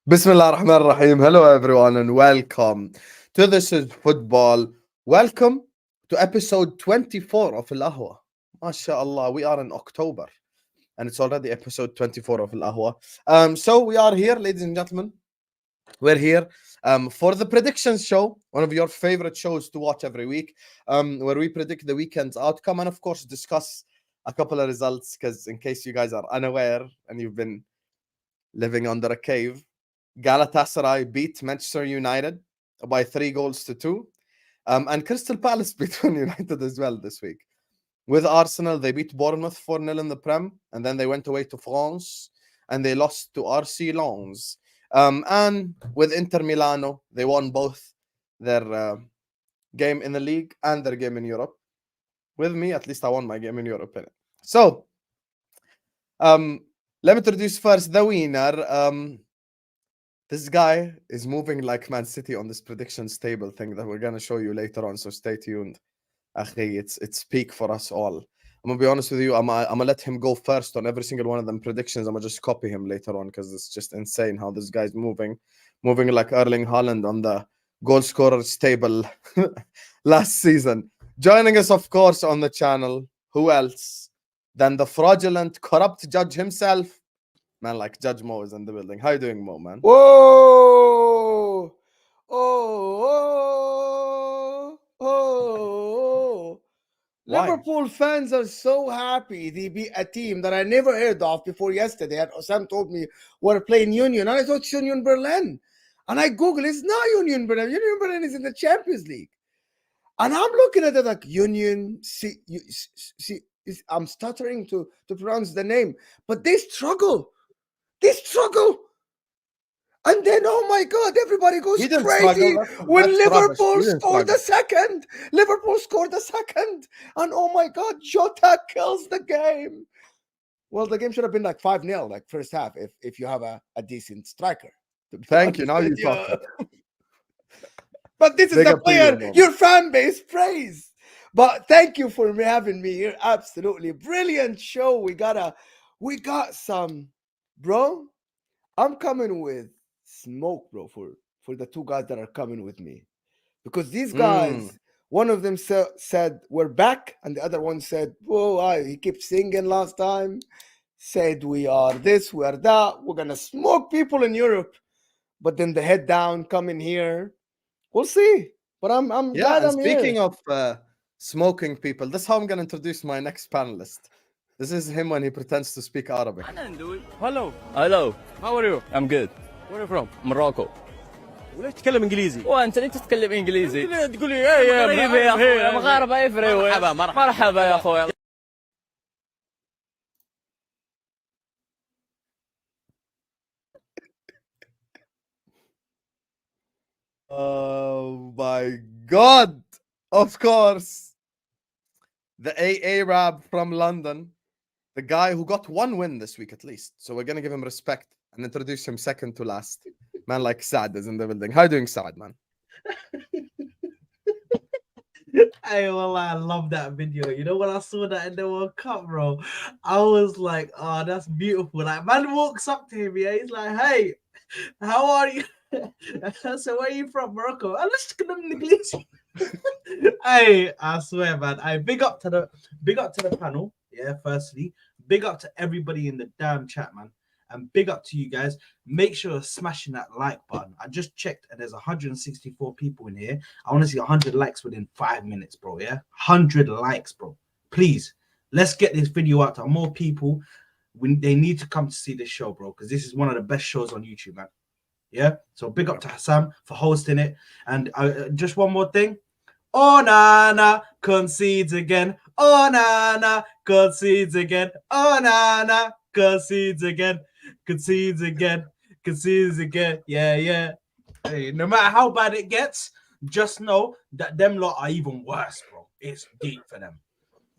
Bismillah ar-Rahman ar-Rahim. Hello everyone and welcome to This is Football. Welcome to episode 24 of Ahwa. MashaAllah, we are in October and it's already episode 24 of Ahwa. So we are here, ladies and gentlemen. We're here for the predictions show, one of your favorite shows to watch every week, where we predict the weekend's outcome and of course discuss a couple of results, because in case you guys are unaware and you've been living under a cave, Galatasaray beat Manchester United by 3-2, and Crystal Palace beat Man United as well this week. With Arsenal, they beat Bournemouth 4-0 in the Prem, and then they went away to France and they lost to RC Lens. And with Inter Milano, they won both their game in the league and their game in Europe. With me, at least I won my game in Europe. So, let me introduce first the winner. This guy is moving like Man City on this predictions table thing that we're going to show you later on, so stay tuned. It's peak for us all. I'm going to be honest with you, I'm going to let him go first on every single one of them predictions. I'm going to just copy him later on because it's just insane how this guy's moving like Erling Haaland on the goal scorers table last season. Joining us, of course, on the channel, who else than the fraudulent, corrupt judge himself? Man, like Judge Mo is in the building. How you doing, Mo, man? Whoa! Oh! Why? Liverpool fans are so happy they beat a team that I never heard of before yesterday. And Osam told me we're playing Union, and I thought it's Union Berlin. And I Googled, it's not Union Berlin. Union Berlin is in the Champions League. And I'm looking at it like Union. I'm stuttering to pronounce the name, but they struggle. And then, oh my God, everybody goes crazy when Liverpool scored the second. Liverpool scored the second. And oh my God, Jota kills the game. Well, the game should have been like 5-0, like first half, if you have a decent striker. Thank you. Now you talk. But this is the player your fan base praise. But thank you for having me here. Absolutely brilliant show. We got some, bro. I'm coming with smoke, bro, for the two guys that are coming with me, because these guys, one of them said we're back, and the other one said, "Whoa, he kept singing last time." Said we are this, we are that. We're gonna smoke people in Europe, but then the head down coming here. We'll see. But I'm glad I'm speaking here. of smoking people, that's how I'm gonna introduce my next panelist. This is him when he pretends to speak Arabic. Hello. How are you? I'm good. Where are you from? Morocco. وليش تتكلم انجليزي؟ وانت ليه تتكلم انجليزي؟ تقول لي يا غريبة يا اخوي، مغاربة يفرقوا. مرحبا يا اخوي. Oh my God! Of course, the Arab from London, the guy who got one win this week at least. So we're gonna give him respect and introduce him second to last. Man, like Saad is in the building. How you doing, Saad, man? Hey, well, I love that video. You know, when I saw that in the World Cup, bro, I was like, oh, that's beautiful. Like, man walks up to him, yeah, he's like, hey, how are you? So where are you from? Morocco. And let's get them English. Hey, I swear, man. I big up to the panel. Yeah, firstly, big up to everybody in the damn chat, man. And big up to you guys. Make sure you're smashing that like button. I just checked and there's 164 people in here. I want to see 100 likes within 5 minutes, bro. Yeah, 100 likes, bro. Please, let's get this video out to more people. They need to come to see this show, bro, because this is one of the best shows on YouTube, man. Yeah, so big up to Hassan for hosting it. And just one more thing. Onana concedes again. Onana concedes again. Onana concedes again. Concedes again. Yeah. Hey, no matter how bad it gets, just know that them lot are even worse, bro. It's deep for them.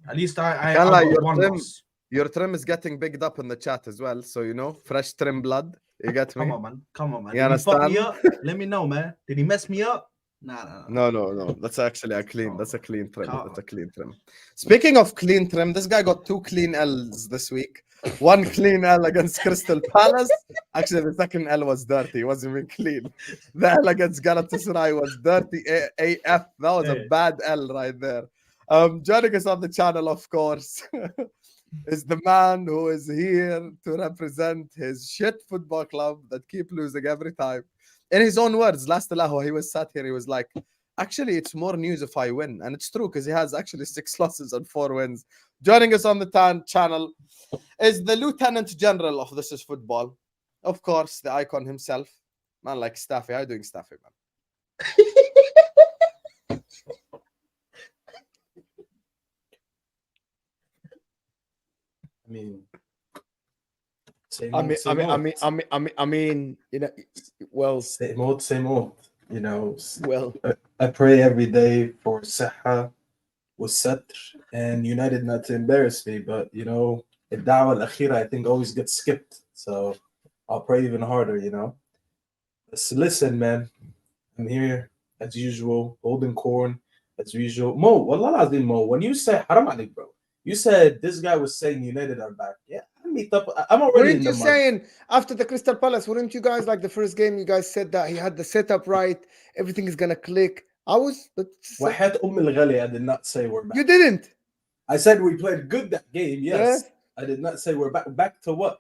At least I got one loss. Your trim is getting bigged up in the chat as well. So, you know, fresh trim blood. You get me? Come on, man. You understand? Did he fuck me up? Let me know, man. Did he mess me up? No. That's actually a clean. That's a clean trim. That's a clean trim. Speaking of clean trim, this guy got 2 clean L's this week. One clean L against Crystal Palace. Actually, the second L was dirty. It wasn't even clean. The L against Galatasaray was dirty AF. That was a bad L right there. Joining us on the channel, of course, is the man who is here to represent his shit football club that keep losing every time. In his own words, last Ahwa, he was sat here, he was like, actually, it's more news if I win. And it's true, because he has actually 6 losses and 4 wins. Joining us on the channel is the Lieutenant General of This Is Football. Of course, the icon himself. Man like Staffy. How you doing, Staffy, man? I mean, you know, well, same old. You know, well, I pray every day for Saha with Satr and United not to embarrass me, but you know, الدعوة الأخيرة I think always gets skipped, so I'll pray even harder, you know. So listen, man, I'm here as usual, holding corn as usual. Mo, wallah lazim, Mo, when you said haram alik, bro, you said this guy was saying United are back. Yeah, I'm already weren't you saying after the Crystal Palace, weren't you guys like the first game you guys said that he had the setup right, everything is gonna click? وحياة أم الغالية, I did not say we're back. You didn't. I said we played good that game, yes. Yeah. I did not say we're back. Back to what?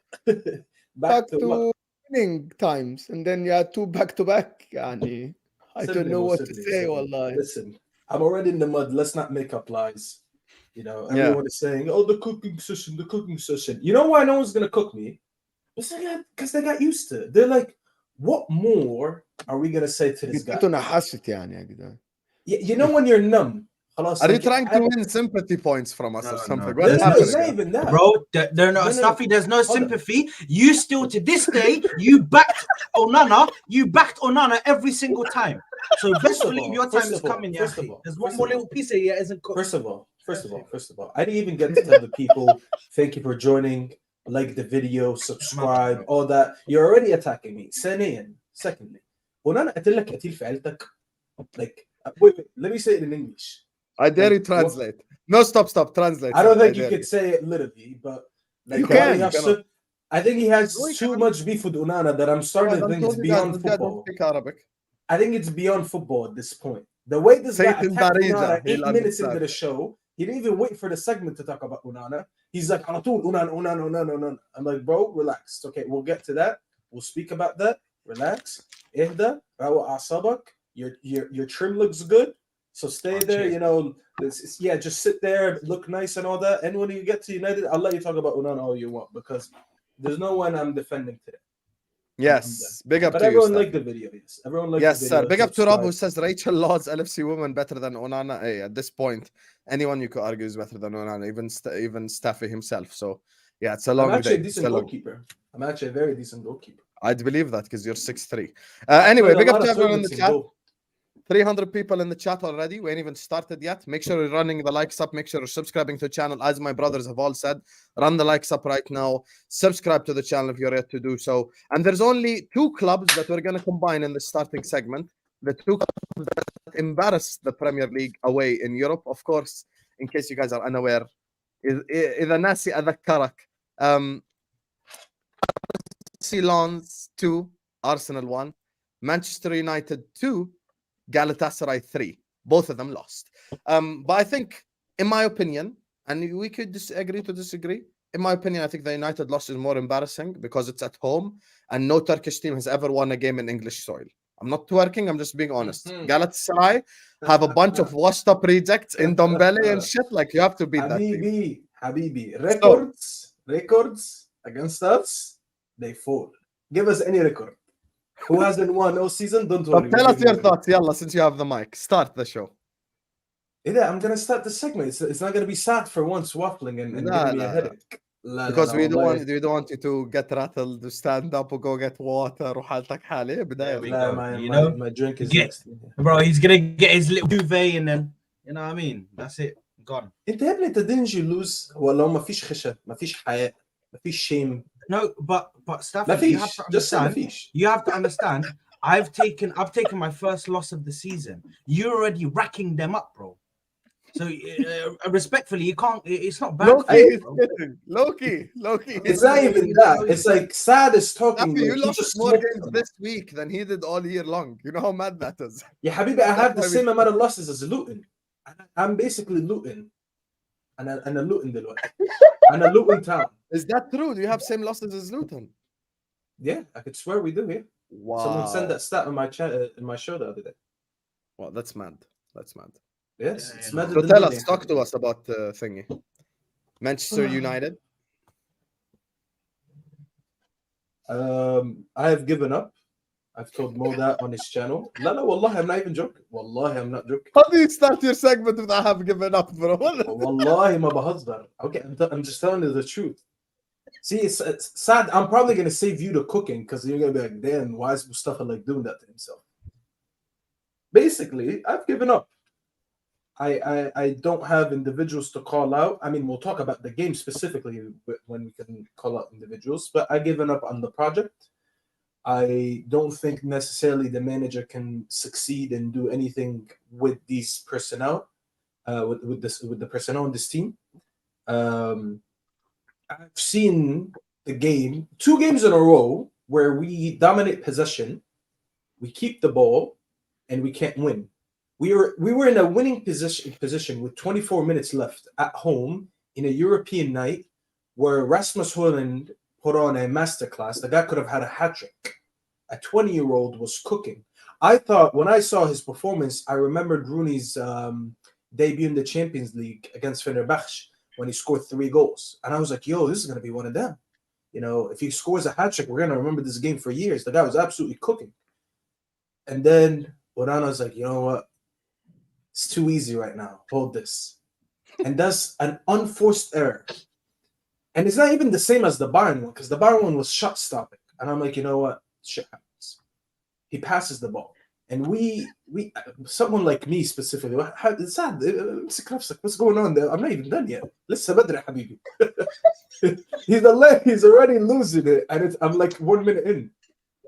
back to what? Winning times, and then you had 2 back-to-back. Yani, I don't know what to say, wallahi. Listen, I'm already in the mud. Let's not make up lies. You know, everyone is saying, oh, the cooking session. You know why no one's going to cook me? Because they got used to it. They're like, what more are we going to say to this guy? You know when you're numb. Are you trying to win sympathy points from us or something? No. There's not even that. Bro, Staffy, there's no sympathy. You still, to this day, you backed Onana every single time. So best believe your time is coming. There's one more little piece here isn't cooked. First of all, I didn't even get to tell the people, thank you for joining, like the video, subscribe, all that. You're already attacking me. Secondly, Onana قتلك قتيل في عيلتك. Like, wait, let me say it in English. I dare you translate. No, stop, translate. I don't think you could say it literally, but like, you can. I think he has too much beef with Onana that I'm starting to think it's beyond football. I think it's beyond football at this point. The way this guy attacked Onana 8 minutes into the show, he didn't even wait for the segment to talk about Onana. He's like, Onana. I'm like, bro, relax. Okay, we'll get to that. We'll speak about that. Relax. Ihda, your trim looks good. So stay there, you know, just sit there, look nice and all that. And when you get to United, I'll let you talk about Onana all you want because there's no one I'm defending today. Yes, big up but to you. But everyone liked the video, yes. Everyone liked the video. Yes, sir. Big up to Rob who says Rachel Law's LFC woman better than Onana. Hey, at this point, anyone you could argue is better than Onana, even Staffy himself. So, yeah, it's a long day. I'm actually a decent goalkeeper. I'm actually a very decent goalkeeper. I'd believe that because you're 6'3". Anyway, big up to everyone in the chat. 300 people in the chat already. We ain't even started yet. Make sure you're running the likes up. Make sure you're subscribing to the channel. As my brothers have all said, run the likes up right now. Subscribe to the channel if you're yet to do so. And there's only 2 clubs that we're going to combine in the starting segment. The 2 clubs that embarrassed the Premier League away in Europe. Of course, in case you guys are unaware, إذا ناسي أذكرك. Lens 2, Arsenal 1, Manchester United 2, Galatasaray 3. Both of them lost. But I think, in my opinion, and we could agree to disagree, in my opinion, I think the United loss is more embarrassing because it's at home and no Turkish team has ever won a game in English soil. I'm not twerking, I'm just being honest. Galatasaray have a bunch of washed up rejects in Dombele and shit. Like, you have to beat that team. Habibi. Records against us, they fall. Give us any record. Who hasn't won all season? Don't worry. Tell us your thoughts, Yalla, since you have the mic. Start the show. Yeah, I'm gonna start the segment. It's not gonna be sad for once waffling and giving me a headache. Because we don't want you to get rattled, to stand up or go get water. My drink is bro, he's gonna get his little duvet and then, you know what I mean? That's it. Gone. انت يا ابني انت didn't you lose ولا ما فيش خشب ما فيش حياة ما فيش shame. No, but Staffy, you have to understand. I've taken my first loss of the season. You're already racking them up, bro. So respectfully, you can't. It's not bad. Loki is kidding. Loki. It's not even that. It's like Saad is talking. Staffy, like you lost more games this week than he did all year long. You know how mad that is. Yeah, Habibi, I have the same amount of losses as Luton. I'm basically Luton. And a Luton دلوقتي. And a Luton town. Is that true? Do you have same losses as Luton? Yeah, I could swear we do. Yeah. Wow. Someone sent that stat in my chat in my show the other day. Well, that's mad. That's mad. Yes, it's mad. So tell us, talk to us about the thingy. Manchester United. I have given up. I've told Mo that on his channel. La, wallahi, I'm not even joking. Wallahi, I'm not joking. How do you start your segment with I have given up, bro? Wallahi, ma bahazdar. Okay, I'm just telling you the truth. See, it's sad. I'm probably going to save you the cooking because you're going to be like, damn, why is Mustafa like doing that to himself? Basically, I've given up. I don't have individuals to call out. I mean, we'll talk about the game specifically when we can call out individuals, but I've given up on the project. I don't think necessarily the manager can succeed and do anything with these personnel, with the personnel in this team. I've seen the game, 2 games in a row where we dominate possession, we keep the ball, and we can't win. We were in a winning position with 24 minutes left at home in a European night where Rasmus Hojlund put on a masterclass. The guy could have had a hat-trick. A 20-year-old was cooking. I thought when I saw his performance, I remembered Rooney's debut in the Champions League against Fenerbahce when he scored 3 goals. And I was like, yo, this is going to be one of them. You know, if he scores a hat-trick, we're going to remember this game for years. The guy was absolutely cooking. And then Onana was like, you know what? It's too easy right now. Hold this. And does an unforced error. And it's not even the same as the Bayern one, because the Bayern one was shot stopping. And I'm like, you know what? Shit happens. He passes the ball. And we someone like me specifically, it's sad. What's going on there? I'm not even done yet. Listen, Habibi. He's already losing it. And I'm like 1 minute in.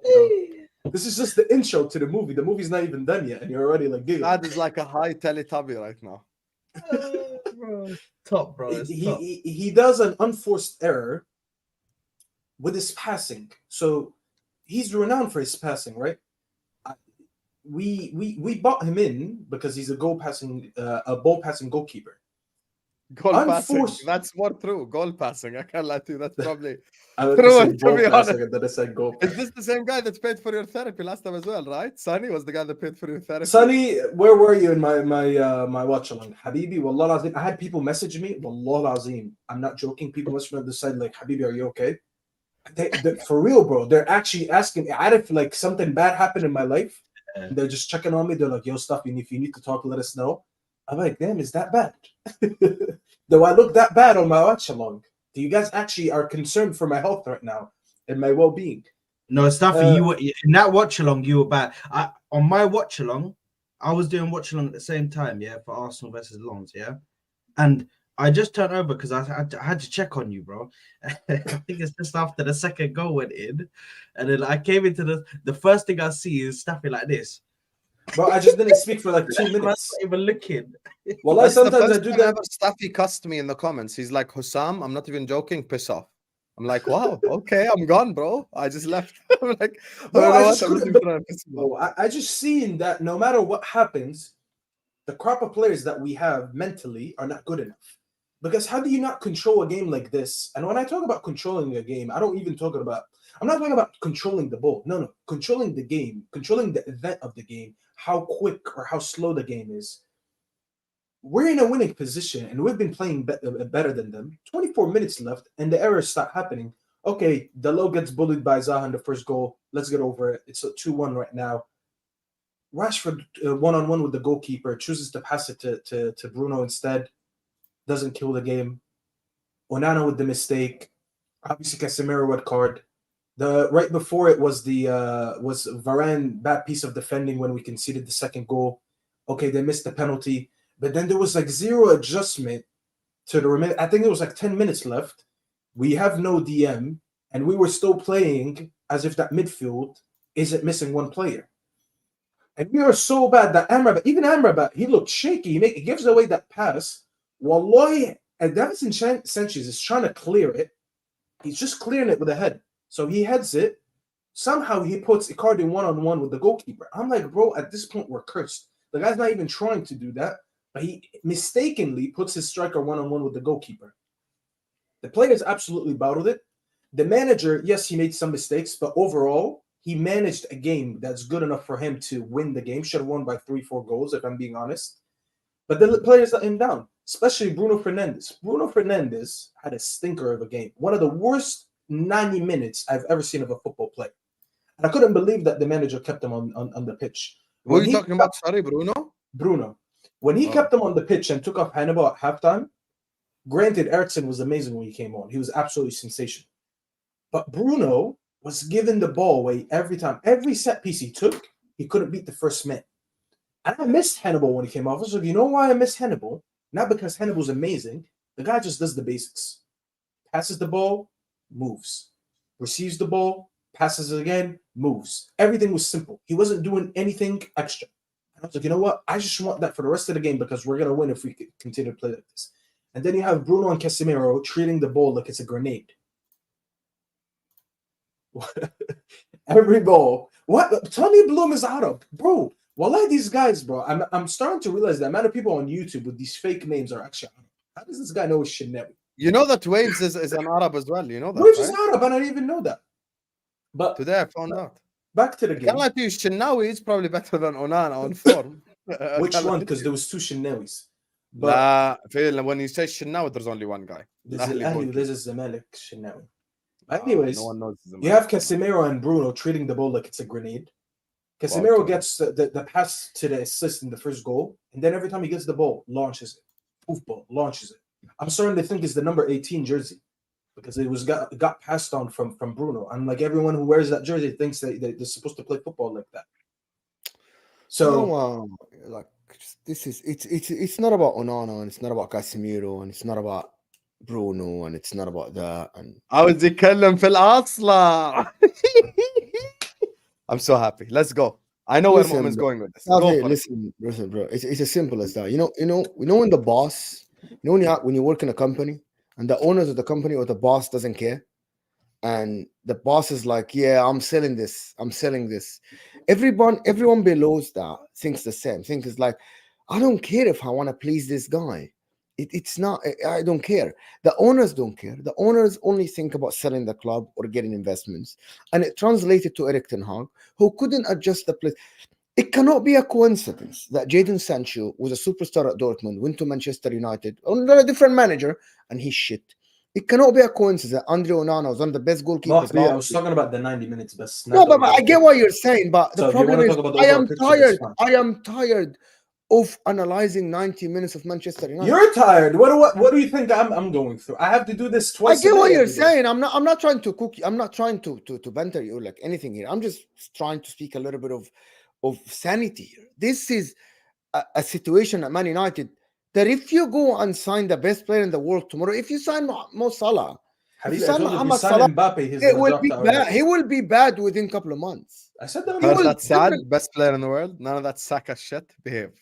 You know? This is just the intro to the movie. The movie's not even done yet, and you're already like giggling. That is like a high Teletubby right now. Bro. Top, bro. He does an unforced error with his passing. So he's renowned for his passing, right? We bought him in because he's a ball passing goalkeeper. Goal passing. That's more true. Goal passing. I can't lie to you. That's probably true. To be honest, is this the same guy that paid for your therapy last time as well, right? Sunny was the guy that paid for your therapy. Sunny, where were you in my watch along? Habibi, wallah azim. I had people message me. Wallah azim. I'm not joking. People message me on the side like, Habibi, are you okay? For real, bro. They're actually asking. I had if like something bad happened in my life. They're just checking on me. They're like, yo, Staffy, if you need to talk, let us know. I'm like, damn, is that bad? Do I look that bad on my watch along? Do you guys actually are concerned for my health right now and my well-being? No, Staffy, you were in that watch along. You were bad. On my watch along, I was doing watch along at the same time, yeah, for Arsenal versus Lens, yeah, and I just turned over because I had to check on you, bro. I think it's just after the second goal went in, and then I came into the first thing I see is Staffy like this. Bro, I just didn't speak for like 2 minutes. Not even looking. Well, sometimes I do that. Staffy cussed me in the comments. He's like, Hussam, I'm not even joking. Piss off. I'm like, wow, okay, I'm gone, bro. I just left. I'm like, I just seen that no matter what happens, the crop of players that we have mentally are not good enough. Because how do you not control a game like this? And when I talk about controlling a game, I'm not talking about controlling the ball. No, controlling the game, controlling the event of the game, how quick or how slow the game is. We're in a winning position, and we've been playing better than them. 24 minutes left, and the errors start happening. Okay, Dalot gets bullied by Zaha in the first goal. Let's get over it. It's a 2-1 right now. Rashford, one-on-one with the goalkeeper, chooses to pass it to Bruno instead. Doesn't kill the game. Onana with the mistake. Obviously, Casemiro red card. Right before it was was Varane bad piece of defending when we conceded the second goal. Okay, they missed the penalty, but then there was like zero adjustment to the remaining. I think it was like 10 minutes left. We have no DM, and we were still playing as if that midfield isn't missing one player. And we are so bad that Amrabat, he looked shaky. He gives away that pass. Wallahi, and Davison Sanchez is trying to clear it. He's just clearing it with a head. So he heads it. Somehow he puts Icardi one-on-one with the goalkeeper. I'm like, bro, at this point, we're cursed. The guy's not even trying to do that. But he mistakenly puts his striker one-on-one with the goalkeeper. The players absolutely bottled it. The manager, yes, he made some mistakes, but overall, he managed a game that's good enough for him to win the game. Should have won by 3-4 goals, if I'm being honest. But the players let him down, especially Bruno Fernandes. Bruno Fernandes had a stinker of a game. One of the worst 90 minutes I've ever seen of a football play. And I couldn't believe that the manager kept him on the pitch. Who are you talking about? Sorry, Bruno? Bruno. When he kept him on the pitch and took off Hannibal at halftime, granted, Eriksen was amazing when he came on. He was absolutely sensational. But Bruno was given the ball away every time. Every set piece he took, he couldn't beat the first man. And I missed Hannibal when he came off. So you know why I missed Hannibal? Not because Hannibal's amazing. The guy just does the basics. Passes the ball, moves. Receives the ball, passes it again, moves. Everything was simple. He wasn't doing anything extra. And I was like, you know what? I just want that for the rest of the game because we're going to win if we continue to play like this. And then you have Bruno and Casemiro treating the ball like it's a grenade. Every ball. What? Tony Bloom is out of. Bro, wallah, these guys, bro. I'm starting to realize the amount of people on YouTube with these fake names are actually Arab. How does this guy know his Shinewi? You know that Waves is an Arab as well. You know that, Waves right? is Arab, and I didn't even know that. But today I found out. Back to the game. I can't lie to you, Shinawi is probably better than Onana on form. Which one? Because there was two Shinawis. But when you say Shinawi, there's only one guy. There's Zamalek Shinawi. Anyways, no one knows you have Casemiro and Bruno treating the ball like it's a grenade. Casemiro gets the pass to the assist in the first goal, and then every time he gets the ball, launches it. Poof ball, launches it. I'm starting to think it's the number 18 jersey because it was got passed on from Bruno. And like everyone who wears that jersey thinks that they're supposed to play football like that. So like this is it's not about Onana and it's not about Casemiro and it's not about Bruno and it's not about that and عاوز يتكلم في الأصلع. I'm so happy. Let's go. I know where Moamen's going with this. Listen, bro. It's as simple as that. You know when the boss, when you work in a company and the owners of the company or the boss doesn't care, and the boss is like, yeah, I'm selling this. Everyone below that thinks the same. Thinks like, I don't care if I want to please this guy. It's not. I don't care. The owners don't care. The owners only think about selling the club or getting investments, and it translated to Erik ten Hag, who couldn't adjust the place. It cannot be a coincidence that Jadon Sancho was a superstar at Dortmund, went to Manchester United under a different manager, and he's shit. It cannot be a coincidence that Andre Onana was one of the best goalkeepers. I was talking about the 90 minutes best. No, but I get what you're saying, but the problem is I am tired of analyzing 90 minutes of Manchester United. You're tired. What do you think I'm going through? I have to do this twice. I get what you're saying. I'm not trying to cook you. I'm not trying to banter you like anything here. I'm just trying to speak a little bit of sanity here. This is a situation at Man United that if you go and sign the best player in the world tomorrow, if you sign Mo Salah, if you sign Mohamed Salah, it will be bad. He will be bad within a couple of months. I said that. That's Saad, best player in the world. None of that Saka shit. Behave.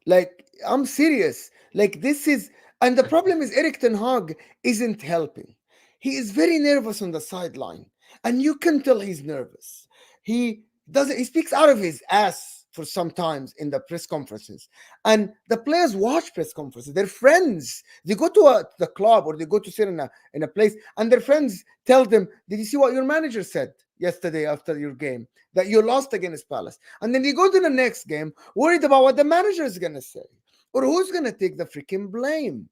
Like, I'm serious. Like, this is, and the problem is Erik ten Hag isn't helping. He is very nervous on the sideline, and you can tell he's nervous. He speaks out of his ass for sometimes in the press conferences, and the players watch press conferences. They're friends. They go to the club or they go to sit in a place, and their friends tell them, "Did you see what your manager said yesterday after your game? That you lost against Palace." And then you go to the next game worried about what the manager is going to say or who's going to take the freaking blame.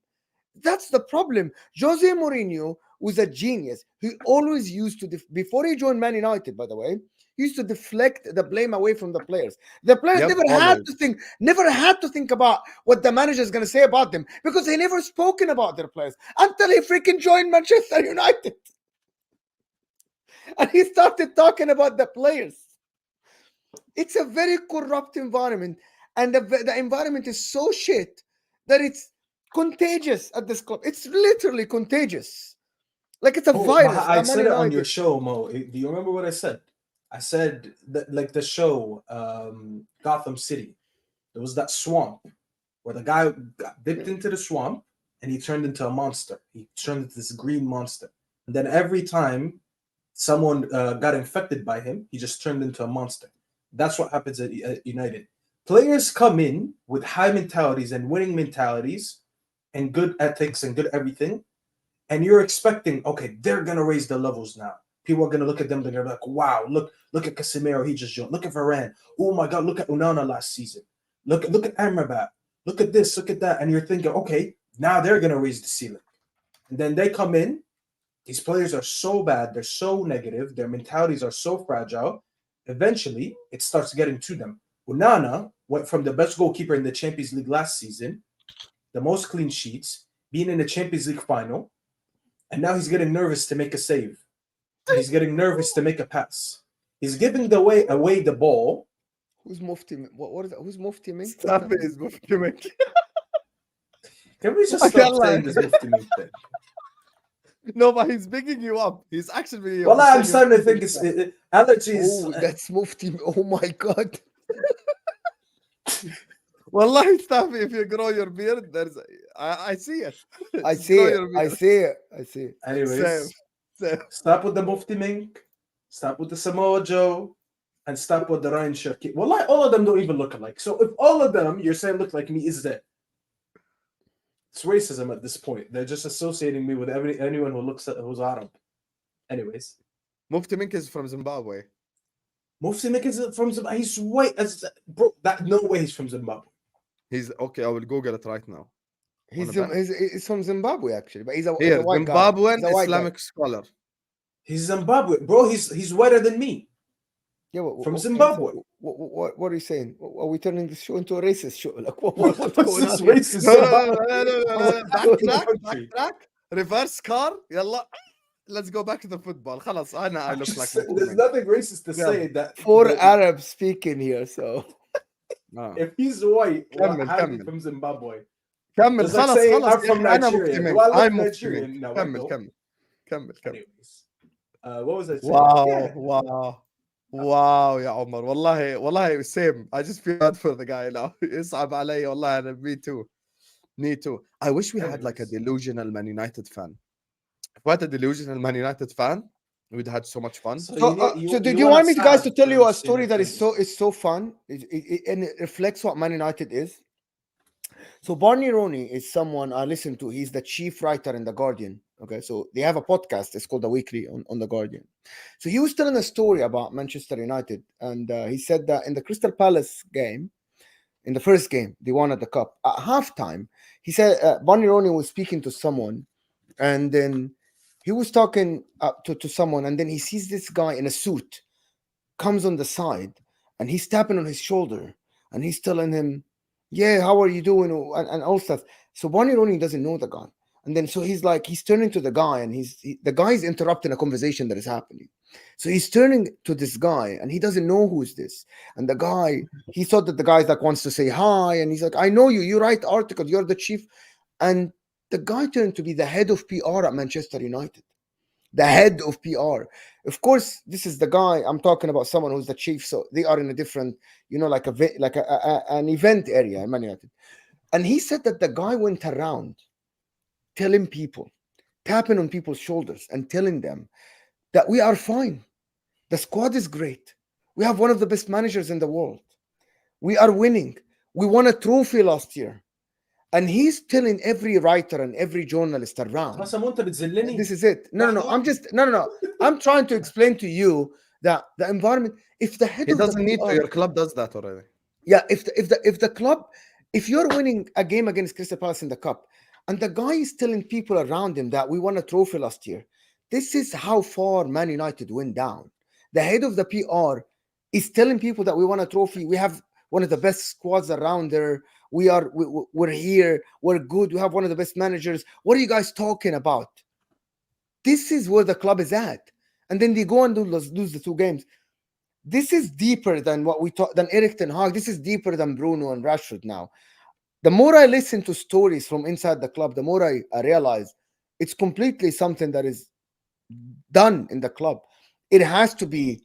That's the problem. Jose Mourinho was a genius. He always used to, before he joined Man United, by the way, he used to deflect the blame away from the players. The players never had to think about what the manager is going to say about them because they never spoken about their players until he freaking joined Manchester United. And he started talking about the players. It's a very corrupt environment. And the environment is so shit that it's contagious at this club. It's literally contagious. Like it's a virus. I said it on your show, Mo. Do you remember what I said? I said that, like the show Gotham City, there was that swamp where the guy got dipped into the swamp and he turned into a monster. He turned into this green monster. And then every time someone got infected by him, he just turned into a monster. That's what happens at United. Players come in with high mentalities and winning mentalities and good ethics and good everything. And you're expecting, okay, they're going to raise the levels now. People are going to look at them and they're like, wow, look at Casemiro, he just joined. Look at Varane. Oh my God, look at Onana last season. Look at Embarassed. Look at this, look at that. And you're thinking, okay, now they're going to raise the ceiling. And then they come in. These players are so bad. They're so negative. Their mentalities are so fragile. Eventually, it starts getting to them. Onana went from the best goalkeeper in the Champions League last season, the most clean sheets, being in the Champions League final, and now he's getting nervous to make a save. He's getting nervous to make a pass. He's giving away the ball. Who's Mufti? What is that? Who's Mufti? Staffy is Mufti. Can we just stop saying this Mufti thing? No, but he's bigging you up. He's actually bigging you up. Well, I'm starting to think it's allergies. Oh, that's Mufti. Oh my God. Wallahi, Staffy, if you grow your beard, I see it. I see it. Anyways, same. Stop with the Mufti Mink, stop with the Samoa Joe, and stop with the Ryan Shirky. Wallahi, all of them don't even look alike. So if all of them you're saying look like me, is that? It's racism at this point. They're just associating me with anyone who's Arab. Anyways, Mufti Mink is from Zimbabwe. Mufti Mink is from Zimbabwe. He's white as bro. No way he's from Zimbabwe. He's okay. I will Google it right now. He's from Zimbabwe actually, but he's a white Zimbabwean guy. Islamic scholar. He's Zimbabwe, bro. He's whiter than me. Yeah, from Zimbabwe. What are you saying? Are we turning this show into a racist show? Like what's going on? Racist? No. Backtrack. Reverse car. Yalla. Let's go back to the football. خلاص, I look like there's nothing racist to say that. Four Arabs speaking here, so if he's white, he's from Zimbabwe. كمل خلاص. I'm from Nigeria. I'm Nigerian. كمل. Anyways, what was I saying? Wow يا عمر والله same. I just feel bad for the guy now. يصعب علي والله. Me too. I wish we had like a delusional Man United fan. If we had a delusional Man United fan, we'd had so much fun. So did you want me guys to tell you a story that is so fun and it reflects what Man United is? So Barney Roney is someone I listen to. He's the chief writer in The Guardian. Okay, so they have a podcast. It's called The Weekly on The Guardian. So he was telling a story about Manchester United. And he said that in the Crystal Palace game, in the first game, they won at the cup. At halftime, he said Barney Roney was speaking to someone. And then he was talking to someone. And then he sees this guy in a suit comes on the side. And he's tapping on his shoulder. And he's telling him, yeah, how are you doing? And all stuff. So Barney Roney doesn't know the guy. And then so he's turning to the guy and the guy's interrupting a conversation that is happening. So he's turning to this guy and he doesn't know who's this. And the guy, he thought that the guy wants to say hi. And he's like, I know you. You write articles. You're the chief. And the guy turned to be the head of PR at Manchester United. The head of PR. Of course, this is the guy I'm talking about, someone who's the chief. So they are in a different, like an event area in Man United. And he said that the guy went around telling people, tapping on people's shoulders and telling them that we are fine. The squad is great. We have one of the best managers in the world. We are winning. We won a trophy last year. And he's telling every writer and every journalist around. This is it. No. I'm trying to explain to you that the environment, if the head of doesn't need to, your club does that already. Yeah, if the club, if you're winning a game against Crystal Palace in the cup, and the guy is telling people around him that we won a trophy last year, this is how far Man United went down. The head of the PR is telling people that we won a trophy. We have one of the best squads around there. We're here. We're good. We have one of the best managers. What are you guys talking about? This is where the club is at. And then they go and lose the two games. This is deeper than what we thought, than Erik ten Hag. This is deeper than Bruno and Rashford now. The more I listen to stories from inside the club, the more I realize it's completely something that is done in the club. It has to be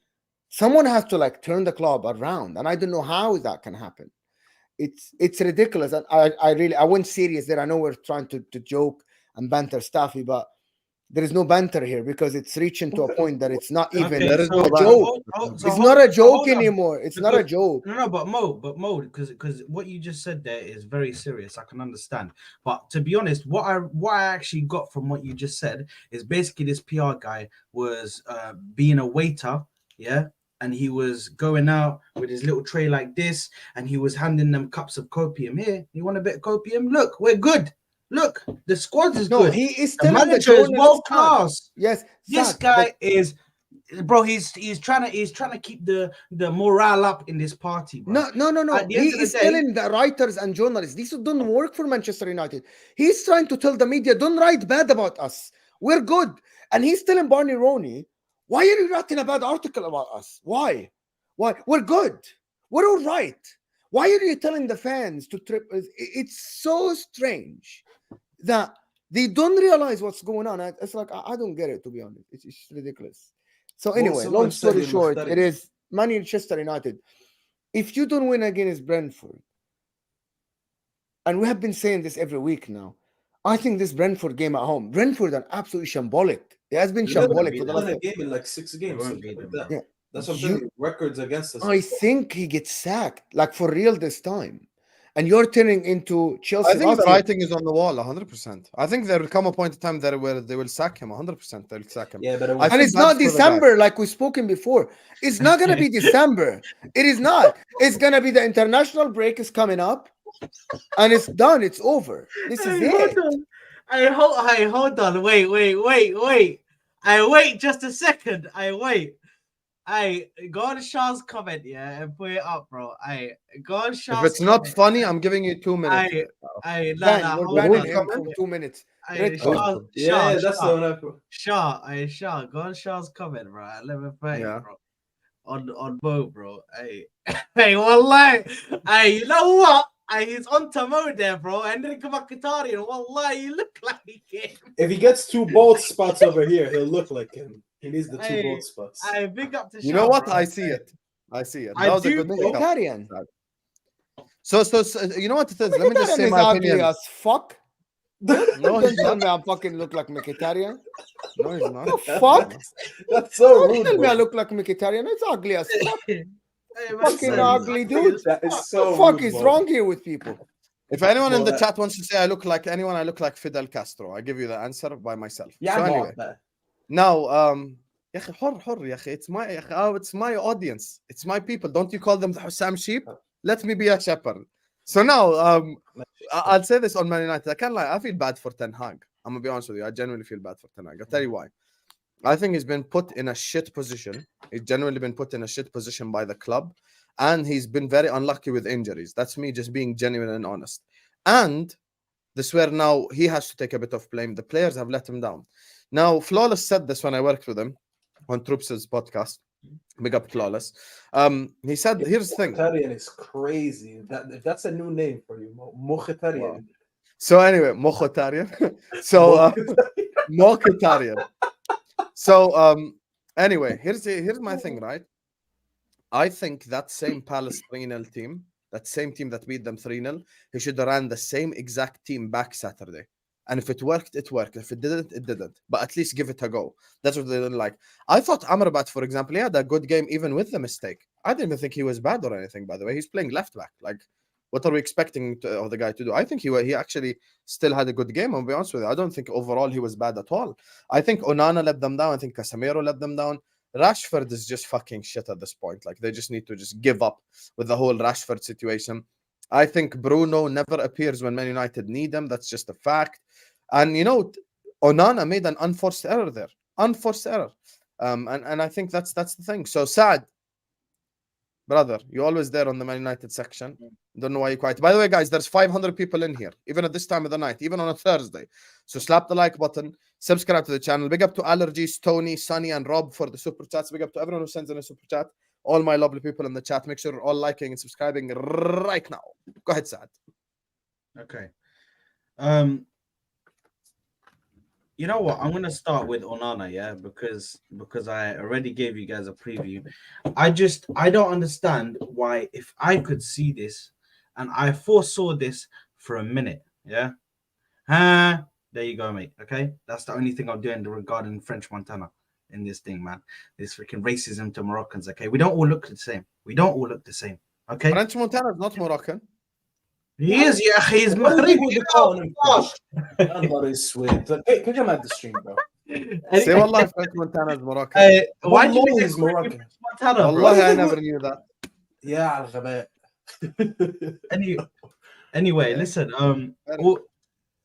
Someone has to like turn the club around, and I don't know how that can happen. It's ridiculous. And I went serious there. I know we're trying to joke and banter Staffy, but there is no banter here because it's reaching to a point that it's not even there is no joke. It's not a joke anymore. It's not a joke. No, but Mo, because what you just said there is very serious. I can understand, but to be honest, what I actually got from what you just said is basically this PR guy was being a waiter, yeah, and he was going out with his little tray like this, and he was handing them cups of copium. Here, you want a bit of copium? Look, we're good. Look, the squad is good. He is still the manager is world class. Yes, this guy is, bro. He's trying to keep the morale up in this party, bro. No. He is telling the writers and journalists these don't work for Manchester United. He's trying to tell the media, don't write bad about us. We're good. And he's telling Barney Roney, why are you writing a bad article about us? Why? We're good. We're all right. Why are you telling the fans to trip? It's so strange that they don't realize what's going on. It's like, I don't get it, to be honest. It's ridiculous. So anyway, long story short, it is Manchester United. If you don't win against Brentford, and we have been saying this every week now, I think this Brentford game at home, Brentford are absolutely shambolic. It has been shambolic for the last game in like 6 games. Yeah. That's what I'm saying. Records against us. I think he gets sacked, like for real this time. And you're turning into Chelsea. I think the writing is on the wall, 100%. I think there will come a point in time that where they will sack him, 100%. They'll sack him. Yeah, but and it's not December, like we've spoken before. It's not going to be December. It is not. It's going to be the international break is coming up, and it's done. It's over. This is it. Hold on. Wait. I wait just a second. Go on Shah's comment, yeah, and put it up, bro. Go on Shah's If it's not funny, I'm giving you 2 minutes. We're banning him for 2 minutes. Yeah, that's the one. Shah, go on Shah's comment, bro. 11:30, bro. On Mo, bro. Wallahi. You know what? He's on Mo there, bro. And then come back Qatari, wallahi, you look like him. If he gets 2 bald spots over here, he'll look like him. He needs the 2 bald spots. Big up to Shah, you know what? bro. I see it. That was a good Italian. So you know what it is? Let me just say my opinion. As fuck. No, don't tell me I fucking look like Mkhitaryan. No, he's not. Fuck. That's so rude. Don't tell me I look like Mkhitaryan. It's ugly as fuck. Fucking ugly, dude. That is so what the fuck rude, is bro. wrong here with people? If anyone in the chat wants to say I look like anyone, I look like Fidel Castro. I give you the answer by myself. Yeah, so anyway, now it's my audience. It's my people. Don't you call them the Hussam sheep? Let me be a shepherd. So now I'll say this on Man United. I can't lie. I feel bad for Ten Hag. I'm gonna be honest with you. I genuinely feel bad for Ten Hag. I'll tell you why. I think he's been put in a shit position. He's genuinely been put in a shit position by the club. And he's been very unlucky with injuries. That's me just being genuine and honest. And this where now he has to take a bit of blame. The players have let him down. Now, Flawless said this when I worked with him on Troops' podcast. Big up Flawless. He said, here's the thing. Mkhitaryan is crazy. If that's a new name for you, Mkhitaryan. Wow. So anyway, Mkhitaryan. So Mkhitaryan. So anyway, here's my thing, right? I think that same Palace 3-0 team, that same team that beat them 3-0, he should have ran the same exact team back Saturday. And if it worked, it worked. If it didn't, it didn't. But at least give it a go. That's what they didn't like. I thought Amrabat, for example, he had a good game even with the mistake. I didn't even think he was bad or anything, by the way. He's playing left back. Like, what are we expecting of the guy to do? I think he actually still had a good game, I'll be honest with you. I don't think overall he was bad at all. I think Onana let them down. I think Casemiro let them down. Rashford is just fucking shit at this point. Like, they just need to just give up with the whole Rashford situation. I think Bruno never appears when Man United need him. That's just a fact. And, you know, Onana made an unforced error there. Unforced error. And I think that's the thing. So, Saad, brother, you're always there on the Man United section. Don't know why you're quiet. By the way, guys, there's 500 people in here, even at this time of the night, even on a Thursday. So slap the like button, subscribe to the channel. Big up to Allergies, Tony, Sunny, and Rob for the super chats. Big up to everyone who sends in a super chat. All my lovely people in the chat. Make sure you're all liking and subscribing right now. Go ahead, Saad. Okay. You know what? I'm gonna start with Onana, yeah, because I already gave you guys a preview. I don't understand why if I could see this and I foresaw this for a minute, yeah. There you go, mate. Okay, that's the only thing I'm doing regarding French Montana in this thing, man. This freaking racism to Moroccans. Okay, we don't all look the same. We don't all look the same. Okay, French Montana is not Moroccan. He is, yeah. He's Maghribi. Pick him at the stream, bro. Say wallah, French Montana is Moroccan. Why do you think he's Moroccan? Montana, Wallahi, I never knew that. Yeah, al-ghabat. Anyway, listen.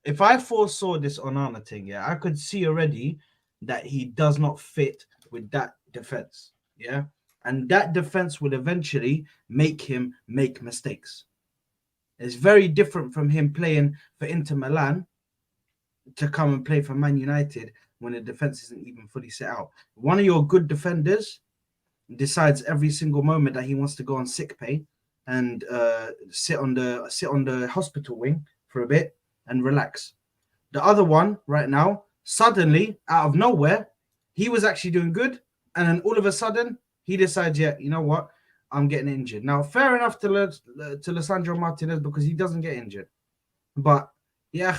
If I foresaw this Onana thing, yeah, I could see already that he does not fit with that defense, yeah, and that defense will eventually make him make mistakes. It's very different from him playing for Inter Milan to come and play for Man United when the defense isn't even fully set out. One of your good defenders decides every single moment that he wants to go on sick pay and sit on the hospital wing for a bit and relax. The other one right now, suddenly out of nowhere, he was actually doing good, and then all of a sudden he decides, yeah, you know what? I'm getting injured. Now, fair enough to Lisandro Martinez because he doesn't get injured. But, yeah,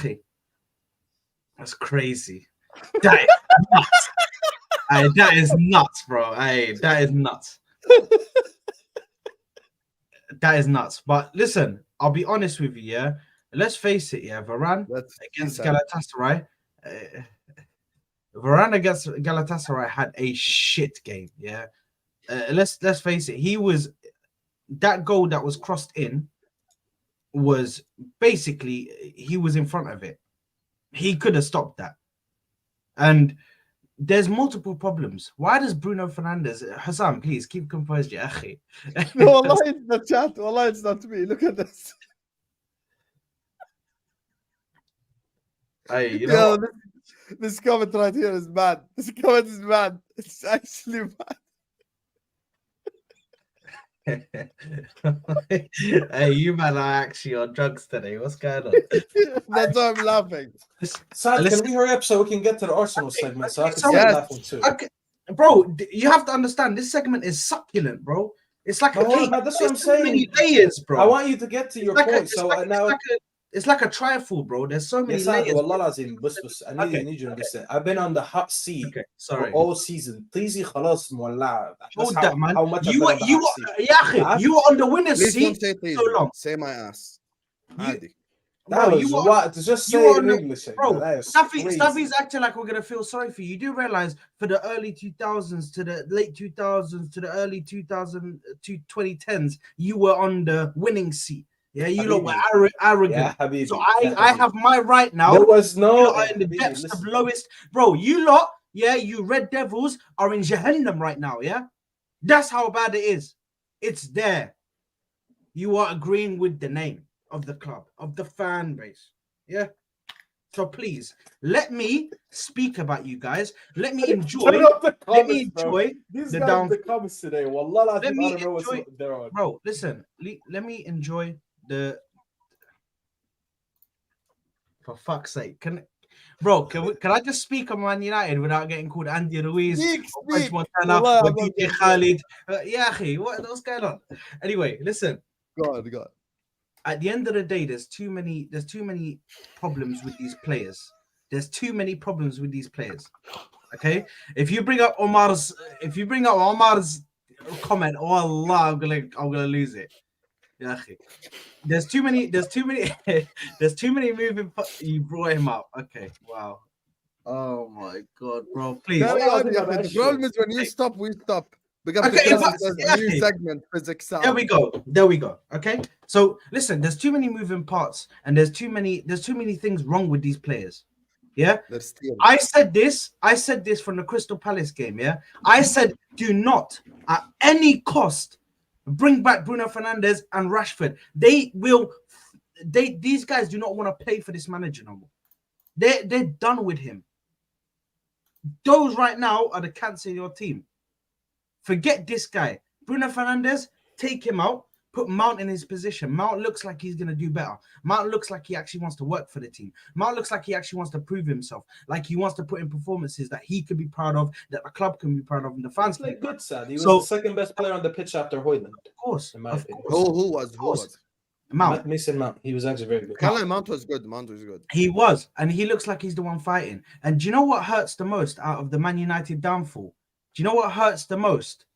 that's crazy. That is nuts. That is nuts, bro. That is nuts. That is nuts. But listen, I'll be honest with you, yeah? Let's face it, yeah? Varane against Galatasaray. Varane against Galatasaray had a shit game, yeah? Let's face it. That goal that was crossed in was basically he was in front of it. He could have stopped that. And there's multiple problems. Why does Bruno Fernandes, Hassan, please keep composed, ya akhi. No, Allah, it's the chat. Allah, it's not me. Look at this. Hey, you know this comment right here is bad. This comment is bad. It's actually bad. Hey, you man are actually on drugs today. What's going on? That's why I'm laughing. Saad, can we hurry up so we can get to the Arsenal segment? So I can start laughing too. Okay. Bro, you have to understand this segment is succulent, bro. It's like that's what I'm saying. Many layers, bro. I want you to get to your point. It's like a trifle, bro. There's so many layers. I need you to listen. I've been on the hot seat for all season. Please, khalas مولعة. Hold that, man. You were on the winner's seat so long. Say my ass. Just say it in English. Bro, Staffy's acting like we're going to feel sorry for you. You do realize for the early 2000s to the late 2000s to the early 2010s, you were on the winning seat. Yeah, you lot were arrogant. Yeah, so I have my right now. There was no in the depths of lowest. Bro, you lot, yeah, you Red Devils are in Jahannam right now, yeah? That's how bad it is. It's there. You are agreeing with the name of the club, of the fan base. Yeah. So please let me speak about you guys. Let me enjoy. The comments today. Wallah, let me enjoy. Bro, listen. Let me enjoy the. For fuck's sake, can I just speak on Man United without getting called Andy Ruiz, French Montana, DJ Khalid? What's going on? Anyway, listen. Go on. At the end of the day, there's too many problems with these players. Okay, if you bring up Omar's comment, oh Allah, I'm gonna lose it. Yeah, there's too many moving. You brought him up. Okay, wow. Oh my God, bro! Please. The problem is when you stop, we stop. New segment, physics. There we go. Okay, so listen, there's too many moving parts, and there's too many things wrong with these players. Yeah, I said this from the Crystal Palace game. Yeah, I said do not at any cost bring back Bruno Fernandes and Rashford. These guys do not want to play for this manager no more. They're done with him. Those right now are the cancer in your team. Forget this guy. Bruno Fernandes, take him out. Put Mount in his position. Mount looks like he's going to do better. Mount looks like he actually wants to work for the team. Mount looks like he actually wants to prove himself. Like he wants to put in performances that he could be proud of, that the club can be proud of, and the fans played good, Saad. He was the second best player on the pitch after Hojlund. Of course. In my opinion. Who was? Mount. Mason Mount. He was actually very good. Mount was good. Mount was good. He was. And he looks like he's the one fighting. And do you know what hurts the most out of the Man United downfall? Do you know what hurts the most?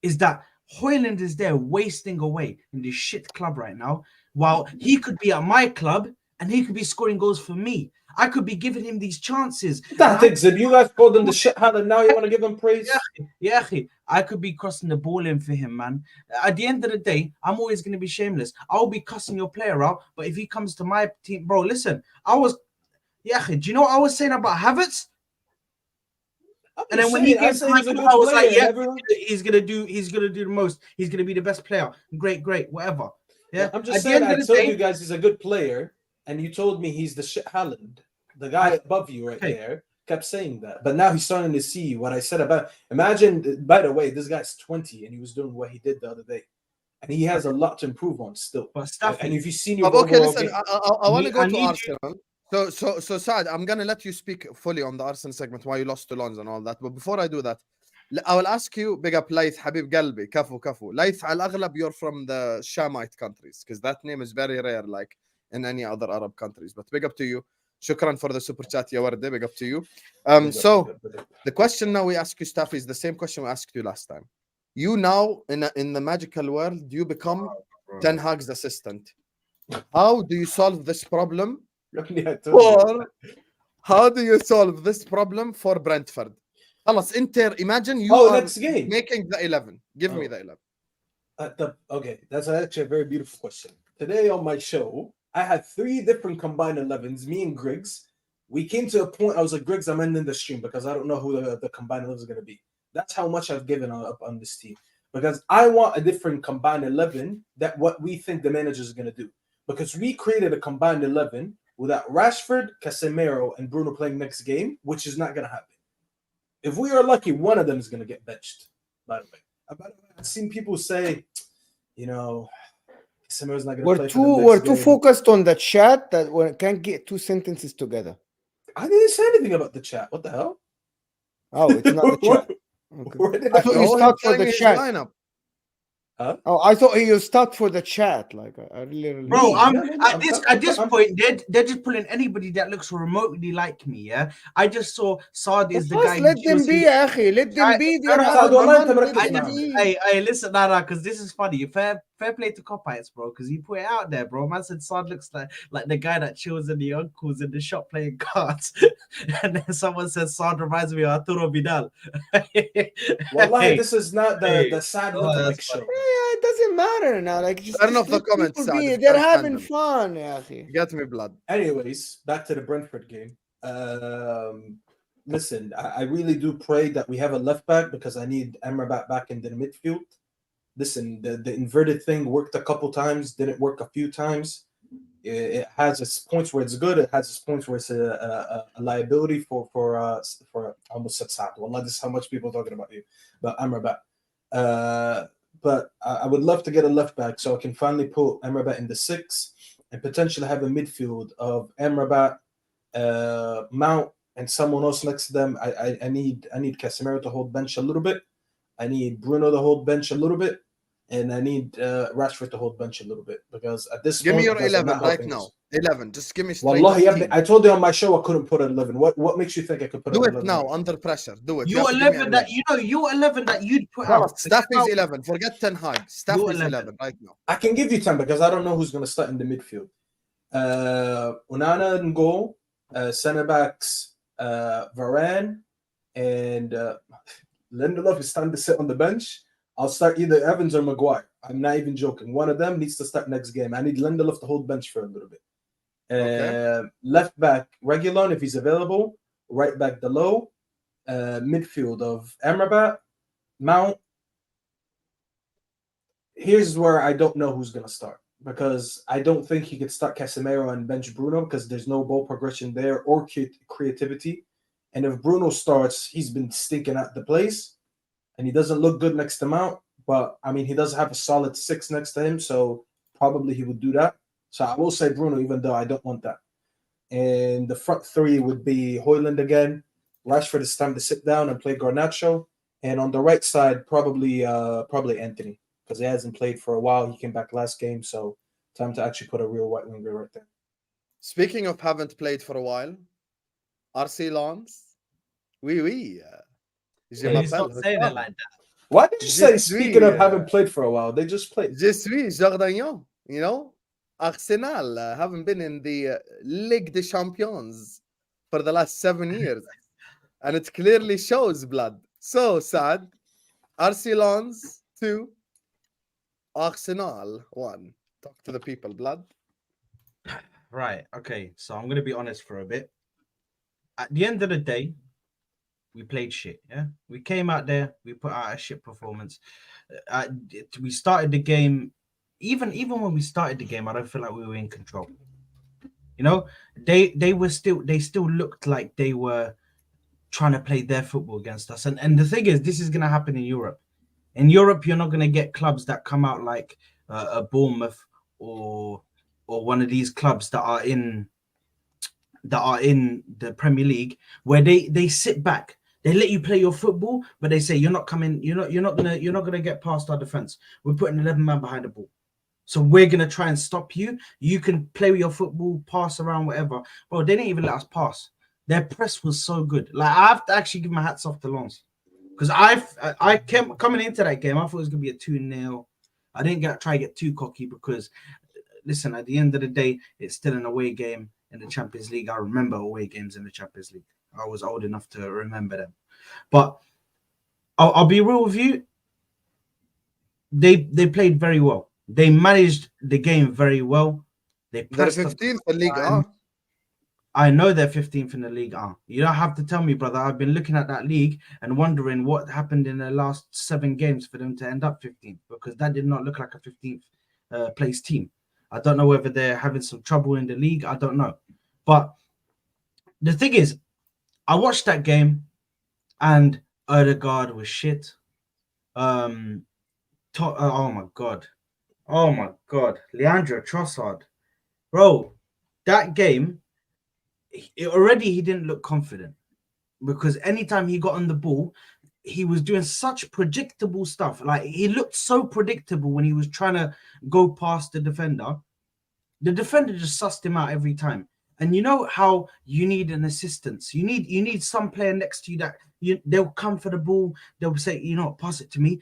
Is that Hojlund is there wasting away in this shit club right now, while he could be at my club and he could be scoring goals for me. I could be giving him these chances. That exhibit. You guys called him the shit and now you want to give him praise? Yeah, I could be crossing the ball in for him, man. At the end of the day, I'm always going to be shameless. I'll be cussing your player out, but if he comes to my team, bro, listen, do you know what I was saying about Havertz? And then when he came to my club, I was like, he's gonna do the most. He's gonna be the best player. Great, whatever. Yeah, I'm just saying. I told you guys he's a good player, and you told me he's the shit Haaland, the guy above you there. Kept saying that, but now he's starting to see what I said about. Imagine, by the way, this guy's 20 and he was doing what he did the other day, and he has a lot to improve on still. But Staffy, and if you've seen your listen, I want to go to Arsenal. So Saad, I'm gonna let you speak fully on the Arsenal segment, why you lost to Lons and all that. But before I do that, I will ask you, big up Laith, Habib Galbi, Kafu. Laith, al aghlab you're from the Shamite countries, because that name is very rare, like in any other Arab countries. But big up to you. Shukran for the super chat, ya Warde. Big up to you. So the question now we ask you, Staffy, is the same question we asked you last time. You now in the magical world, you become Ten Hag's assistant. How do you solve this problem? Or how do you solve this problem for Brentford? Imagine you are next game. Making the 11. Give me the 11. Okay, that's actually a very beautiful question. Today on my show, I had 3 different combined 11s, me and Griggs. We came to a point, I was like, Griggs, I'm ending the stream because I don't know who the combined 11 is going to be. That's how much I've given up on this team. Because I want a different combined 11 that what we think the manager is going to do. Because we created a combined 11 without Rashford, Casemiro, and Bruno playing next game, which is not going to happen. If we are lucky, one of them is going to get benched, by the way. I've seen people say, Casemiro's not going to play. We're too focused on the chat that we can't get 2 sentences together. I didn't say anything about the chat. What the hell? Oh, it's not the chat. Okay. I thought you start for the chat. Lineup. Huh? Oh, I thought you stuck for the chat. Like, I really. Bro, at this point, they're just pulling anybody that looks remotely like me. Yeah, I just saw Saad is the guy. Let them be, Akhi. Let them be. Hey, listen, because this is funny. Fair play to Kopish, bro, because he put it out there, bro. Man said Saad looks like the guy that chills in the uncles in the shop playing cards, and then someone says Saad reminds me of Arturo Vidal. Wallahi, this is not the Saad lookalike show. Yeah, it doesn't matter now. Like, just turn off the comments. They're having fun, Akhi. Get me blood. Anyways, back to the Brentford game. Listen, I really do pray that we have a left back because I need Embarassed back in the midfield. Listen, the inverted thing worked a couple times, didn't work a few times. It has its points where it's good. It has its points where it's a liability for almost said Saad. Wallah, this is how much people are talking about you, but Embarassed. But I would love to get a left back so I can finally put Embarassed in the 6 and potentially have a midfield of Embarassed, Mount, and someone else next to them. I need Casemiro to hold bench a little bit. I need Bruno to hold bench a little bit, and I need Rashford to hold bench a little bit because at this give point, me your 11 right now. 11. Just give me straight. Wallahi, I told you on my show I couldn't put an 11. What makes you think I could put? Do it now under pressure. Do it. You 11 that you 11 that you'd put out. Staffy's 11. Forget Ten Hag. Staffy's 11 right now. I can give you 10 because I don't know who's going to start in the midfield. Onana in goal. Center backs Varane and Lindelof is starting to sit on the bench. I'll start either Evans or Maguire. I'm not even joking. One of them needs to start next game. I need Lindelof to hold bench for a little bit. Left back Reguilon if he's available. Right back Delo. Midfield of Embarassed, Mount. Here's where I don't know who's going to start because I don't think he could start Casemiro and bench Bruno because there's no ball progression there or creativity. And if Bruno starts, he's been stinking at the place and he doesn't look good next to Mount. but I mean, he does have a solid 6 next to him, so probably he would do that. So I will say Bruno, even though I don't want that. And the front 3 would be Hojlund again. Rashford, it's time to sit down and play Garnacho. And on the right side, probably Anthony, because he hasn't played for a while. He came back last game, so time to actually put a real white winger right there. Speaking of haven't played for a while, RC Lons. Oui. Stop saying it like that. Why did you say, speaking of haven't played for a while? They just played. Je suis Jardinian, you know? Arsenal haven't been in the Ligue des Champions for the last 7 years. And it clearly shows, blood. So, Saad, RC Lons 2, Arsenal 1. Talk to the people, blood. Right, okay. So I'm going to be honest for a bit. At the end of the day, we played shit, yeah? We came out there, we put out a shit performance. We started the game, even when we started the game, I don't feel like we were in control. You know, they still looked like they were trying to play their football against us. And the thing is, this is going to happen in Europe. In Europe, you're not going to get clubs that come out like a Bournemouth or one of these clubs that are in the Premier League, where they sit back. They let you play your football, but they say you're not coming. You're not gonna get past our defense. We're putting 11 men behind the ball, so we're gonna try and stop you. You can play with your football, pass around, whatever. Bro, they didn't even let us pass. Their press was so good. Like, I have to actually give my hats off to Lons, because I came coming into that game, I thought it was gonna be a 2-0. I didn't try to get too cocky, because listen, at the end of the day, it's still an away game in the Champions League. I remember away games in the Champions League. I was old enough to remember them. But I'll be real with you. They played very well. They managed the game very well. They're 15th in the League A. I know they're 15th in the League A. You don't have to tell me, brother. I've been looking at that league and wondering what happened in the last 7 games for them to end up 15th, because that did not look like a 15th place team. I don't know whether they're having some trouble in the league. I don't know. But the thing is, I watched that game and Odegaard was shit. Oh my God. Leandro Trossard. Bro, that game, he didn't look confident, because anytime he got on the ball, he was doing such predictable stuff. Like, he looked so predictable when he was trying to go past the defender. The defender just sussed him out every time. And you know how you need an assistance. You need some player next to you that they'll come for the ball. They'll say, you know, pass it to me.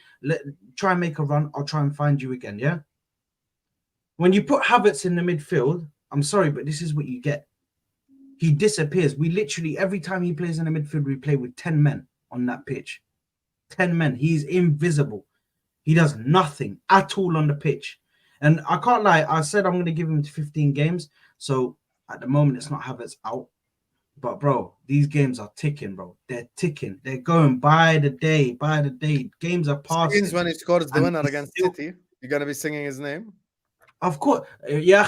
Try and make a run. I'll try and find you again. Yeah. When you put Havertz in the midfield, I'm sorry, but this is what you get. He disappears. We literally, every time he plays in the midfield, we play with 10 men on that pitch. 10 men. He's invisible. He does nothing at all on the pitch. And I can't lie. I said I'm going to give him 15 games. So at the moment, it's not Havertz out. But, bro, these games are ticking, bro. They're ticking. They're going by the day. Games are passing. Means when he scores the winner against City, you're going to be singing his name? Of course. Yeah,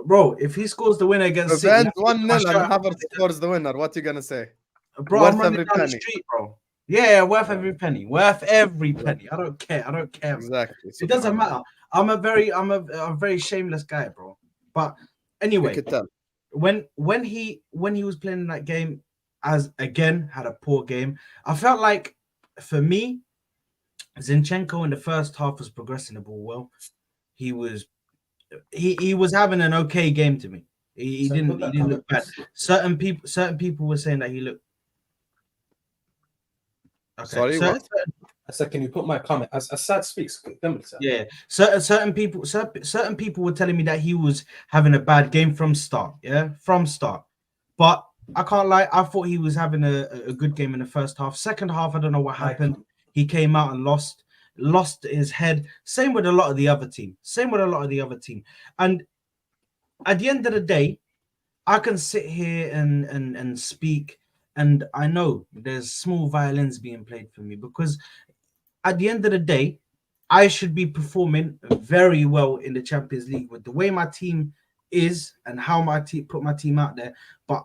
bro, if he scores the winner against City... 1-0 and Havertz scores the winner, what are you going to say? Bro, I'm running down the street, bro. Yeah, worth every penny. Worth every penny. I don't care. Exactly. It doesn't matter. I'm a very shameless guy, bro. But anyway, when he was playing in that game, as again had a poor game, I felt like, for me, Zinchenko in the first half was progressing the ball well. He was having an okay game to me. He didn't look bad. Certain people were saying that he looked. Okay. Sorry, what? I said, can you put my comment as Saad speaks? Yeah, certain people were telling me that he was having a bad game from start. Yeah, from start. But I can't lie, I thought he was having a good game in the first half. Second half, I don't know what happened. He came out and lost his head. Same with a lot of the other team. And at the end of the day, I can sit here and speak, and I know there's small violins being played for me, because at the end of the day, I should be performing very well in the Champions League with the way my team is and how my team put my team out there. But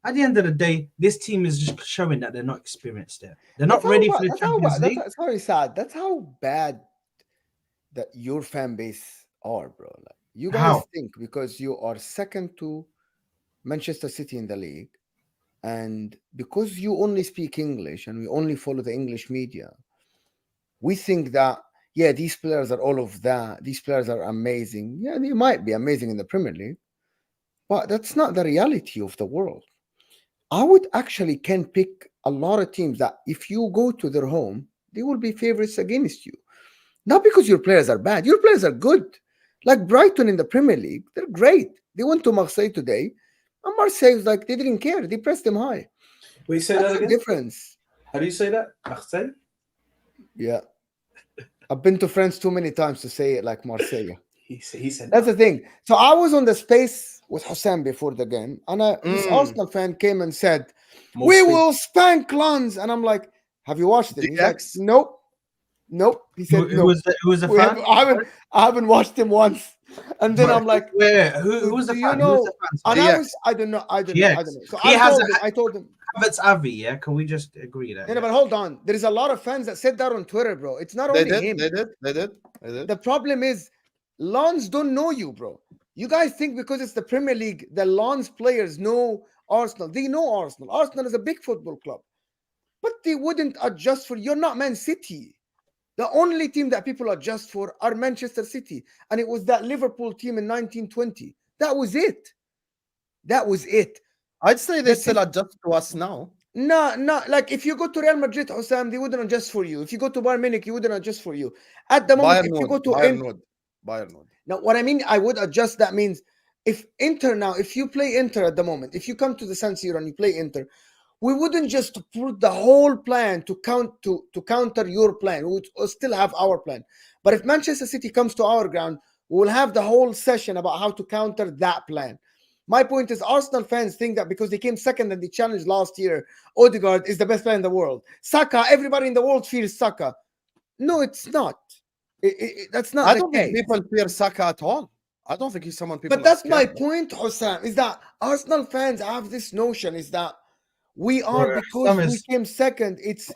at the end of the day, this team is just showing that they're not experienced there. They're not ready for the Champions League. Sorry, Saad. That's how bad that your fan base are, bro. Like, you guys think because you are second to Manchester City in the league, and because you only speak English and we only follow the English media, we think that, yeah, these players are all of that. These players are amazing. Yeah, they might be amazing in the Premier League, but that's not the reality of the world. I would actually can pick a lot of teams that if you go to their home, they will be favorites against you. Not because your players are bad. Your players are good. Like Brighton in the Premier League, they're great. They went to Marseille today, and Marseille was like, they didn't care. They pressed them high. Wait, say that again? Difference. How do you say that? Marseille? Yeah. I've been to France too many times to say it like Marseille. He said that's the thing. So I was on the space with Hossein before the game, and this Arsenal fan came and said, we will spank Lens. And I'm like, have you watched it? He's like, nope. He said, who was a fan? I haven't watched him once. And then I'm like, who was the fan? You know, and I don't know. So I told him. It's Avi, yeah? Can we just agree that? Yeah, but hold on. There is a lot of fans that said that on Twitter, bro. It's not only him. They did. The problem is, Lens don't know you, bro. You guys think because it's the Premier League, the Lens players know Arsenal. They know Arsenal. Arsenal is a big football club. But they wouldn't adjust for... You're not Man City. The only team that people adjust for are Manchester City. And it was that Liverpool team in 1920. That was it. I'd say they still adjust to us now. No. Like, if you go to Real Madrid, Hussam, they wouldn't adjust for you. If you go to Bayern Munich, you wouldn't adjust for you. At the moment, if you go to... Bayern. Now, what I mean, I would adjust. That means if Inter now, if you play Inter at the moment, if you come to the San Siro and you play Inter, we wouldn't just put the whole plan to counter your plan. We would still have our plan. But if Manchester City comes to our ground, we will have the whole session about how to counter that plan. My point is, Arsenal fans think that because they came second and they challenged last year, Odegaard is the best player in the world. Saka, everybody in the world fears Saka. No, it's not. That's not. I don't think people fear Saka at all. I don't think he's someone people. But that's my point, Hussam, is that Arsenal fans have this notion is that we are because we came second. It's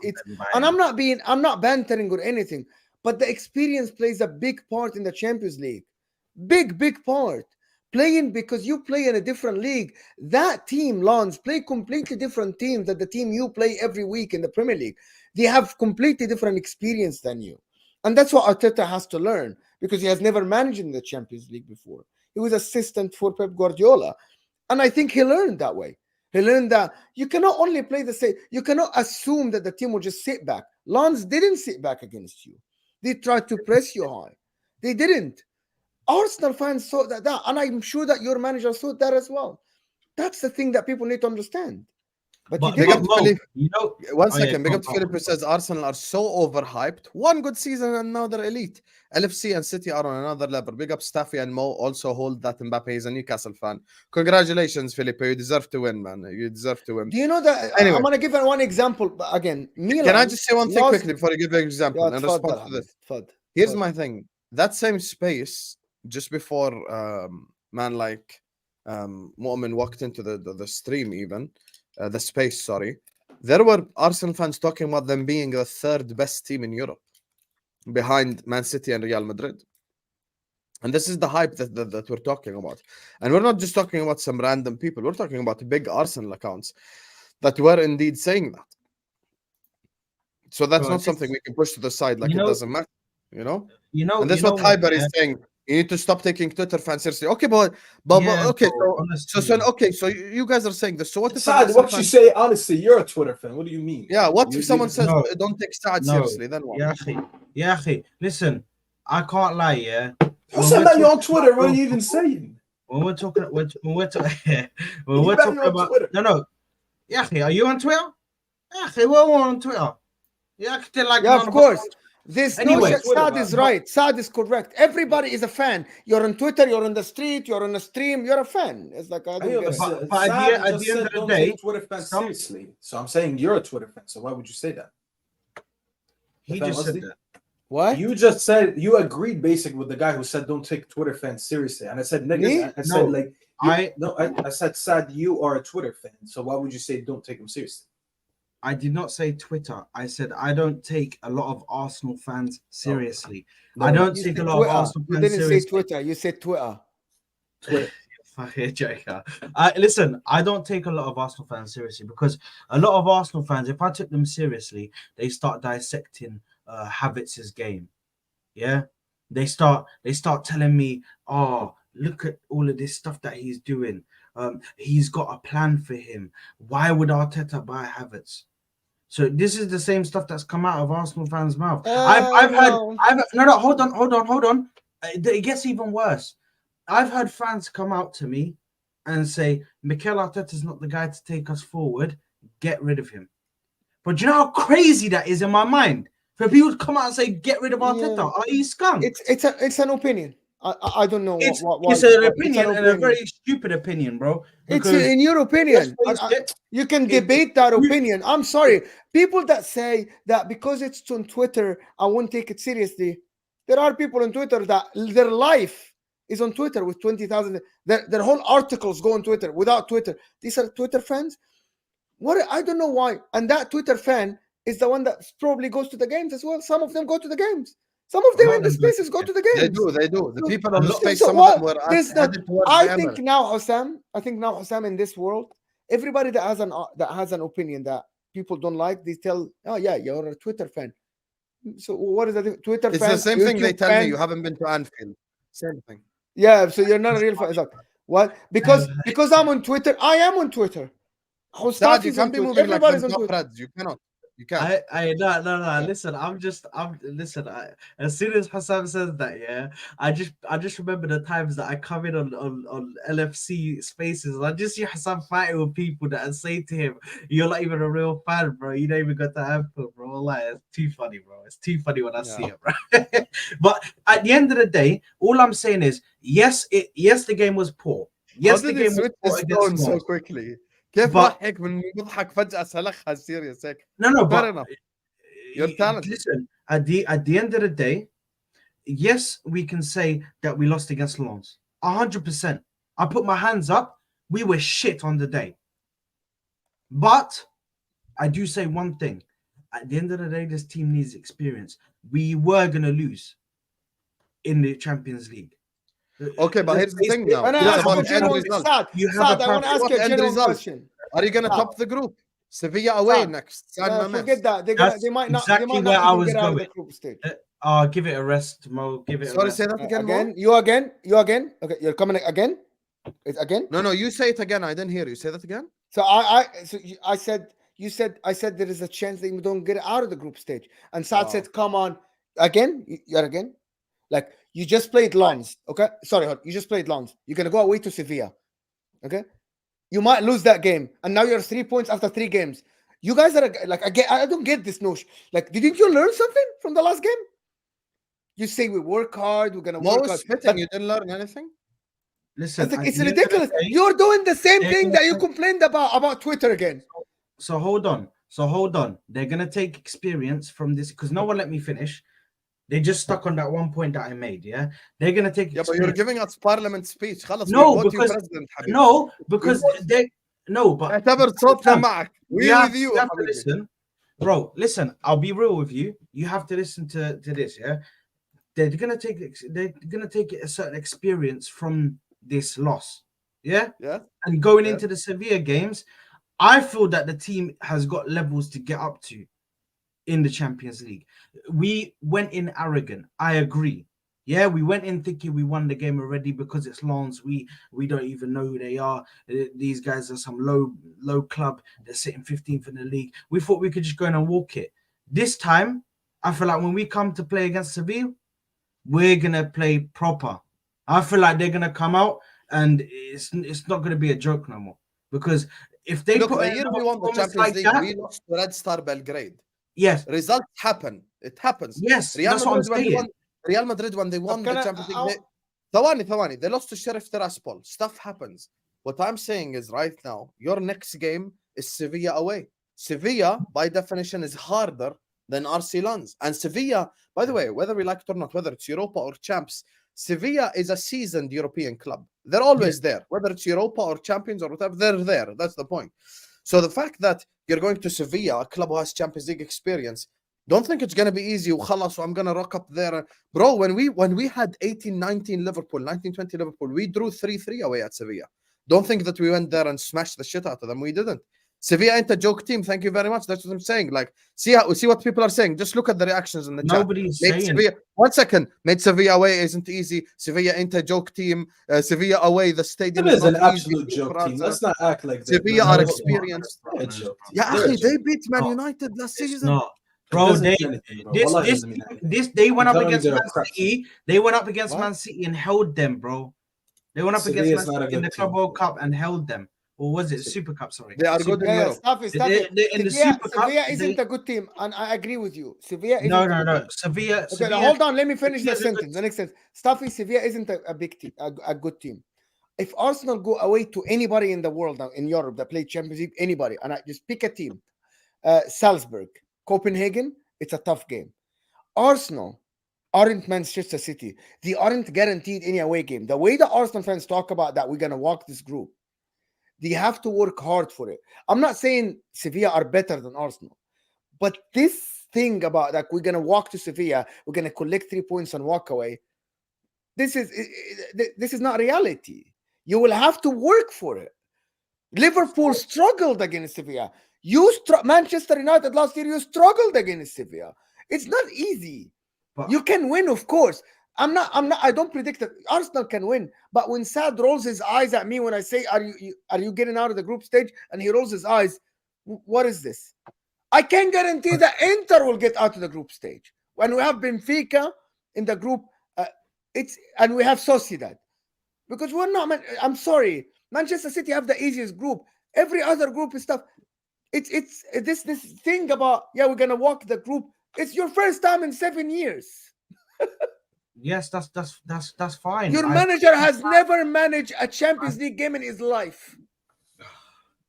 and I'm not bantering or anything, but the experience plays a big part in the Champions League. Big part. Playing because you play in a different league. That team, Lens, play completely different teams than the team you play every week in the Premier League. They have completely different experience than you. And that's what Arteta has to learn because he has never managed in the Champions League before. He was assistant for Pep Guardiola. And I think he learned that way. He learned that you cannot only play the same. You cannot assume that the team will just sit back. Lens didn't sit back against you. They tried to press you high. They didn't. Arsenal fans saw that, and I'm sure that your manager saw that as well. That's the thing that people need to understand. But big up to Philip. One second. Big up to Philip who says Arsenal are so overhyped. One good season and now they're elite. LFC and City are on another level. Big up Staffy and Mo also hold that Mbappe is a Newcastle fan. Congratulations, Philip. You deserve to win, man. You deserve to win. Do you know that? Anyway, I'm going to give one example again. Can I just say one thing quickly before I give you an example and respond to this? Here's my thing. That same space, just before Moamen walked into the stream even, the space, sorry, there were Arsenal fans talking about them being the third best team in Europe behind Man City and Real Madrid. And this is the hype that we're talking about. And we're not just talking about some random people. We're talking about big Arsenal accounts that were indeed saying that. So that's not something we can push to the side like it doesn't matter, you know? And that's what Hyber is saying. You need to stop taking Twitter fans seriously. Okay, but okay, so you guys are saying this. So what if Saad, what you say? Honestly, you're a Twitter fan. What do you mean? Yeah, what if someone says don't take Saad seriously? Then what? Yeah, listen, I can't lie. Yeah, who said that you're on Twitter? What are you even saying? When we're talking about no. Yeah, are you on Twitter? Yeah, we're on Twitter. Yeah, of course. Saad is right. Saad is correct. Everybody is a fan. You're on Twitter, you're on the street, you're on a stream, you're a fan. It's like I don't get it. But at the end of the day, Twitter fans seriously. So I'm saying you're a Twitter fan. So why would you say that? He just said that. What? You just said you agreed basically with the guy who said don't take Twitter fans seriously. And I said negative. I said Saad, you are a Twitter fan. So why would you say don't take him seriously? I did not say Twitter. I said I don't take a lot of Arsenal fans seriously. No, I don't You take a said lot Twitter. of Arsenal You fans didn't say seriously. Twitter. You said Twitter. Fucking joker. Listen, I don't take a lot of Arsenal fans seriously because a lot of Arsenal fans, if I took them seriously, they start dissecting Havertz's game. Yeah, they start telling me, oh, look at all of this stuff that he's doing. He's got a plan for him. Why would Arteta buy Havertz? So this is the same stuff that's come out of Arsenal fans' mouth. I've heard. No, hold on. It gets even worse. I've heard fans come out to me and say, Mikel Arteta's not the guy to take us forward. Get rid of him. But do you know how crazy that is in my mind? For people to come out and say, get rid of Arteta. Are you skunk? It's an opinion. I don't know. It's an opinion and a very stupid opinion, bro. It's in your opinion. You can debate that opinion. I'm sorry. People that say that because it's on Twitter, I won't take it seriously. There are people on Twitter that their life is on Twitter with 20,000. Their whole articles go on Twitter. Without Twitter, these are Twitter fans. What? I don't know why. And that Twitter fan is the one that probably goes to the games as well. Some of them go to the games. Some of them in the spaces go to the games. They do. The people on the space, so some what? of them were I think now, Hussam, in this world, everybody that has an opinion that people don't like, they tell, oh yeah, you're a Twitter fan. So what is that? Twitter fan? It's the same thing they tell fan? me. You haven't been to Anfield. Same thing. Yeah, so you're not a real fan. What? Because I'm on Twitter. I am on Twitter. Saad, you can't be moving like them top reds. You cannot. You can't. No. Listen, listen. As soon as Hussam says that, yeah, I just remember the times that I come in on LFC spaces and I just see Hussam fighting with people that say to him, "You're not even a real fan, bro. You don't even got the Anfield, bro." Like, it's too funny, bro. It's too funny when I see it, bro. But at the end of the day, all I'm saying is, yes, the game was poor. Yes, the game was poor against so quickly. كيف ضحك من يضحك فجأة سلخها serious هيك. No, fair enough. You're talented. Listen, at the end of the day, yes, we can say that we lost against Lens. 100%. I put my hands up. We were shit on the day. But I do say one thing. At the end of the day, this team needs experience. We were going to lose in the Champions League. Okay, but here's the thing now. Saad, I want to ask you a general question. Are you going to top the group? Sevilla away next. Forget that. They might not. Exactly where I was going. The group stage. Give it a rest, Mo. Give it. Sorry, say that again. Again. You again. Okay, you're coming again. It's again. No. You say it again. I didn't hear you. Say that again. So I said. You said I said there is a chance that you don't get out of the group stage, and Saad said, "Come on, again. You're again." Like you just played Lens, okay? Sorry, you just played Lens. You're gonna go away to Sevilla, okay? You might lose that game, and now you're 3 points after 3 games. You guys are like, I don't get this notion. Like, didn't you learn something from the last game? You say we work hard, we're gonna work hard. But you didn't learn anything. Listen, it's ridiculous. You're doing the same thing that you complained about Twitter again. So hold on. They're gonna take experience from this because no one let me finish. They just stuck on that one point that I made, yeah? They're going to take... Yeah, but you're giving us parliament speech. No, because they... No, but... We with you. Listen. Bro, listen, I'll be real with you. You have to listen to this, yeah? They're going to take a certain experience from this loss, yeah? Yeah. And going into the Sevilla games, I feel that the team has got levels to get up to in the Champions League. We went in arrogant. I agree. Yeah, we went in thinking we won the game already because it's Lens. We don't even know who they are. These guys are some low club. They're sitting 15th in the league. We thought we could just go in and walk it. This time, I feel like when we come to play against Seville, we're gonna play proper. I feel like they're gonna come out and it's not gonna be a joke no more. Because if they put the year we won the Champions League, we lost to Red Star Belgrade. Yes. Results happen. It happens. Yes. That's what I'm saying. Real Madrid, when they won the Champions League, ثواني. They lost to Sheriff Tiraspol. Stuff happens. What I'm saying is right now, your next game is Sevilla away. Sevilla, by definition, is harder than RC Lens. And Sevilla, by the way, whether we like it or not, whether it's Europa or Champs, Sevilla is a seasoned European club. They're always there. Whether it's Europa or Champions or whatever, they're there. That's the point. So the fact that you're going to Sevilla, a club who has Champions League experience, don't think it's going to be easy. So I'm going to rock up there. Bro, when we had 18-19 Liverpool, 19-20 Liverpool, we drew 3-3 away at Sevilla. Don't think that we went there and smashed the shit out of them. We didn't. Sevilla ain't a joke team. Thank you very much. That's what I'm saying. Like, see what people are saying. Just look at the reactions in the chat. Nobody's saying. Sevilla, 1 second. Made Sevilla away isn't easy. Sevilla ain't a joke team. Sevilla away, the stadium is an absolute joke team. Let's not act like that. Sevilla are experienced. Yeah, they beat Man United last season. No. Bro, they went up against Man City. They went up against Man City and held them, bro. They went up against Man City in the Club World Cup and held them. Or was it Super Cup? Sorry. They are good in Europe. Staffy. In the Super Cup, Sevilla isn't a good team, and I agree with you. Sevilla isn't no. Sevilla. Hold on. Let me finish the sentence. The next sentence. Staffy, Sevilla isn't a big team, a good team. If Arsenal go away to anybody in the world now in Europe that play Champions League, anybody, and I just pick a team, Salzburg, Copenhagen, it's a tough game. Arsenal aren't Manchester City. They aren't guaranteed any away game. The way the Arsenal fans talk about that, we're gonna walk this group. They have to work hard for it. I'm not saying Sevilla are better than Arsenal, but this thing about that we're gonna walk to Sevilla, we're gonna collect 3 points and walk away. This is not reality. You will have to work for it. Liverpool struggled against Sevilla. Manchester United last year, you struggled against Sevilla. It's not easy. But you can win, of course. I don't predict that Arsenal can win. But when Saad rolls his eyes at me when I say, are you getting out of the group stage? And he rolls his eyes, what is this? I can guarantee that Inter will get out of the group stage. When we have Benfica in the group, and we have Sociedad. Because we're not, I'm sorry, Manchester City have the easiest group. Every other group is tough. It's this thing about, we're going to walk the group. It's your first time in 7 years. Yes, that's fine. Your manager has never managed a Champions League game in his life.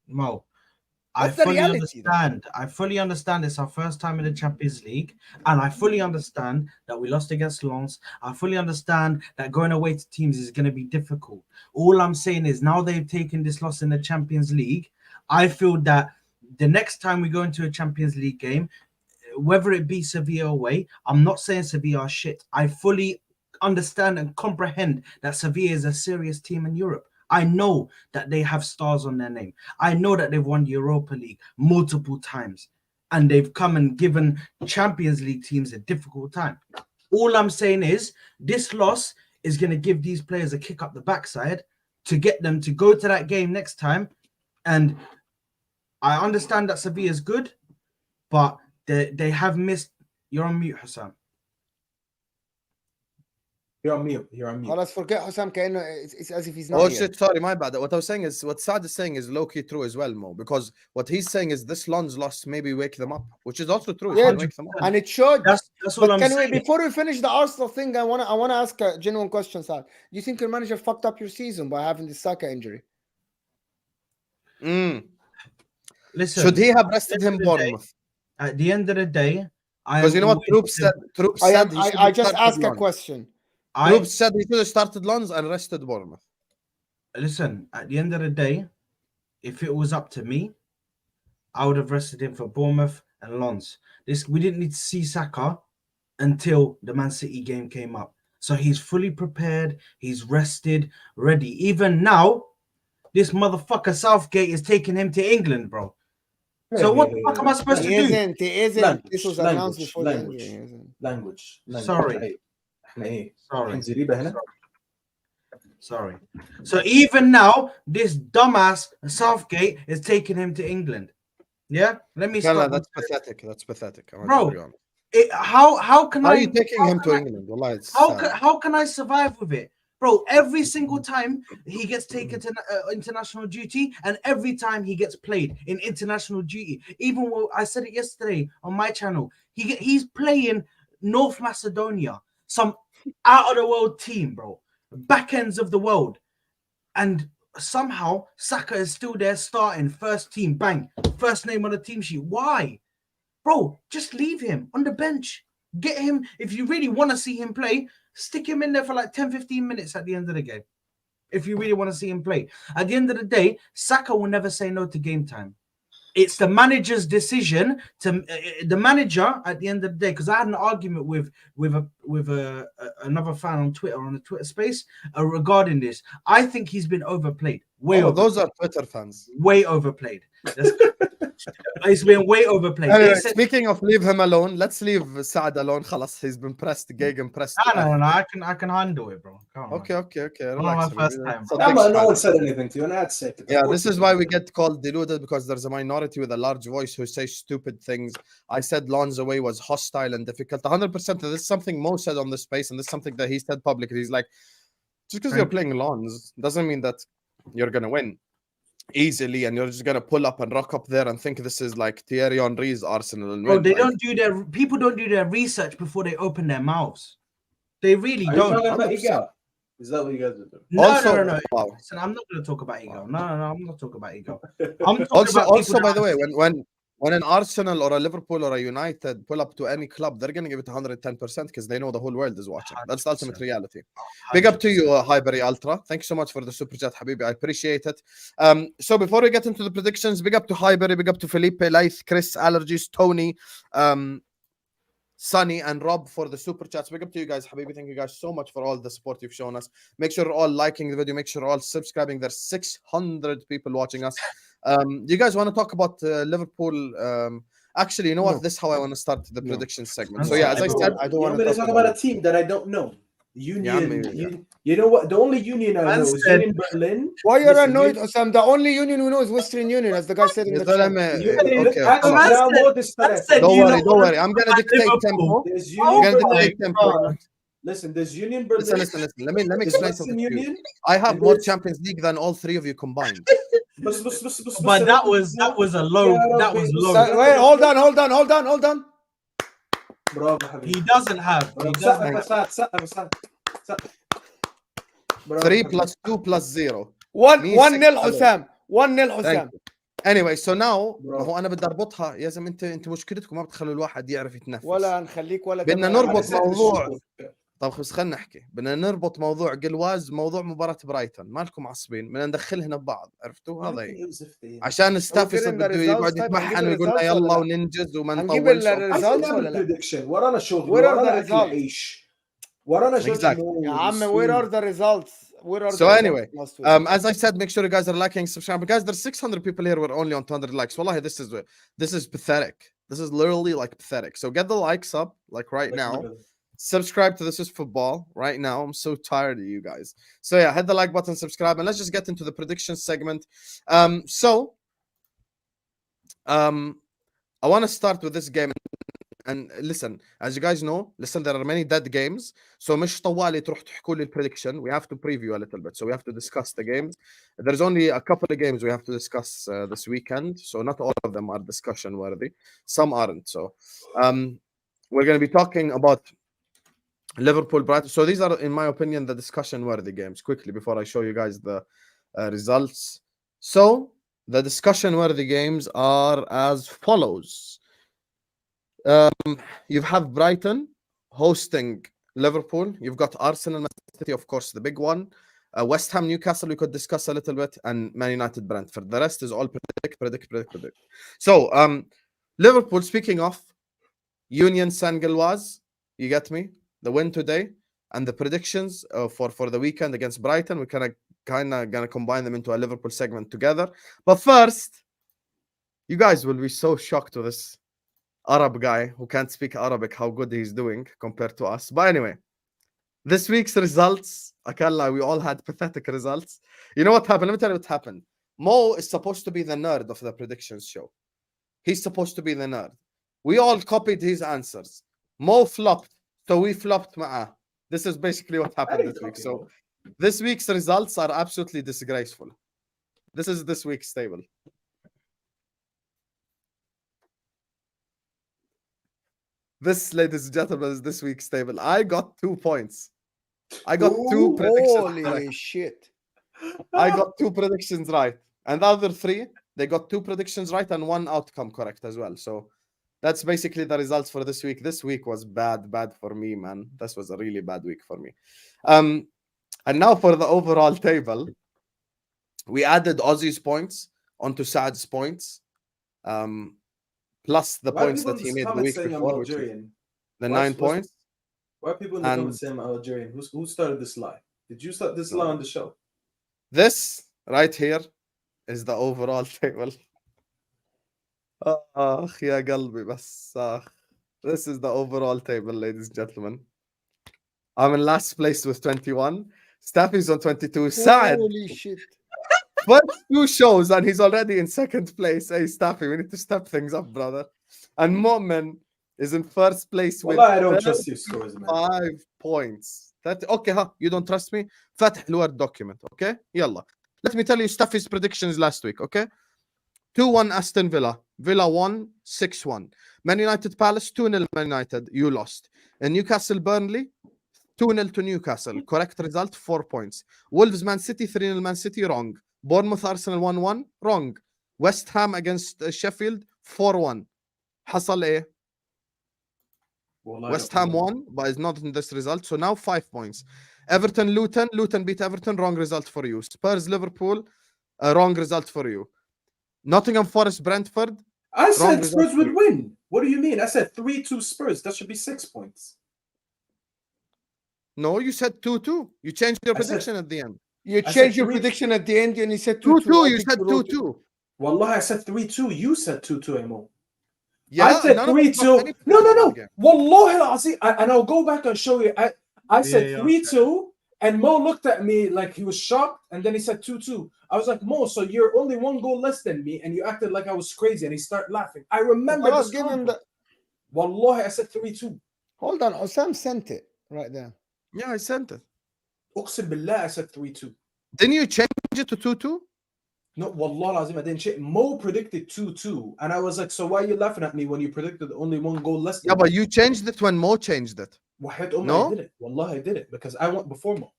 Mo, I fully understand. I fully understand it's our first time in the Champions League, and I fully understand that we lost against Lens. I fully understand that going away to teams is going to be difficult. All I'm saying is now they've taken this loss in the Champions League, I feel that the next time we go into a Champions League game, whether it be Sevilla away, I'm not saying Sevilla are shit. I fully understand and comprehend that Sevilla is a serious team in Europe. I know that they have stars on their name. I know that they've won the Europa League multiple times and they've come and given Champions League teams a difficult time. All I'm saying is this loss is going to give these players a kick up the backside to get them to go to that game next time. And I understand that Sevilla is good, but they have missed. You're on mute, Hassan. You're on mute. Oh, let's forget Hassan. It's as if he's not. Oh here. shit! Sorry, my bad. What I was saying is what Saad is saying is low key true as well, Mo. Because what he's saying is this Lens loss maybe wake them up, which is also true. Yeah, wake them up. And it should. That's what I'm saying. Before we finish the Arsenal thing, I wanna ask a genuine question, Saad. Do you think your manager fucked up your season by having the Saka injury? Listen, should he have rested him Bournemouth? At the end of the day, because you know what Troop said. I just asked a question. Troop said he should have started Lens and rested Bournemouth. Listen, at the end of the day, if it was up to me, I would have rested him for Bournemouth and Lens. We didn't need to see Saka until the Man City game came up. So he's fully prepared. He's rested, ready. Even now, this motherfucker Southgate is taking him to England, bro. So what the fuck am I supposed to do? He isn't. This was announced before the injury. Language. Sorry. Sorry. So even now, this dumbass Southgate is taking him to England. Yeah? Let me stop. That's pathetic. That's pathetic. Bro, how can How are you taking him to England? Well, how can I survive with it? Bro, every single time he gets taken to international duty and every time he gets played in international duty, even when I said it yesterday on my channel, he's playing North Macedonia, some out-of-the-world team, bro, back ends of the world. And somehow Saka is still there starting, first team, bang, first name on the team sheet. Why? Bro, just leave him on the bench. Get him, if you really want to see him play, stick him in there for like 10-15 minutes at the end of the game. If you really want to see him play. At the end of the day, Saka will never say no to game time. it's the manager's decision to the manager at the end of the day. Because I had an argument with another fan on Twitter, on a Twitter space, regarding this. I think he's been overplayed. Those are Twitter fans. Way overplayed. He's been way overplayed. Anyway, speaking of leave him alone, let's leave Saad alone. خلاص, he's been pressed, pressed. No. I can handle it, bro. Okay. Relax, my first time. No one said anything to you, and that's it. Yeah, this is why we get called deluded, because there's a minority with a large voice who say stupid things. I said Lon's away was hostile and difficult. 100%. This is something Mo said on this space, and this is something that he said publicly. He's like, just because you're playing Lons doesn't mean that you're gonna win easily, and you're just gonna pull up and rock up there and think this is like Thierry Henry's Arsenal. And bro, people don't do their research before they open their mouths. They really don't. Is that what you guys are doing? No. Wow. Listen, I'm not going to talk about ego. No, I'm not talking about ego. I'm talking also, by the way, when an Arsenal or a Liverpool or a United pull up to any club, they're going to give it 110% because they know the whole world is watching. 100%. That's the ultimate reality. 100%. Big up to you, Highbury Ultra. Thank you so much for the super chat, Habibi. I appreciate it. So before we get into the predictions, big up to Highbury, big up to Felipe, Laith, Chris, Allergies, Tony, Sunny and Rob for the super chats. Big up to you guys, Habibi. Thank you guys so much for all the support you've shown us. Make sure you're all liking the video. Make sure you're all subscribing. There's 600 people watching us. You guys want to talk about Liverpool? Actually, you know what? This is how I want to start the prediction segment. So yeah, as I said, I don't want to talk about a team that I don't know. Union. You know what? The only union I know is Union Berlin. Why you're annoyed, Osam? The only union we know is Western Union, as the guy said in the chat. Don't worry. I'm gonna dictate tempo. Listen, there's Union Berlin. Listen. Let me explain something to you. I have more Champions League than all three of you combined. But that was a low. That was low. Wait, hold on. He doesn't have. 3 + 2 + 0. 1-0 حسام. 1-0 حسام. Anyway, so now هو انا بدي اربطها يا زلمه. انت مشكلتكم ما بتخلوا الواحد يعرف يتنفس. ولا نخليك ولا بدنا نربط موضوع. طب بس خلينا نحكي. بدنا نربط موضوع جلواز موضوع مباراة برايتون. مالكم معصبين. بدنا ندخلها ببعض. عرفتوا هذا هي. عشان ستافي بده يقعد يتمحن ويقول لنا يلا وننجز وما نطولش. نجيب الريزلتس ولا لا؟ ورانا شغل. ورانا شغل. يا عم where are the results? So anyway, as I said, make sure you guys are liking, subscribe. Guys, there's 600 people here. We're only on 200 likes. Wallahi, this is pathetic. This is literally like pathetic. So get the likes up like right now. Subscribe to This Is Football right now. I'm so tired of you guys. So yeah, hit the like button, subscribe, and let's just get into the prediction segment. I want to start with this game. And listen, as you guys know, there are many dead games. So مش طوالي تروح تحكوا لي prediction. We have to preview a little bit. So we have to discuss the games. There's only a couple of games we have to discuss this weekend. So not all of them are discussion worthy. Some aren't. So we're going to be talking about Liverpool, Brighton. So these are, in my opinion, the discussion worthy games. Quickly, before I show you guys the results. So the discussion worthy games are as follows. You have Brighton hosting Liverpool. You've got Arsenal, Man City, of course, the big one. West Ham, Newcastle, we could discuss a little bit, and ManUnited, Brentford. The rest is all predict. So, Liverpool, speaking of Union St-Gilloise, you get me? The win today and the predictions for the weekend against Brighton. We're kind of gonna combine them into a Liverpool segment together. But first, you guys will be so shocked with this Arab guy who can't speak Arabic, how good he's doing compared to us. But anyway, this week's results, I can't lie, we all had pathetic results. You know what happened? Let me tell you what happened. Mo is supposed to be the nerd of the predictions show. He's supposed to be the nerd. We all copied his answers. Mo flopped, so we flopped معاه. This is basically what happened this week. So this week's results are absolutely disgraceful. This is this week's table. This, ladies and gentlemen, is this week's table. I got 2 points. I got 2 predictions. Holy shit. I got 2 predictions right. And the other 3, they got 2 predictions right and 1 outcome correct as well. So that's basically the results for this week. This week was bad for me, man. This was a really bad week for me. And now for the overall table, we added Aussie's points onto Saad's points. plus the points that he made the week before, which is the 9 points. Why are people in the comments saying I'm Algerian? Who started this lie? Did you start this lie on the show? This right here is the overall table. يا قلبي بس This is the overall table, ladies and gentlemen. I'm in last place with 21. Staffy's on 22. Saad. Holy shit. First 2 shows and he's already in second place. Hey, Staffy, we need to step things up, brother. And Moamen is in first place with I don't trust your scores, man. 5 points. Okay, you don't trust me? فتح الوord document, okay? يلا. Let me tell you Staffy's predictions last week, okay? 2-1 Aston Villa. Villa won 6-1. Man United Palace 2-0 Man United. You lost. And Newcastle Burnley 2-0 to Newcastle. Correct result 4 points. Wolves Man City 3-0 Man City. Wrong. Bournemouth Arsenal 1-1. Wrong. West Ham against Sheffield 4-1. حصل ايه؟ West Ham won, but it's not in this result. So now 5 points. Everton Luton. Luton beat Everton. Wrong result for you. Spurs Liverpool. Wrong result for you. Nottingham Forest Brentford. I said Spurs would win. What do you mean? I said 3-2 Spurs. That should be 6 points. No, you said 2-2. You changed your prediction at the end. You changed your prediction at the end and you said 2-2. You said 2-2. Wallah, I said 3-2. You said 2-2, Emo. Yeah, I said 3-2. No. Wallah al-Azim. And I'll go back and show you. I said 3-2. And Mo looked at me like he was shocked, and then he said 2-2. I was like, Mo, so you're only 1 goal less than me, and you acted like I was crazy, and he started laughing. I remember this. Give him the... Wallahi, I said 3-2. Hold on, Osam sent it right there. Yeah, I sent it. Uqsim billah, I said 3-2. Didn't you change it to 2-2? No, Wallah Azim, I didn't change. Mo predicted 2-2, and I was like, so why are you laughing at me when you predicted only 1 goal less than me? But you changed it when Mo changed it. No, I did it. Wallah, I did it because I went before Mo.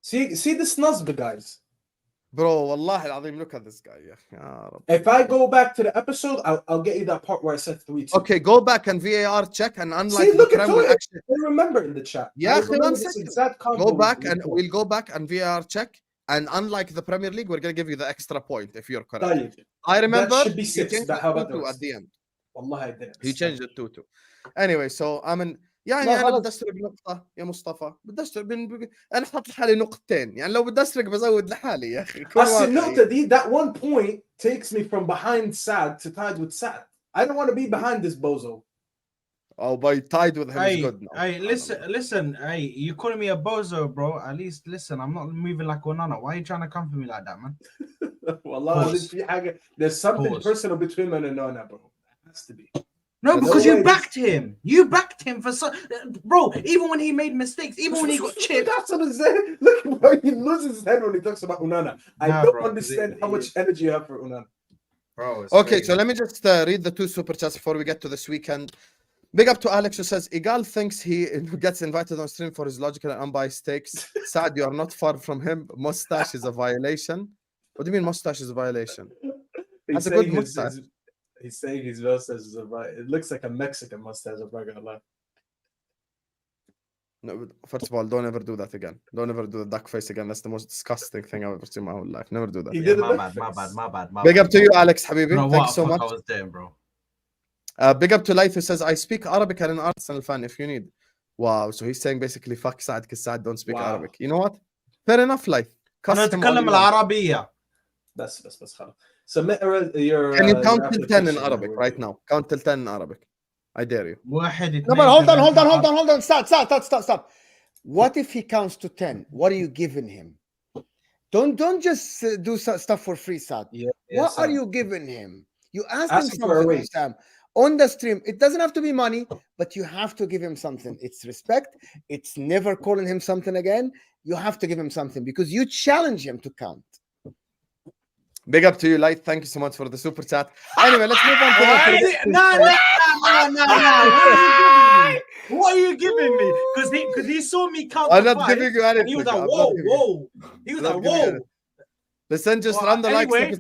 See this Nazba, guys. Bro, Wallahi al-Azim, look at this guy. If I go back to the episode, I'll get you that part where I said 3-2. Okay, go back and VAR check, and unlike look at it. I remember in the chat. Yeah, go back and we'll go back and VAR check. And unlike the Premier League, we're gonna give you the extra point if you're correct. I remember that should be 6. How about 2 at the end? Wallah, I didn't. He changed it 2-2. Anyway, so I'm in. يعني انا بدي اسرق نقطه يا مصطفى بدي اسرق انا حاطط لحالي نقطتين يعني لو بدي اسرق بزود لحالي يا اخي بس النقطه دي that 1 point takes me from behind Saad to tied with Saad. I don't want to be behind this bozo. Oh, by tied with him is good now. Hey, listen, hey, you calling me a bozo, bro? At least listen, I'm not moving like Onana. Why are you trying to come for me like that, man? Wallah, there's something personal between me and Onana, bro. It has to be. No, because you backed him. You backed him for bro. Even when he made mistakes, even when he got chipped. That's what I'm saying. Look, bro, he loses his head when he talks about Onana. I don't understand how much energy you have for Onana. Bro, okay, crazy. So let me just read the 2 super chats before we get to this weekend. Big up to Alex who says Igal thinks he gets invited on stream for his logical and unbiased takes. Saad, you are not far from him. Mustache is a violation. What do you mean mustache is a violation? That's a good mustache. He's saying his mustache is it looks like a Mexican mustache, I'm not gonna lie. No, first of all, don't ever do that again. Don't ever do the duck face again. That's the most disgusting thing I've ever seen in my whole life. Never do that. He did my bad. Big up to you, Alex, Habibi. Bro, thanks so much. I was doing, bro. Big up to Life who says, I speak Arabic and an Arsenal fan if you need. Wow, so he's saying basically fuck Saad because Saad don't speak Arabic. You know what? Fair enough, Life. أنا أتكلم العربية. بس خلاص. Submit your. Can you count till 10 in Arabic right now? Count till 10 in Arabic. I dare you. No, but hold on. Stop. What if he counts to 10? What are you giving him? Don't just do stuff for free, Saad. What are you giving him? You ask him something, Sam. On the stream, it doesn't have to be money, but you have to give him something. It's respect. It's never calling him something again. You have to give him something because you challenge him to count. Big up to you, Light. Thank you so much for the super chat. Anyway, let's move on to No. What are you giving me? Because he saw me count. I'm not giving you anything. He was like, whoa. He was like, whoa. Listen, just run the anyway,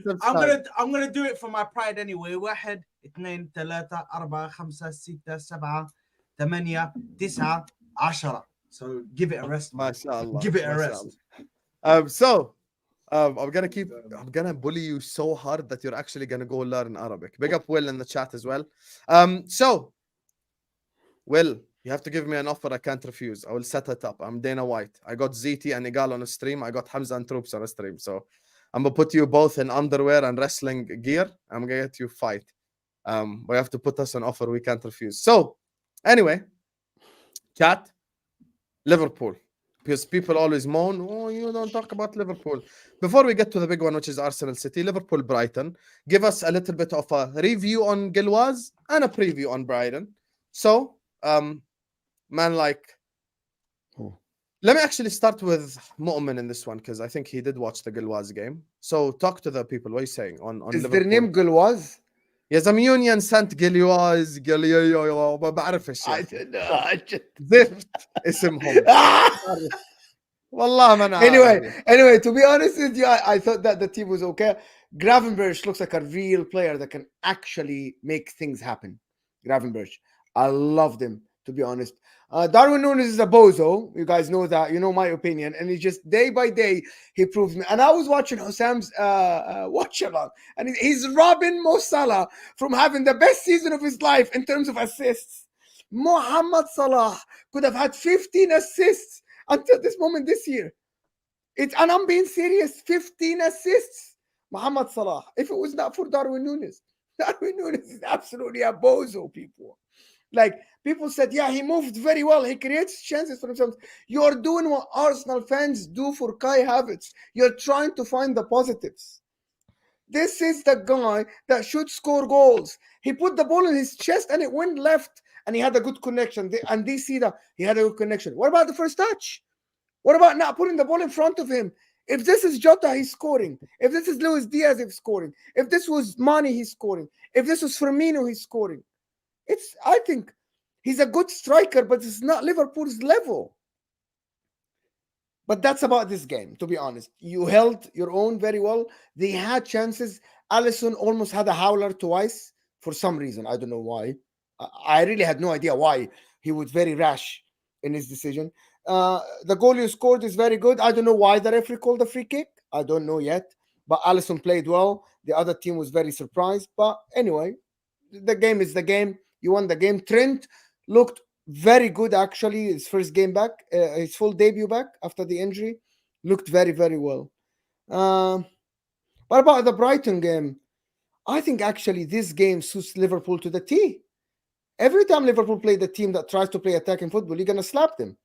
I'm gonna do it for my pride anyway. 1 2 3 4 5 6 7 8 9 10. So give it a rest. MashaAllah. Give it a rest. So I'm gonna bully you so hard that you're actually gonna go learn Arabic. Big up Will in the chat as well. So Will, you have to give me an offer I can't refuse. I will set it up. I'm Dana White. I got ZT and Igal on a stream. I got Hamza and Troops on a stream. So I'm gonna put you both in underwear and wrestling gear. I'm gonna get you fight. We have to put us an offer we can't refuse. So anyway, chat, Liverpool. Because people always moan, oh, you don't talk about Liverpool. Before we get to the big one, which is Arsenal City, Liverpool, Brighton, give us a little bit of a review on Gilloise and a preview on Brighton. So, man, like, let me actually start with Moamen in this one, because I think he did watch the Gilloise game. So talk to the people. What are you saying on is Liverpool? their name Gilloise? يا زلمه St-Gilloise ما بعرفش زفت اسمهم والله ما انا anyway to be honest with you, I thought that the team was okay. Gravenberch looks like a real player that can actually make things happen. Gravenberch, I loved him, to be honest. Darwin Nunez is a bozo. You guys know that. You know my opinion. And he just, day by day, he proves me. And I was watching Hossam's watch-along. And he's robbing Mo Salah from having the best season of his life in terms of assists. Mohamed Salah could have had 15 assists until this moment this year. And I'm being serious. 15 assists. Mohamed Salah. If it was not for Darwin Nunez. Darwin Nunez is absolutely a bozo, people. Like, people said, yeah, he moved very well. He creates chances for himself. You're doing what Arsenal fans do for Kai Havertz. You're trying to find the positives. This is the guy that should score goals. He put the ball in his chest and it went left and he had a good connection. And they see that he had a good connection. What about the first touch? What about not putting the ball in front of him? If this is Jota, he's scoring. If this is Luis Diaz, he's scoring. If this was Mane, he's scoring. If this was Firmino, he's scoring. I think he's a good striker, but it's not Liverpool's level. But that's about this game, to be honest. You held your own very well. They had chances. Alisson almost had a howler twice for some reason. I don't know why. I really had no idea why. He was very rash in his decision. The goal you scored is very good. I don't know why the referee called a free kick. I don't know yet. But Alisson played well. The other team was very surprised. But anyway, the game is the game. You won the game. Trent looked very good, actually. His first game back, his full debut back after the injury. Looked very, very well. What about the Brighton game? I think actually this game suits Liverpool to the T. Every time Liverpool play the team that tries to play attacking football, you're going to slap them,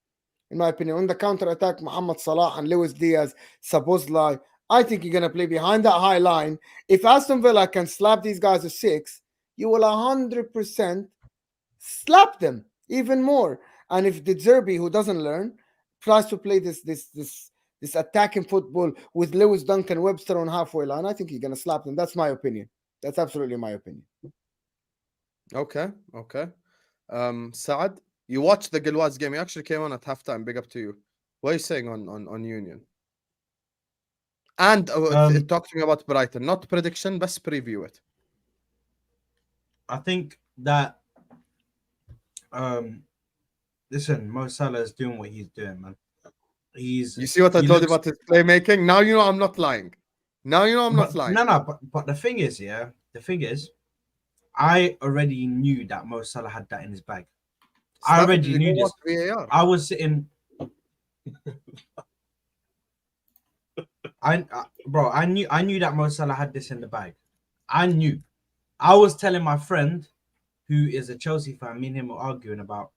in my opinion. On the counter-attack, Mohamed Salah and Luis Diaz, Szoboszlai, I think you're going to play behind that high line. If Aston Villa can slap these guys to 6, you will 100% slap them even more. And if De Zerbi, who doesn't learn, tries to play this attacking football with Lewis Dunk and Webster on halfway line, I think you're going to slap them. That's my opinion. That's absolutely my opinion. Okay. Saad, you watched the Gilloise game. You actually came on at halftime. Big up to you. What are you saying on Union? And talk to me about Brighton. Not prediction, but preview it. I think that listen, Mo Salah is doing what he's doing, man. You see what I told you about his playmaking? Now you know I'm not lying. Not lying. No, but the thing is, I already knew that Mo Salah had that in his bag. I already knew this. VAR. I was sitting. I knew that Mo Salah had this in the bag. I knew. I was telling my friend, who is a Chelsea fan, me and him were arguing about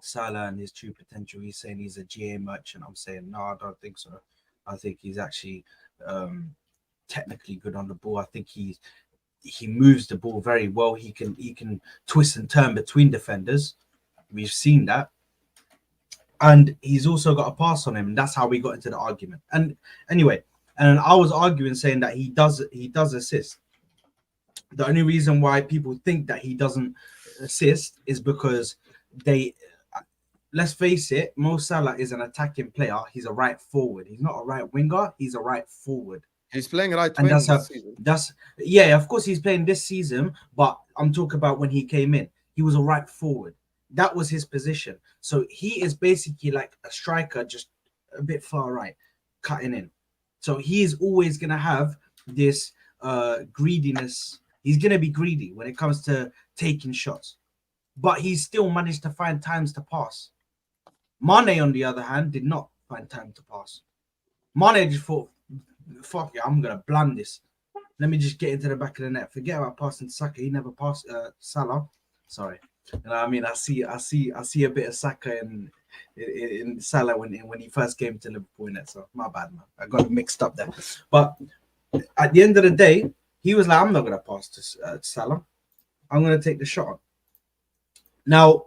Salah and his true potential. He's saying he's a GA merchant. I'm saying, no, I don't think so. I think he's actually technically good on the ball. I think he moves the ball very well. He can twist and turn between defenders. We've seen that. And he's also got a pass on him. And that's how we got into the argument. And anyway, and I was arguing saying that he does assist. The only reason why people think that he doesn't assist is because let's face it, Mo Salah is an attacking player. He's a right forward. He's not a right winger. He's a right forward. He's playing right wing this season. Of course he's playing this season, but I'm talking about when he came in. He was a right forward. That was his position. So he is basically like a striker, just a bit far right, cutting in. So he is always going to have this greediness. He's going to be greedy when it comes to taking shots, but he's still managed to find times to pass. Mane, on the other hand, did not find time to pass. Mane just thought, fuck it, I'm going to bland this. Let me just get into the back of the net. Forget about passing Saka. He never passed Salah. Sorry. You know what I mean? I see a bit of Saka in Salah when he first came to Liverpool in it. So my bad, man. I got it mixed up there. But at the end of the day, he was like, I'm not gonna pass to Salah. I'm gonna take the shot. Now,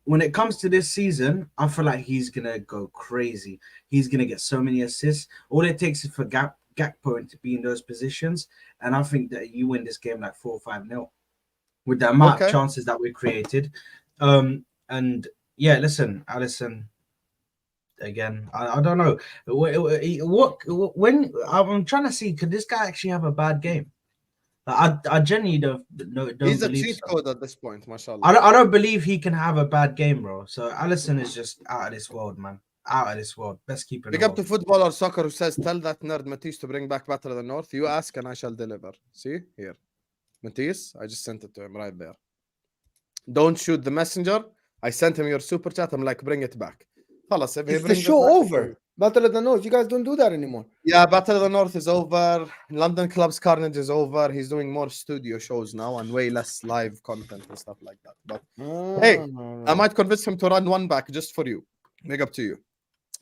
when it comes to this season, I feel like he's gonna go crazy. He's gonna get so many assists. All it takes is for Gakpo to be in those positions, and I think that you win this game like 4 or 5-0 with the amount of chances that we created. And yeah, listen, Alisson, again, I don't know when I'm trying to see, could this guy actually have a bad game? I genuinely don't He's a believe cheat so. code at this point, mashallah. I don't believe he can have a bad game, bro. So Alisson is just out of this world, man. Out of this world. Best keeper. Pick up to football or soccer who says, tell that nerd Matisse to bring back Battle of the North. You ask and I shall deliver. See? Here. Matisse, I just sent it to him right there. Don't shoot the messenger. I sent him your super chat. I'm like, bring it back. Is the show over? Battle of the North. You guys don't do that anymore. Yeah, Battle of the North is over. London Club's Carnage is over. He's doing more studio shows now and way less live content and stuff like that. But hey, I might convince him to run one back just for you. Big up to you.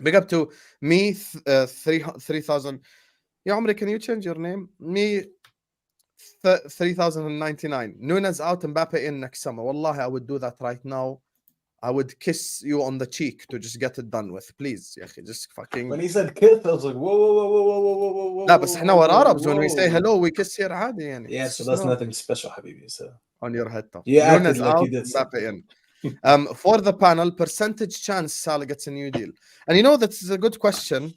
Big up to me, 3,000. Yeah, Omar, can you change your name? Me, 3,099. Nunez out, Mbappe in next summer. Wallahi, I would do that right now. I would kiss you on the cheek to just get it done with. Please, just fucking. When he said kiss, I was like, whoa. لا بس احنا we're Arabs. When we say hello, we kiss here عادي يعني. Yeah, so that's nothing special, Habibi. So on your head top. You acted Nunez like out, you did. Mbappe in. For the panel, percentage chance Salah gets a new deal. And you know, that's a good question.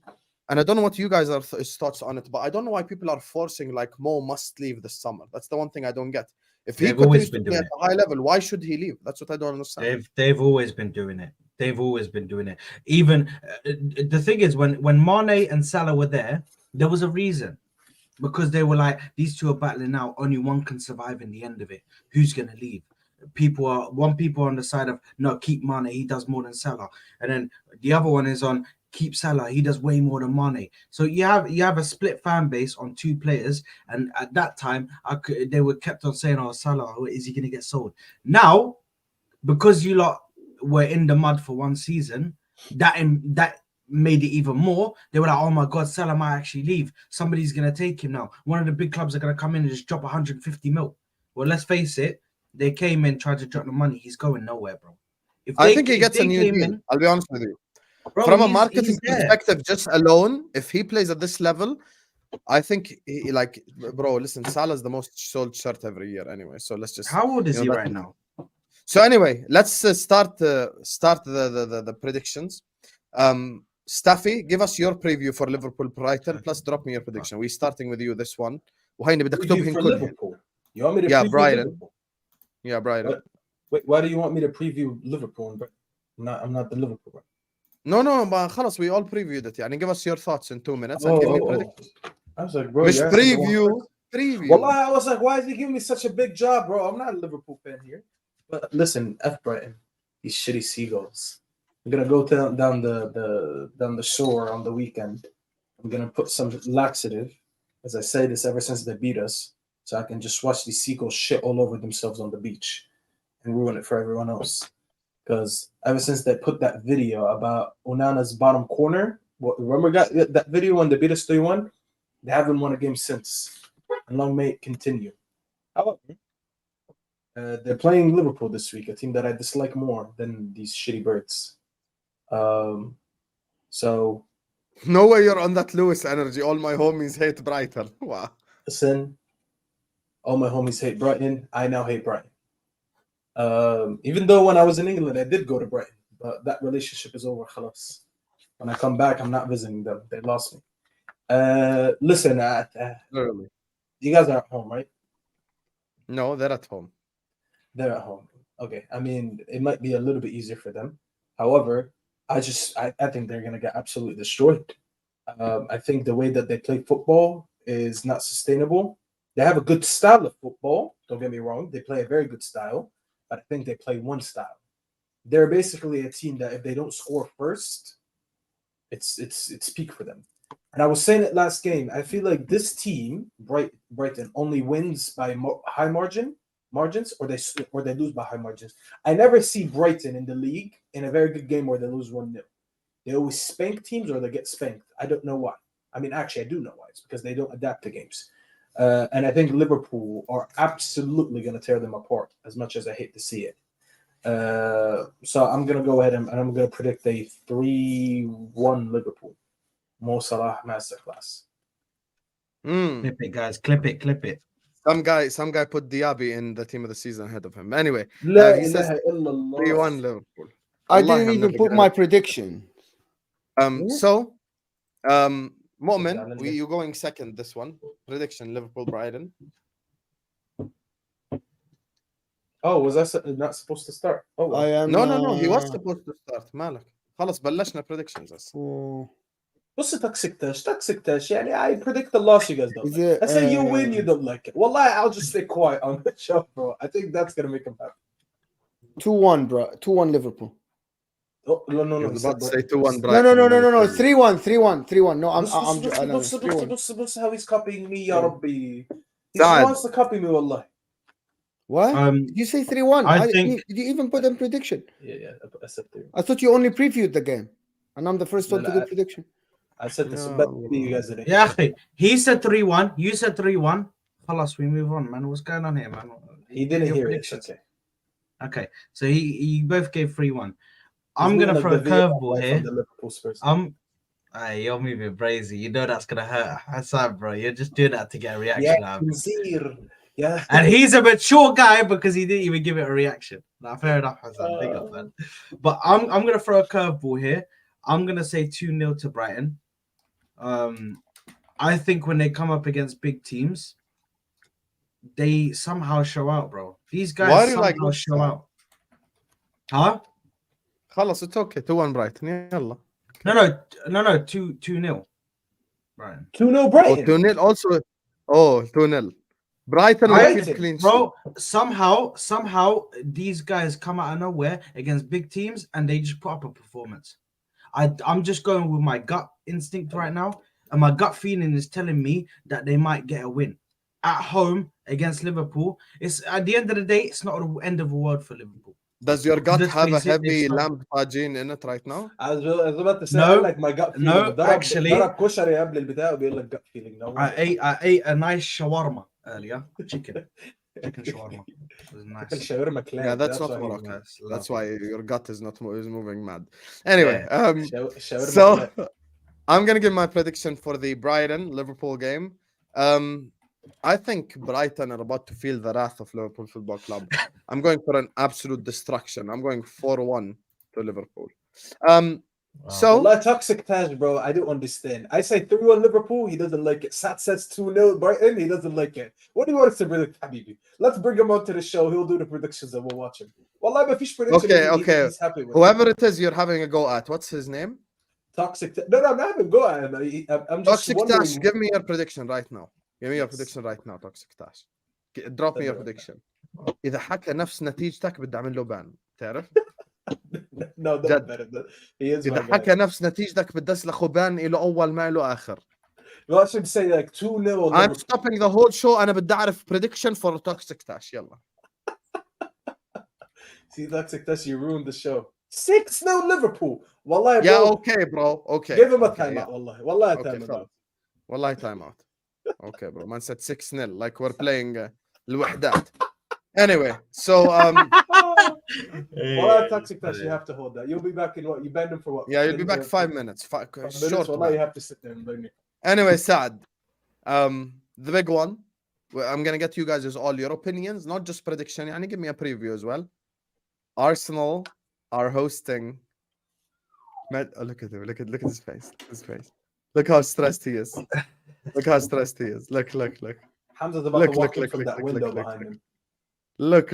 And I don't know what you guys are thoughts on it, but I don't know why people are forcing like Mo must leave this summer. That's the one thing I don't get. If he continues to be at a high level, why should he leave? That's what I don't understand. They've always been doing it. They've always been doing it. Even the thing is, when Mane and Salah were there was a reason. Because they were like, these two are battling now. Only one can survive in the end of it. Who's going to leave? People are on the side of, no, keep Mane. He does more than Salah. And then the other one is on, keep Salah. He does way more than Mane. So you have a split fan base on two players. And at that time, they were kept on saying, oh, Salah, is he going to get sold? Now, because you lot were in the mud for one season, that made it even more. They were like, oh my God, Salah might actually leave. Somebody's going to take him now. One of the big clubs are going to come in and just drop 150 mil. Well, let's face it. They came in, tried to drop the money. He's going nowhere, bro. I think he gets a new deal. I'll be honest with you. Bro, from a marketing perspective, just alone, if he plays at this level, I think bro, listen, Salah's the most sold shirt every year anyway. So let's just. How old is he right now? So anyway, let's start the predictions. Staffy, give us your preview for Liverpool Brighton, plus drop me your prediction. We're starting with you this one. Liverpool. You want me to preview Brighton. Liverpool? Yeah, Brighton. Wait, why do you want me to preview Liverpool? I'm not the Liverpool one. No, but خلاص, we all previewed it. يعني give us your thoughts in 2 minutes and give me prediction. I was like, bro, preview. Well, I was like, why is he giving me such a big job, bro? I'm not a Liverpool fan here. But listen, F Brighton, these shitty seagulls. I'm gonna go down the shore on the weekend. I'm gonna put some laxative, as I say this ever since they beat us, so I can just watch these seagulls shit all over themselves on the beach and ruin it for everyone else. Because ever since they put that video about Onana's bottom corner, remember that video when they beat us 3-1? They haven't won a game since. And long may it continue. However, they're playing Liverpool this week, a team that I dislike more than these shitty birds. So no way you're on that Lewis energy. All my homies hate Brighton. Wow. Listen, all my homies hate Brighton. I now hate Brighton. Even though when I was in England, I did go to Brighton, but that relationship is over. Khalas. When I come back, I'm not visiting them. They lost me. Listen, you guys are at home, right? No, they're at home. They're at home. Okay. I mean, it might be a little bit easier for them. However, I think they're gonna get absolutely destroyed. I think the way that they play football is not sustainable. They have a good style of football. Don't get me wrong. They play a very good style, but I think they play one style. They're basically a team that if they don't score first, it's peak for them. And I was saying it last game. I feel like this team, Brighton, only wins by high margins, or they lose by high margins. I never see Brighton in the league in a very good game where they lose 1-0. They always spank teams or they get spanked. I don't know why. I mean, actually, I do know why. It's because they don't adapt the games. And I think Liverpool are absolutely going to tear them apart, as much as I hate to see it. So I'm going to go ahead and I'm going to predict a 3-1 Liverpool. Mo Salah masterclass. Clip it, guys. Clip it. Some guy put Diaby in the team of the season ahead of him. Anyway, he says 3-1 Liverpool. I didn't even put my prediction. So, Moamen, you're going second this one. Prediction, Liverpool, Brighton. Oh, was I not supposed to start? Oh, I am. No, he was supposed to start. مالك. خلص بلشنا predictions. What's the toxic touch? Yeah, I predict the loss you guys don't like. I say you win, you don't like it. Wallahi, I'll just stay quiet on the show, bro. I think that's going to make him happy. 2-1, bro. 2-1 Liverpool. Oh, no. I was about to say 2-1 Brighton. No. 3-1. No, I'm بص how he's copying me, ya Rabbi. He wants to copy me, wallahi. What? Did you say 3-1? I think... Did you even put in prediction? Yeah. I said 3-1. I thought you only previewed the game. And I'm the first one to do prediction. I said this, but you guys didn't. Yeah, he said 3-1. You said 3-1. Halas, we move on, man. What's going on here, man? He didn't hear it. Okay, so you both gave 3-1. I'm gonna throw a curveball here. You're moving brazy. You know that's gonna hurt Hassan, bro. You're just doing that to get a reaction out of him. Yeah. And he's a mature guy because he didn't even give it a reaction. Now, fair enough, Hassan. Big up, man. But I'm gonna throw a curveball here. I'm gonna say 2-0 to Brighton. I think when they come up against big teams, they somehow show out, bro. These guys somehow show out. Huh? خلاص, it's okay. 2-1 Brighton. يلا. No. 2-0. Brighton. 2-0 Brighton. 2-0 also. 2-0. Brighton clean. Bro, somehow these guys come out of nowhere against big teams and they just put up a performance. I'm just going with my gut instinct right now, and my gut feeling is telling me that they might get a win at home against Liverpool. It's at the end of the day, it's not the end of the world for Liverpool. Does your gut have a heavy lamb gene in it right now? I was about to say, I like my gut feeling. No, actually, gut feeling. No, I ate a nice shawarma earlier. Chicken shawarma. It was nice. Yeah, that's not Morocco. That's why your gut is moving mad. Anyway, so I'm gonna give my prediction for the Brighton Liverpool game. I think Brighton are about to feel the wrath of Liverpool Football Club. I'm going for an absolute destruction. I'm going 4-1 to Liverpool. So toxic Taj, bro. I don't understand. I say 3-1 Liverpool. He doesn't like it. Saad says 2-0 Brighton. He doesn't like it. What do you want us to predict, Habibi? Let's bring him onto the show. He'll do the predictions and we'll watch him. Well, I'm a fish prediction. Okay. He's happy with whoever it is you're having a go at, what's his name? Toxic. No, I'm not having a go at him. I'm just Toxic Tash. Give me your prediction right now. Give me your prediction right now, Toxic Tash. Drop me your prediction. إذا حكى نفس نتيجتك بدي أعمل له بان. تعرف؟ No, don't bet it. He is إذا حكى نفس نتيجتك بدي أسلخه بان إله أول ما إله آخر. Well, I should say like 2-0. I'm stopping the whole show. أنا بدي أعرف prediction for Toxic Tash. يلا. See, Toxic Tash, you ruined the show. 6-0 Liverpool. Wallahi, yeah, bro. Okay, bro. Okay. Give him a timeout. Yeah. Wallahi, timeout. Wallahi, timeout. Okay, bro. Man said 6-0 like we're playing الوحدات. Anyway, so Toxic Tash, you have to hold that. You'll be back in what? You banned him for what? Yeah, you'll be back 5 minutes. Short. Wallahi, you have to sit there and blame me. Anyway, Saad, the big one. I'm gonna get you guys all your opinions, not just prediction. Yani, give me a preview as well. Arsenal are hosting. Look at him. Look at his face. Look how stressed he is. Look how stressed he is. Look. Hamza's about to walk in from that window behind him. Look.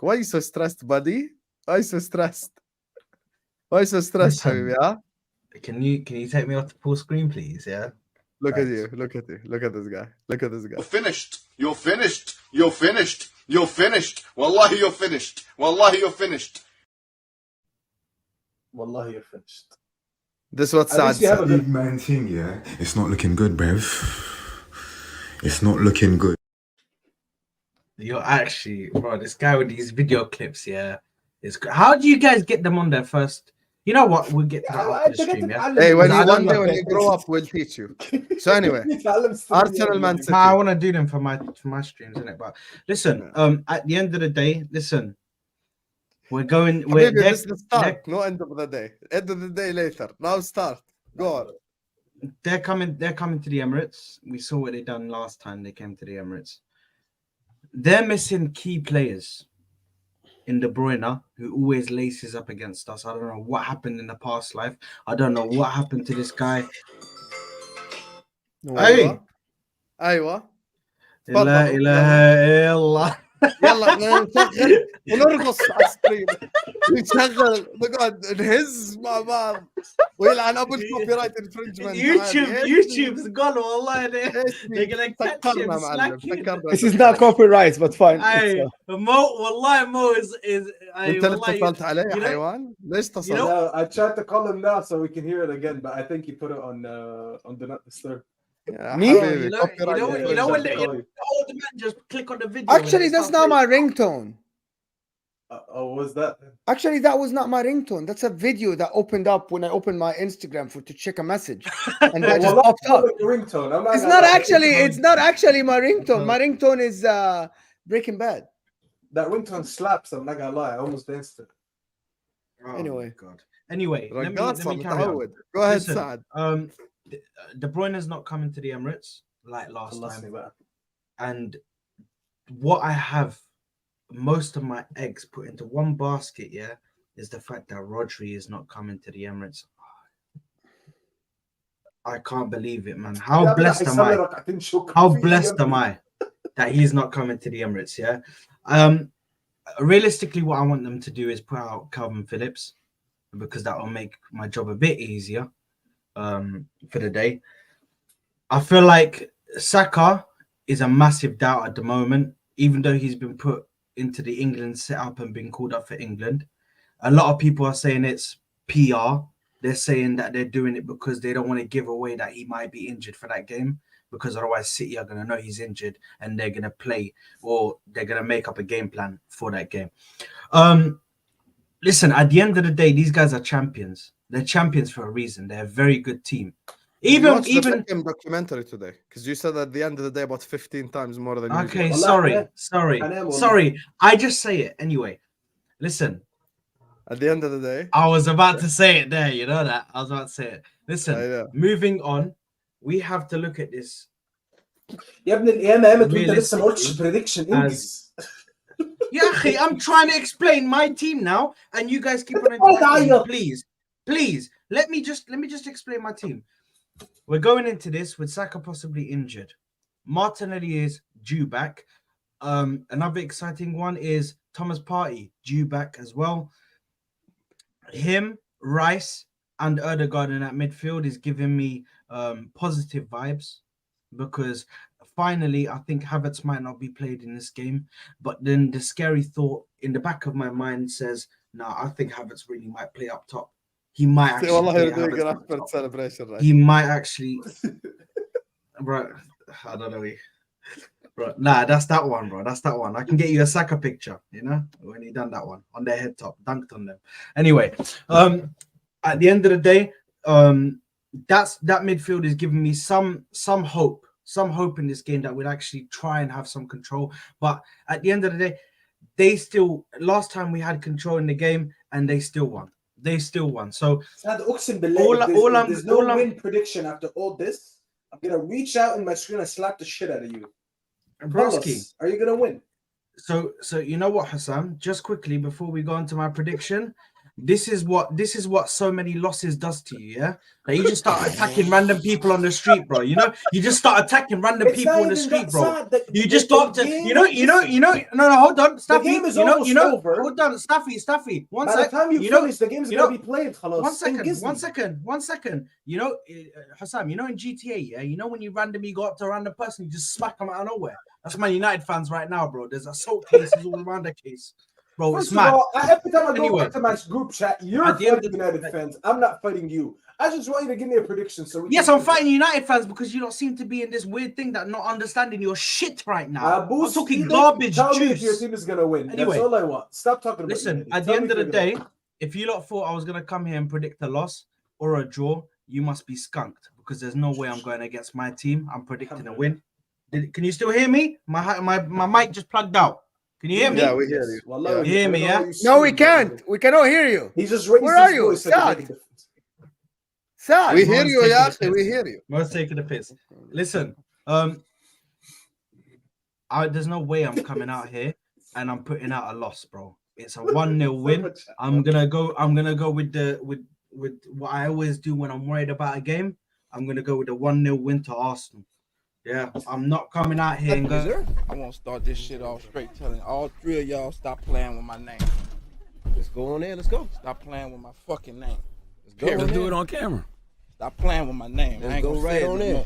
Why are you so stressed, buddy? Why are you so stressed, Habibi? Huh? Can you take me off the full screen, please? Yeah. Look at you. Look at you. Look at this guy. Look at this guy. You're finished. You're finished. You're finished. You're finished. Wallahi, you're finished. Wallahi, you're finished. Wallahi, you're finished. This is what Saad said. Big man thing, yeah. It's not looking good, bruv. It's not looking good. You're actually, bro, this guy with these video clips, yeah. How do you guys get them on there first? You know what? We'll get to that after the stream, yeah? Hey, when you grow up, we'll teach you. So anyway, Arsenal Man City. I want to do them for my streams, isn't it? But listen, at the end of the day, listen, we're going. This is the start, no end of the day. End of the day later. Now start. Go on. They're coming to the Emirates. We saw what they done last time they came to the Emirates. They're missing key players in De Bruyne, who always laces up against us. I don't know what happened in the past life. I don't know what happened to this guy. Hey. Aywa. لا إله إلا الله. يلا نشغل ونرقص على الستريم نشغل نقعد نهز مع بعض ويلعن ابو الكوبي رايت انفرنجمنت YouTube's gone والله they're gonna catch him slacking. This is not copyright but fine. Mo is انت اللي اتصلت عليه يا حيوان ليش اتصلت؟ I tried to call him now so we can hear it again, but I think he put it on Do Not Disturb. Me? You know when the man just click on the video. Actually, that's not my ringtone. Oh, what was that? Actually, that was not my ringtone. That's a video that opened up when I opened my Instagram to check a message, and that just popped up. Ringtone. It's not actually my ringtone. My ringtone is Breaking Bad. That ringtone slaps. I'm not gonna lie. I almost danced it. Anyway, God. Anyway, let me carry on. Go ahead, Listen, Saad. De Bruyne is not coming to the Emirates like last time. And what I have most of my eggs put into one basket, yeah, is the fact that Rodri is not coming to the Emirates. I can't believe it, man. How blessed am I? How blessed am I that he's not coming to the Emirates, yeah? Realistically, what I want them to do is put out Calvin Phillips because that will make my job a bit easier. For the day, I feel like Saka is a massive doubt at the moment, even though he's been put into the England setup and been called up for England. A lot of people are saying it's PR. They're saying that they're doing it because they don't want to give away that he might be injured for that game, because otherwise City are going to know he's injured and they're going to play, or they're going to make up a game plan for that game. Listen, at the end of the day, these guys are champions. They're champions for a reason. They're a very good team. Even the documentary today, because you said at the end of the day about 15 times more than okay. usual. Sorry. I just say it anyway. Listen. At the end of the day, I was about to say it there. You know that I was about to say it. Listen. Moving on, we have to look at this. يا ابن القيامة انت لسه ما قلتش prediction انجز. Yeah, I'm trying to explain my team now, and you guys keep on interrupting. Please, let me just explain my team. We're going into this with Saka possibly injured. Martinelli is due back. Another exciting one is Thomas Partey due back as well. Him, Rice, and Ødegaard in that midfield is giving me positive vibes, because finally I think Havertz might not be played in this game. But then the scary thought in the back of my mind says, no, I think Havertz really might play up top. He might actually celebration, right? He might actually, bro. I don't know, bro. Nah, that's that one, bro. That's that one. I can get you a Saka picture, you know, when he done that one on their head top, dunked on them. Anyway, at the end of the day, that midfield is giving me some hope in this game that we'll actually try and have some control. But at the end of the day, last time we had control in the game and they still won. So there's no win prediction after all this. I'm gonna reach out in my screen and slap the shit out of you. Broski, are you gonna win? So you know what, Hassan? Just quickly before we go on to my prediction, This is what so many losses does to you, yeah? Like you just start attacking random people on the street, bro. You know, you just start attacking random people on the street, bro. You just go up to no, hold on, Staffy. The game is almost over. Hold on, Staffy. By the time you finish, the game's gonna be played. One second. You know, Hassam, you know in GTA, yeah, you know when you randomly go up to a random person, you just smack them out of nowhere. That's Man United fans right now, bro. There's assault cases all around the case. Bro, First it's mad. All, every time I go back to my group chat, you're fighting United fans. I'm not fighting you. I just want you to give me a prediction. I'm fighting United fans because you don't seem to be in this weird thing that not understanding your shit right now. I'm talking garbage Tell juice. me if your team is gonna win. Anyway, that's all I want. Stop talking about Listen, at the end of the day, if you lot thought I was gonna come here and predict a loss or a draw, you must be skunked because there's no way I'm going against my team. I'm predicting a win. Can you still hear me? My mic just plugged out. Can you hear me? Yeah, we hear you. You hear me, yeah? No, we can't. We cannot hear you. He's just raised. Where are you, Saad? Saad. We hear you, yeah. We hear you. Most taking the piss. Listen, there's no way I'm coming out here and I'm putting out a loss, bro. It's a 1-0 win. I'm gonna go with what I always do when I'm worried about a game. I'm gonna go with a 1-0 win to Arsenal. Yeah, I'm not coming out here and go. I want to start this shit off straight telling all three of y'all stop playing with my name. Let's go on there. Let's go. Stop playing with my fucking name. Let's go. Let's do it on camera. Stop playing with my name. Let's go right on there.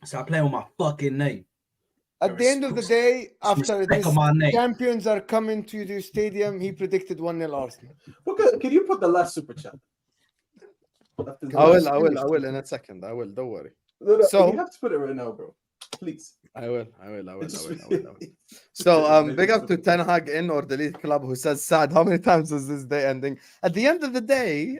Stop playing with my fucking name. At the end of the day, after the champions are coming to the stadium, he predicted 1-0 Arsenal. Okay, can you put the last super chat? I will in a second. I will. Don't worry. No, so you have to put it right now, bro. Please. I will. So big up to Ten Hag in or Delete Club who says, Saad, how many times is this day ending? At the end of the day,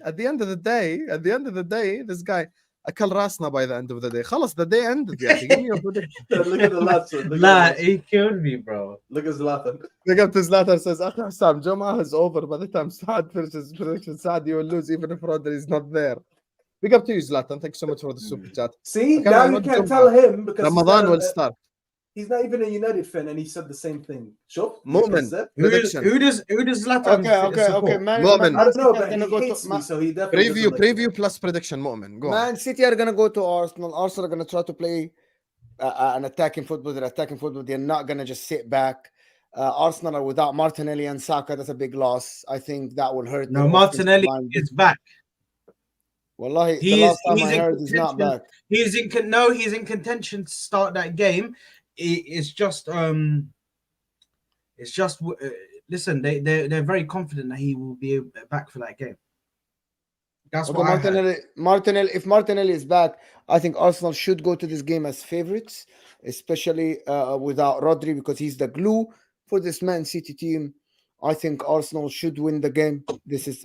this guy أكل راسنا by the end of the day. خلص, the day ended. Yeah, give me a prediction. Look at the last one. Nah, he killed me, bro. Look at Zlatan. Big up to Zlatan says, أخي حسام, Jum'ah is over. By the time Saad finishes prediction, Saad, you will lose even if Rodri is not there. Big up to you, Zlatan. Thanks so much for the super chat. See, now you can't tell him because Ramadan will start. He's not even a United fan, and he said the same thing. Sure. Moamen. Who does Zlatan? Okay. Moamen. I don't know, but he hates me, so he definitely preview plus prediction. Moamen. Go on. Man City are gonna go to Arsenal. Arsenal are gonna try to play an attacking football. They're attacking football. They're not gonna just sit back. Arsenal are without Martinelli and Saka. That's a big loss. I think that will hurt. No, Martinelli is back. Wallahi, the last time I heard he's not back. He's in contention to start that game. It's just listen, they're very confident that he will be back for that game. That's what Martinelli. If Martinelli is back, I think Arsenal should go to this game as favorites, especially without Rodri because he's the glue for this Man City team. I think Arsenal should win the game.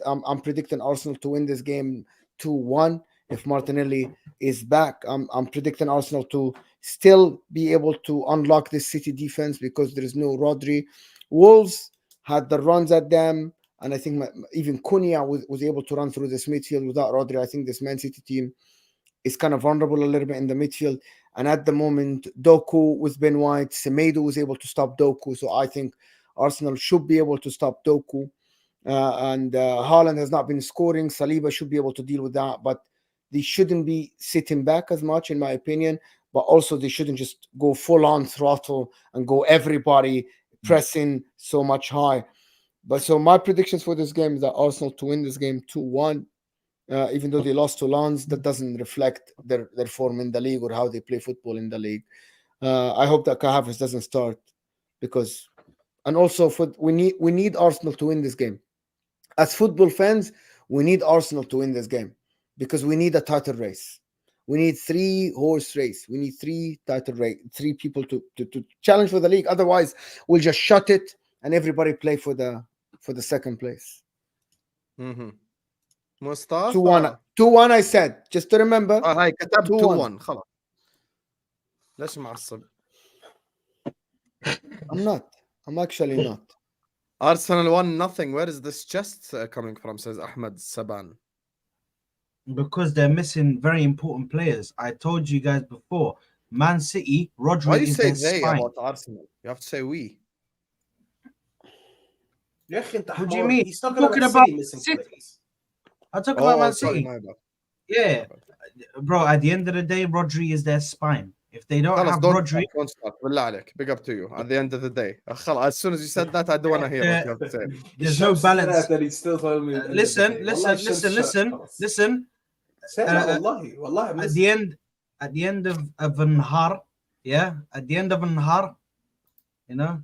I'm predicting Arsenal to win this game 2-1 if Martinelli is back. I'm predicting Arsenal to still be able to unlock this City defense because there is no Rodri. Wolves had the runs at them, and I think even Cunha was able to run through this midfield without Rodri. I think this Man City team is kind of vulnerable a little bit in the midfield. And at the moment, Doku with Ben White, Semedo was able to stop Doku. So I think Arsenal should be able to stop Doku. And Haaland has not been scoring. Saliba should be able to deal with that, but they shouldn't be sitting back as much, in my opinion. But also, they shouldn't just go full-on throttle and go everybody pressing so much high. But so my predictions for this game is that Arsenal to win this game 2-1. Even though they lost to Lens, that doesn't reflect their form in the league or how they play football in the league. I hope that Kai Havertz doesn't start because, and also we need Arsenal to win this game. As football fans, we need Arsenal to win this game because we need a title race. We need 3-horse race. We need 3 title race, 3 people to challenge for the league. Otherwise, we'll just shut it and everybody play for the second place. Mm-hmm. Mustafa 2-1 I said. Just to remember. هاي كتبت 2-1 خلاص. ليش معصب؟ I'm actually not. Arsenal 1-0. Where is this chest coming from? Says Ahmed Saban. Because they're missing very important players. I told you guys before. Man City, Rodri. Why do you say they about Arsenal? You have to say we. What do you mean? He's talking about City. I'm talking about Man sorry, City. my bad. Yeah, bro. At the end of the day, Rodri is their spine. If they don't have Rodri, don't start. بالله عليك. Big up to you. At the end of the day, as soon as you said that, I don't want to hear what you have to say. There's no balance. That he's still telling me. Listen. At the end of Nahar, yeah. At the end of Nahar, you know,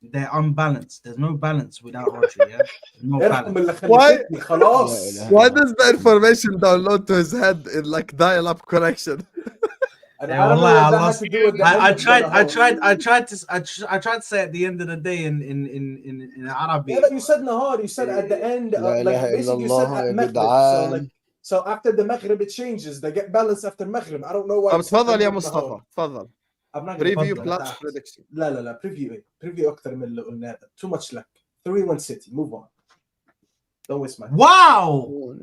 they're unbalanced. There's no balance without Rodri. Yeah, no balance. Why does the information download to his head in like dial-up connection? I tried to say at the end of the day in Arabic. Yeah, you said Nahar. You said at the end, like basically you said at Maghrib. So after the Maghrib it changes. They get balance after Maghrib. I don't know why. تفضل يا مصطفى تفضل. Preview plus prediction. لا preview أكثر من اللي قلنا. Too much luck. 3-1 City. Move on. Don't waste my time. Wow.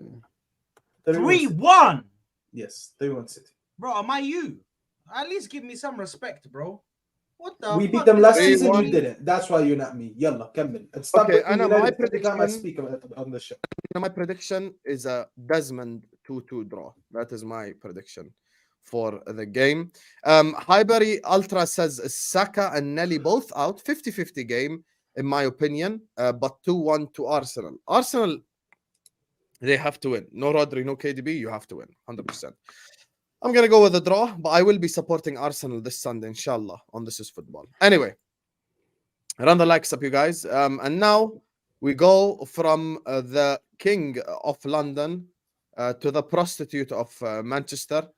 3-1. Yes, 3-1 City. Bro, am I you? At least give me some respect, bro. What the? We beat them last season. You didn't. That's why you're not me. Yalla, كمل. Okay, and my prediction. I speak on the show. My prediction is a Desmond 2-2 draw. That is my prediction for the game. Highbury Ultra says Saka and Nelly both out. 50-50 game, in my opinion. But 2-1 to Arsenal. Arsenal, they have to win. No Rodri, no KDB. You have to win. 100%. I'm going to go with a draw, but I will be supporting Arsenal this Sunday, inshallah, on This Is Football. Anyway, run the likes up, you guys. And now we go from the king of London to the prostitute of Manchester.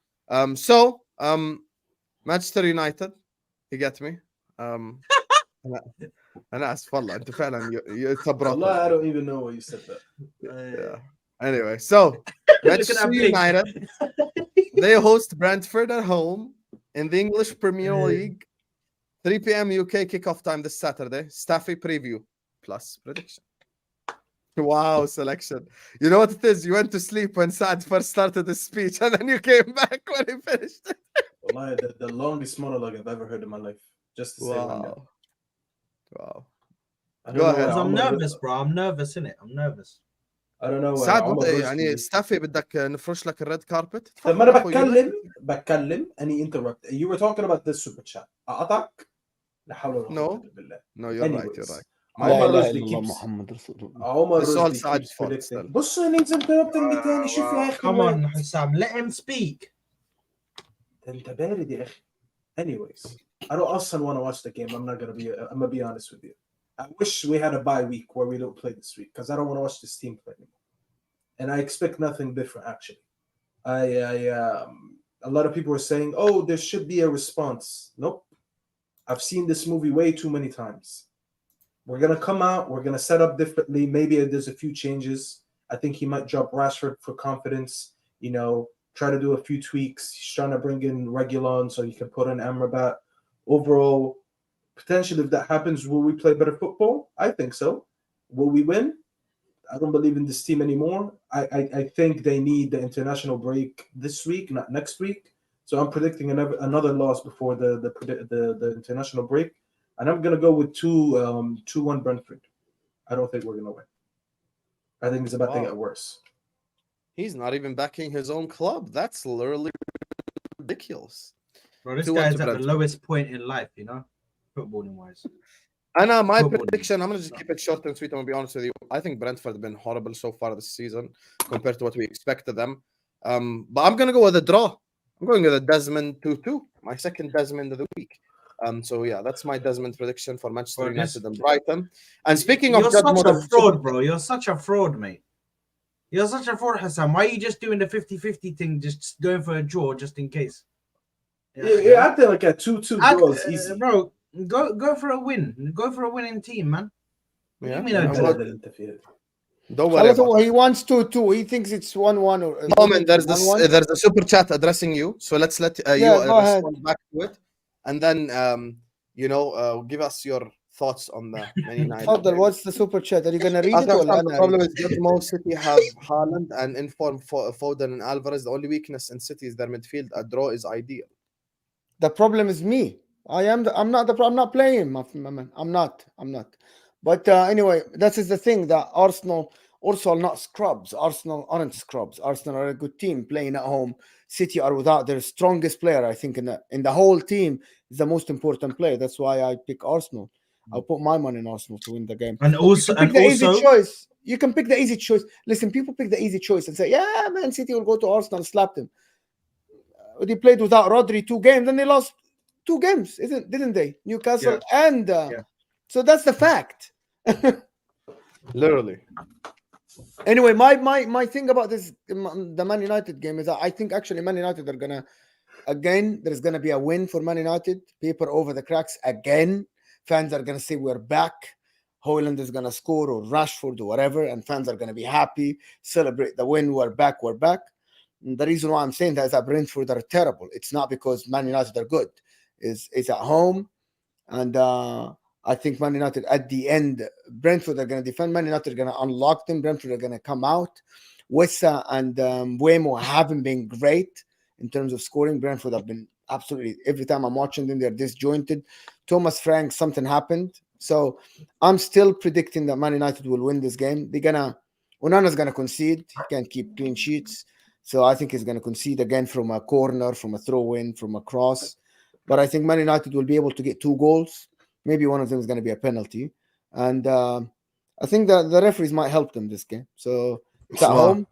Manchester United, you get me? أنا آسف والله أنت فعلا والله I don't even know why you said that. Yeah. Anyway, so Manchester United, they host Brentford at home in the English Premier League. 3 p.m. UK kickoff time this Saturday. Staffy preview plus prediction. Wow, selection. You know what it is? You went to sleep when Saad first started his speech and then you came back when he finished it. Wallahi, the longest monologue I've ever heard in my life. Just to say one day. Wow. Go ahead. I'm nervous, bro. I'm nervous, innit? I'm nervous. I don't know. سعد يعني ستافي بدك نفرش لك الريد كاربت. طب انا بتكلم اني interrupt. You were talking about this super chat. اقطعك؟ لا حول ولا قوة الا بالله. No, you're right. عمر السؤال سعد بص انت interrupting me تاني. شوف يا اخي. Come on حسام, let him speak. انت بارد يا اخي. Anyways, I don't also want to watch the game. I'm gonna be honest with you. I wish we had a bye week where we don't play this week because I don't want to watch this team play anymore. And I expect nothing different, actually. A lot of people are saying, oh, there should be a response. Nope. I've seen this movie way too many times. We're going to come out. We're going to set up differently. Maybe there's a few changes. I think he might drop Rashford for confidence, you know, try to do a few tweaks. He's trying to bring in Reguilon so he can put in Amrabat. Overall, potentially, if that happens, will we play better football? I think so. Will we win? I don't believe in this team anymore. I think they need the international break this week, not next week. So I'm predicting another loss before the international break. And I'm going to go with 2-1 Brentford. I don't think we're going to win. I think it's about to get worse. He's not even backing his own club. That's literally ridiculous. Bro, this guy's at the lowest point in life, you know? Footballing wise. My prediction, I'm going to just keep it short and sweet. I'm going to be honest with you. I think Brentford have been horrible so far this season compared to what we expected them. But I'm going to go with a draw. I'm going with a Desmond 2-2, my second Desmond of the week. So yeah, that's my Desmond prediction for Manchester United and Brighton. And speaking of, you're such a fraud, bro. You're such a fraud, mate. You're such a fraud, Hassan. Why are you just doing the 50-50 thing, just going for a draw just in case? Yeah, I feel like a 2-2 draw is easy. Bro, go for a win. Go for a winning team, man. Yeah. Don't worry. He wants 2-2. He thinks it's 1-1 or Moamen, there's a super chat addressing you. So let's let you respond back to it. And then give us your thoughts on the Man United. What's the super chat? Are you gonna read it? The problem is that most City have Hojlund and informed Foden and Alvarez. The only weakness in City is their midfield. A draw is ideal. The problem is me. I'm not playing, my man. I'm not. But anyway, that is the thing that Arsenal also are not scrubs. Arsenal aren't scrubs. Arsenal are a good team playing at home. City are without their strongest player. I think in the whole team is the most important player. That's why I pick Arsenal. I'll put my money in Arsenal to win the game. And also, easy choice. You can pick the easy choice. Listen, people pick the easy choice and say, "Yeah, Man City will go to Arsenal and slap them." They played without Rodri 2 games, and they lost 2 games, didn't they? Newcastle and so that's the fact. Literally. Anyway, my thing about this, the Man United game, is that I think actually Man United are gonna, again, there's gonna be a win for Man United. Paper over the cracks again. Fans are gonna say we're back. Hojlund is gonna score, or Rashford, or whatever, and fans are gonna be happy, celebrate the win. We're back. And the reason why I'm saying that is that Brentford are terrible. It's not because Man United are good. It's at home, and I think Man United at the end, Brentford are going to defend. Man United are going to unlock them. Brentford are going to come out. Wissa and Mbeumo haven't been great in terms of scoring. Brentford have been absolutely, every time I'm watching them, they're disjointed. Thomas Frank, something happened. So I'm still predicting that Man United will win this game. Onana's going to concede. He can't keep clean sheets. So I think he's going to concede again from a corner, from a throw-in, from a cross. But I think Man United will be able to get 2 goals. Maybe one of them is going to be a penalty. And I think that the referees might help them this game. So it's at home,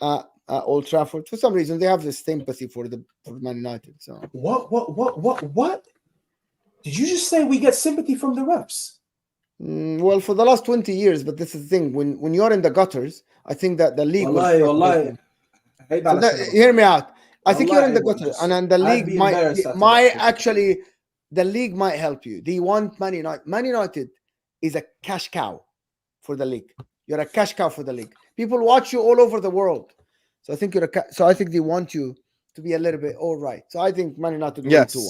at Old Trafford. For some reason, they have this sympathy for Man United. So What? Did you just say we get sympathy from the refs? Well, for the last 20 years, but this is the thing. When you're in the gutters, I think that the league will... hear me out. I think you're in the gutter, and then the league the league might help you. They want Man United. Man United is a cash cow for the league. You're a cash cow for the league. People watch you all over the world, so I think I think they want you to be a little bit all right. So I think Man United will win 2-1.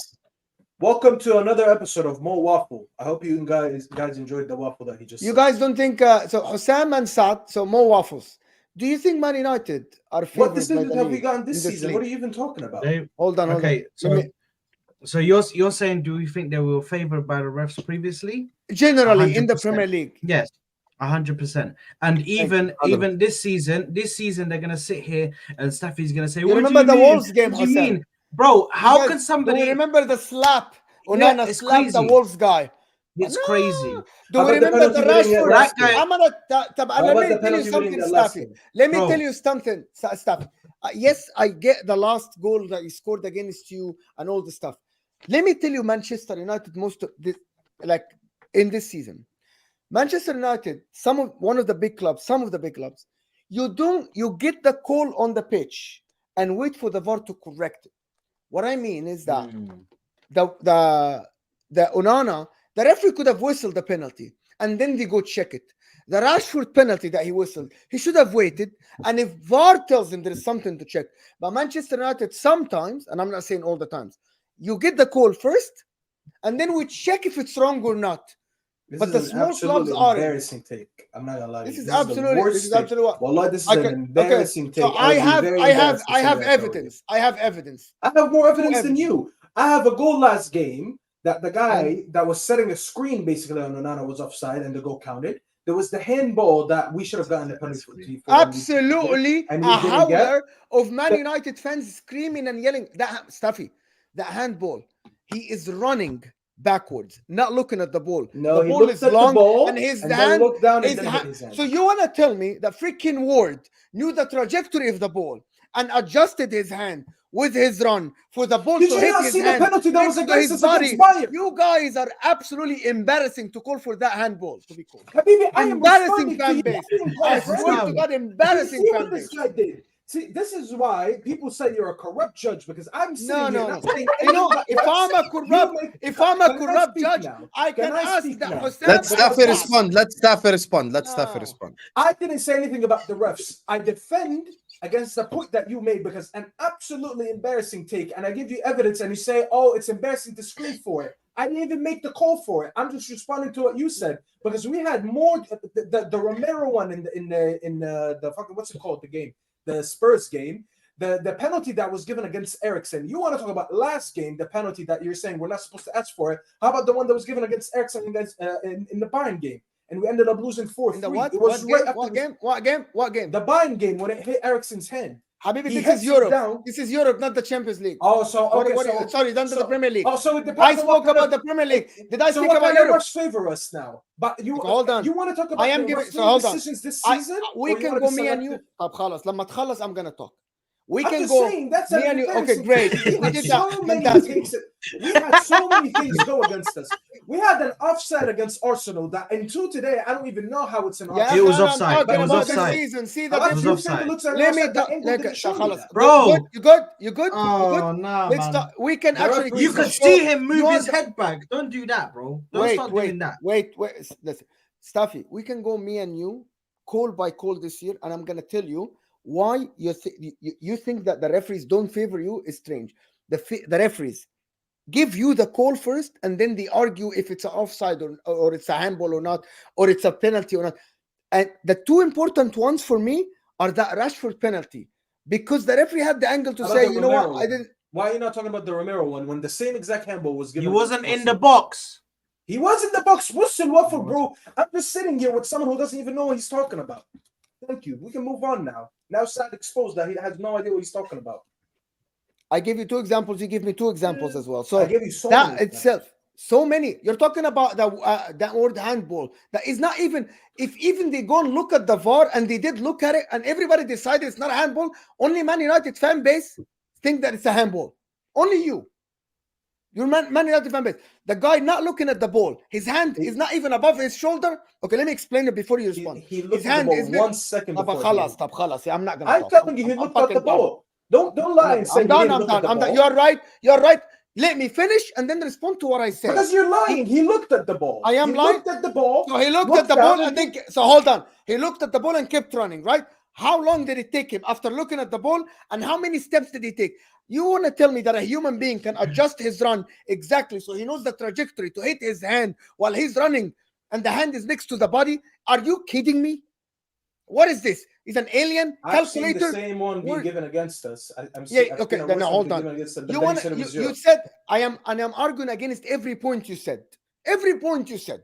Welcome to another episode of More Waffle. I hope you guys enjoyed the waffle that he just. You guys don't think so? Hussam and Saad. So more waffles. Do you think Man United are favored? What decisions have we gotten this season? What are you even talking about? Hold on. Okay, so you're saying, do you think they were favored by the refs previously? Generally, 100%. In the Premier League, yes, 100%. And even this season, they're gonna sit here and Staffy's gonna say, "You remember the Wolves game? What do you mean, bro? How can somebody remember the slap? Onana slapped the Wolves guy. It's crazy. Do we remember the Rashford? Let me tell you something, Staffy. Let me tell you something, Staffy. Yes, I get the last goal that he scored against you and all the stuff. Let me tell you, Manchester United, most of this, like in this season, Manchester United, one of the big clubs, you get the call on the pitch and wait for the VAR to correct it. What I mean is that the Onana, the referee could have whistled the penalty and then they go check it. The Rashford penalty that he whistled, he should have waited. And if VAR tells him there is something to check, but Manchester United sometimes, and I'm not saying all the times, you get the call first, and then we check if it's wrong or not. But the small clubs are embarrassing take. I'm not gonna lie. This is absolutely what. Wallah, this is an embarrassing take. So I have evidence. I have evidence. I have more evidence than you. I have a goal last game that the guy that was setting a screen basically on Onana was offside and the goal counted. There was the handball that we should have gotten the penalty for. Absolutely, a howler of Man United fans screaming and yelling. That Staffy, that handball. He is running backwards, not looking at the ball. No, the ball is long, and his hand looked down is his hand. So you want to tell me that freaking Ward knew the trajectory of the ball and adjusted his hand with his run for the ball to hit his hand? The penalty that was against his body. You guys are absolutely embarrassing to call for that handball to be called. Habibi, embarrassing fan base. I swear to God, embarrassing fan base. See, this is why people say you're a corrupt judge, because I'm saying no. You know, if I'm a corrupt judge, I can ask that Hussam. Let Staffy respond. I didn't say anything about the refs. I defend against the point that you made, because an absolutely embarrassing take, and I give you evidence, and you say, "Oh, it's embarrassing to scream for it." I didn't even make the call for it. I'm just responding to what you said, because we had more the Romero one in the fucking, what's it called, the game. The Spurs game, the penalty that was given against Eriksen. You want to talk about last game, the penalty that you're saying we're not supposed to ask for it. How about the one that was given against Eriksen in the Bayern game? and we ended up losing 4-3. What? It was What game? What game? The Bayern game when it hit Eriksen's hand. Habibi, this is Europe. This is Europe, not the Champions League. Oh, so okay. Sorry, not the Premier League. Oh, so it depends. I spoke about the Premier League. Did I speak about Europe? Europe? Favor us now. But you hold on. You want to talk about decisions this season? We can go me and you. طب خلاص لما تخلص I'm gonna talk. We I'm can just go. Saying, that's me and you. Okay, great. We did so that. many things. We had so many things go against us. We had an offside against Arsenal that until today I don't even know how it's an offside. It was offside. It was offside. Season. See that it was offside. Let me bro. You good? You good? Oh no, man. We can actually. You could see him move his head back. Don't do that, bro. Don't start doing that. Wait. Listen, Staffy. We can go me and you, call by call this year, and I'm gonna tell you why you think that the referees don't favor you is strange. The referees give you the call first, and then they argue if it's an offside or it's a handball or not, or it's a penalty or not. And the two important ones for me are that Rashford penalty, because the referee had the angle to say, you know what, I didn't. Why are you not talking about the Romero one when the same exact handball was given? He wasn't in the box. He was in the box. Whistle waffle, bro. I'm just sitting here with someone who doesn't even know what he's talking about. Thank you. We can move on now. Now Saad exposed that he has no idea what he's talking about. I gave you two examples. You give me two examples as well. So I gave you so that many itself, so many. You're talking about that word handball. That is not even. If even they go and look at the VAR and they did look at it and everybody decided it's not a handball, only Man United fan base think that it's a handball. Only you. You're Man United fan base. The guy not looking at the ball. His hand is not even above his shoulder. Okay, let me explain it before you respond. He looked his at hand the ball is 1 second before. I'm not gonna. I'm telling you, he looked at the ball. Don't lie and say I'm done. You're right. Let me finish and then respond to what I said. Because you're lying. He looked at the ball. I am lying. Looked at the ball. So he looked at the ball and then. So hold on. He looked at the ball and kept running. Right? How long did it take him after looking at the ball? And how many steps did he take? You want to tell me that a human being can adjust his run exactly so he knows the trajectory to hit his hand while he's running and the hand is next to the body? Are you kidding me? What is this? He's an alien calculator. I've seen the same one being given against us. Okay, then hold on. You said I am arguing against every point you said. Every point you said,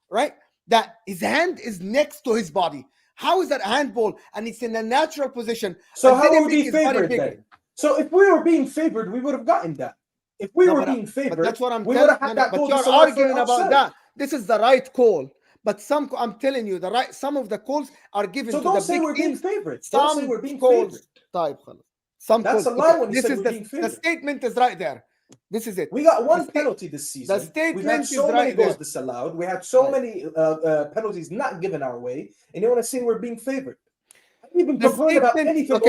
right? That his hand is next to his body. How is that handball? And it's in a natural position. So how would we be favored then? So if we were being favored, we would have gotten that. If we were being favored, that's what I'm we would have had that. But you're arguing about that. This is the right call. But I'm telling you, some of the calls are given to the big teams. So don't say we're being favored. Don't say we're being favored. That's a lie when you say we're being favored. The statement is right there. This is it. We got one penalty this season. The statement We've had so many goals disallowed. We had so many penalties not given our way, and you want to say we're being favored. I didn't even complain about anything.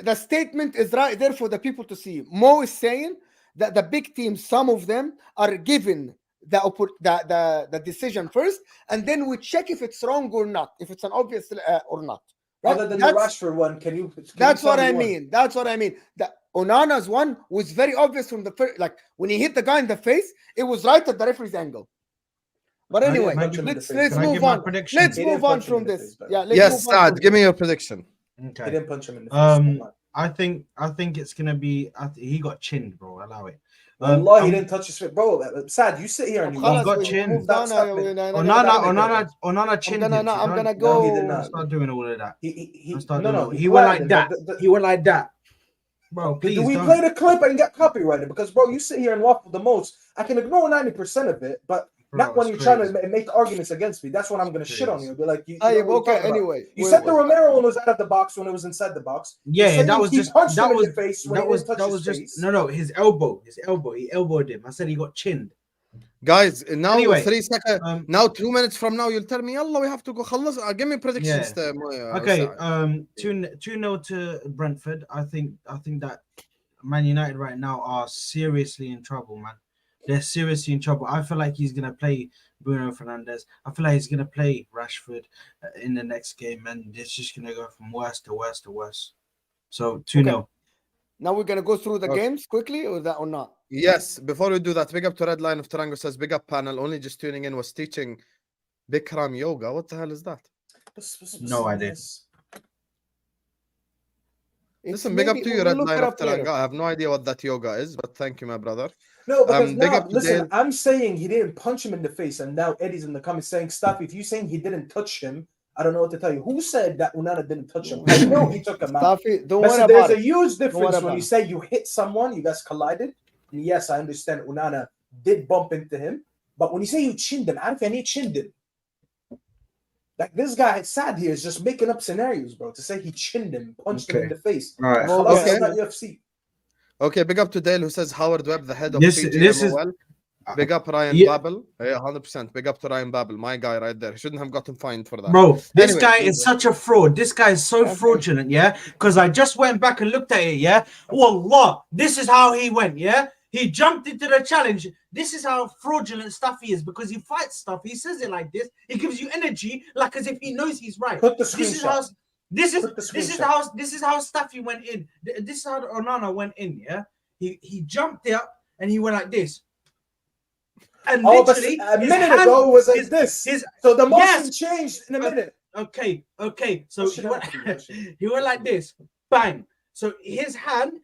The statement is right there for the people to see. Mo is saying that the big teams, some of them, are given the decision first, and then we check if it's wrong or not, if it's an obvious or not. Right? Other than the Rashford one, that's what I mean. That's what I mean. The Onana's one was very obvious from the first, like when he hit the guy in the face, it was right at the referee's angle. But anyway, let's move on. Let's move on from this. Yes, Saad, give me your prediction. Okay. He didn't punch him in the face. I think it's gonna be. He got chinned, bro. Allow it. Allah, he didn't touch his face, bro. Saad, you sit here and you got chinned. Onana chinned him. I'm gonna go. No, he did not. Start doing all of that. He went like that. He went like that. Bro, please. Do we play the clip and get copyrighted? Because, bro, you sit here and waffle the most. I can ignore 90% of it, but not when you're trying to make arguments against me. That's when I'm going to shit on you. Be like, anyway. You said the Romero one was out of the box when it was inside the box. Yeah, that was just his elbow. He elbowed him. I said he got chinned. Guys, now anyway, 3 seconds. Now 2 minutes from now, you'll tell me, Allah, we have to go. Give me predictions. Yeah. Okay. 2-0 to Brentford. I think that Man United right now are seriously in trouble, man. They're seriously in trouble. I feel like he's gonna play Bruno Fernandes. I feel like he's gonna play Rashford in the next game, and it's just gonna go from worse to worse to worse. So 2-0. Okay. Now we're gonna go through the games quickly, or not? Yes. Before we do that, big up to Red Line of Tarango says, big up panel. Only just tuning in, was teaching Bikram yoga. What the hell is that? No idea. Listen, big up to you, Red Line of Tarango. I have no idea what that yoga is, but thank you, my brother. No, because now, listen, I'm saying he didn't punch him in the face, and now Eddie's in the comments saying, Staffy, if you're saying he didn't touch him, I don't know what to tell you. Who said that Onana didn't touch him? I know he took him out. Staffy, don't worry about it. There's a huge difference when you say you hit someone, you guys collided. And yes, I understand Onana did bump into him. But when you say you chinned him, I don't chinned him. Like this guy, Saad here, is just making up scenarios, bro, to say he chinned him, punched him in the face. All right. That's not UFC. Okay, big up to Dale who says Howard Webb, the head of PGMOL. Big up Ryan Babel. Yeah, 100%. Big up to Ryan Babel, my guy right there. He shouldn't have gotten fined for that. Bro, this guy is such a fraud. This guy is so fraudulent, yeah? Because I just went back and looked at it, yeah? Wallah, this is how he went, yeah? He jumped into the challenge. This is how fraudulent Staffy is because he fights stuff. He says it like this. He gives you energy like as if he knows he's right. Put the screenshot. This is how Staffy went in. This is how Onana went in, yeah? He jumped up and he went like this. And literally, but a minute ago was like this. So the motion changed in a minute. Okay. So he went like this. Bang. So his hand,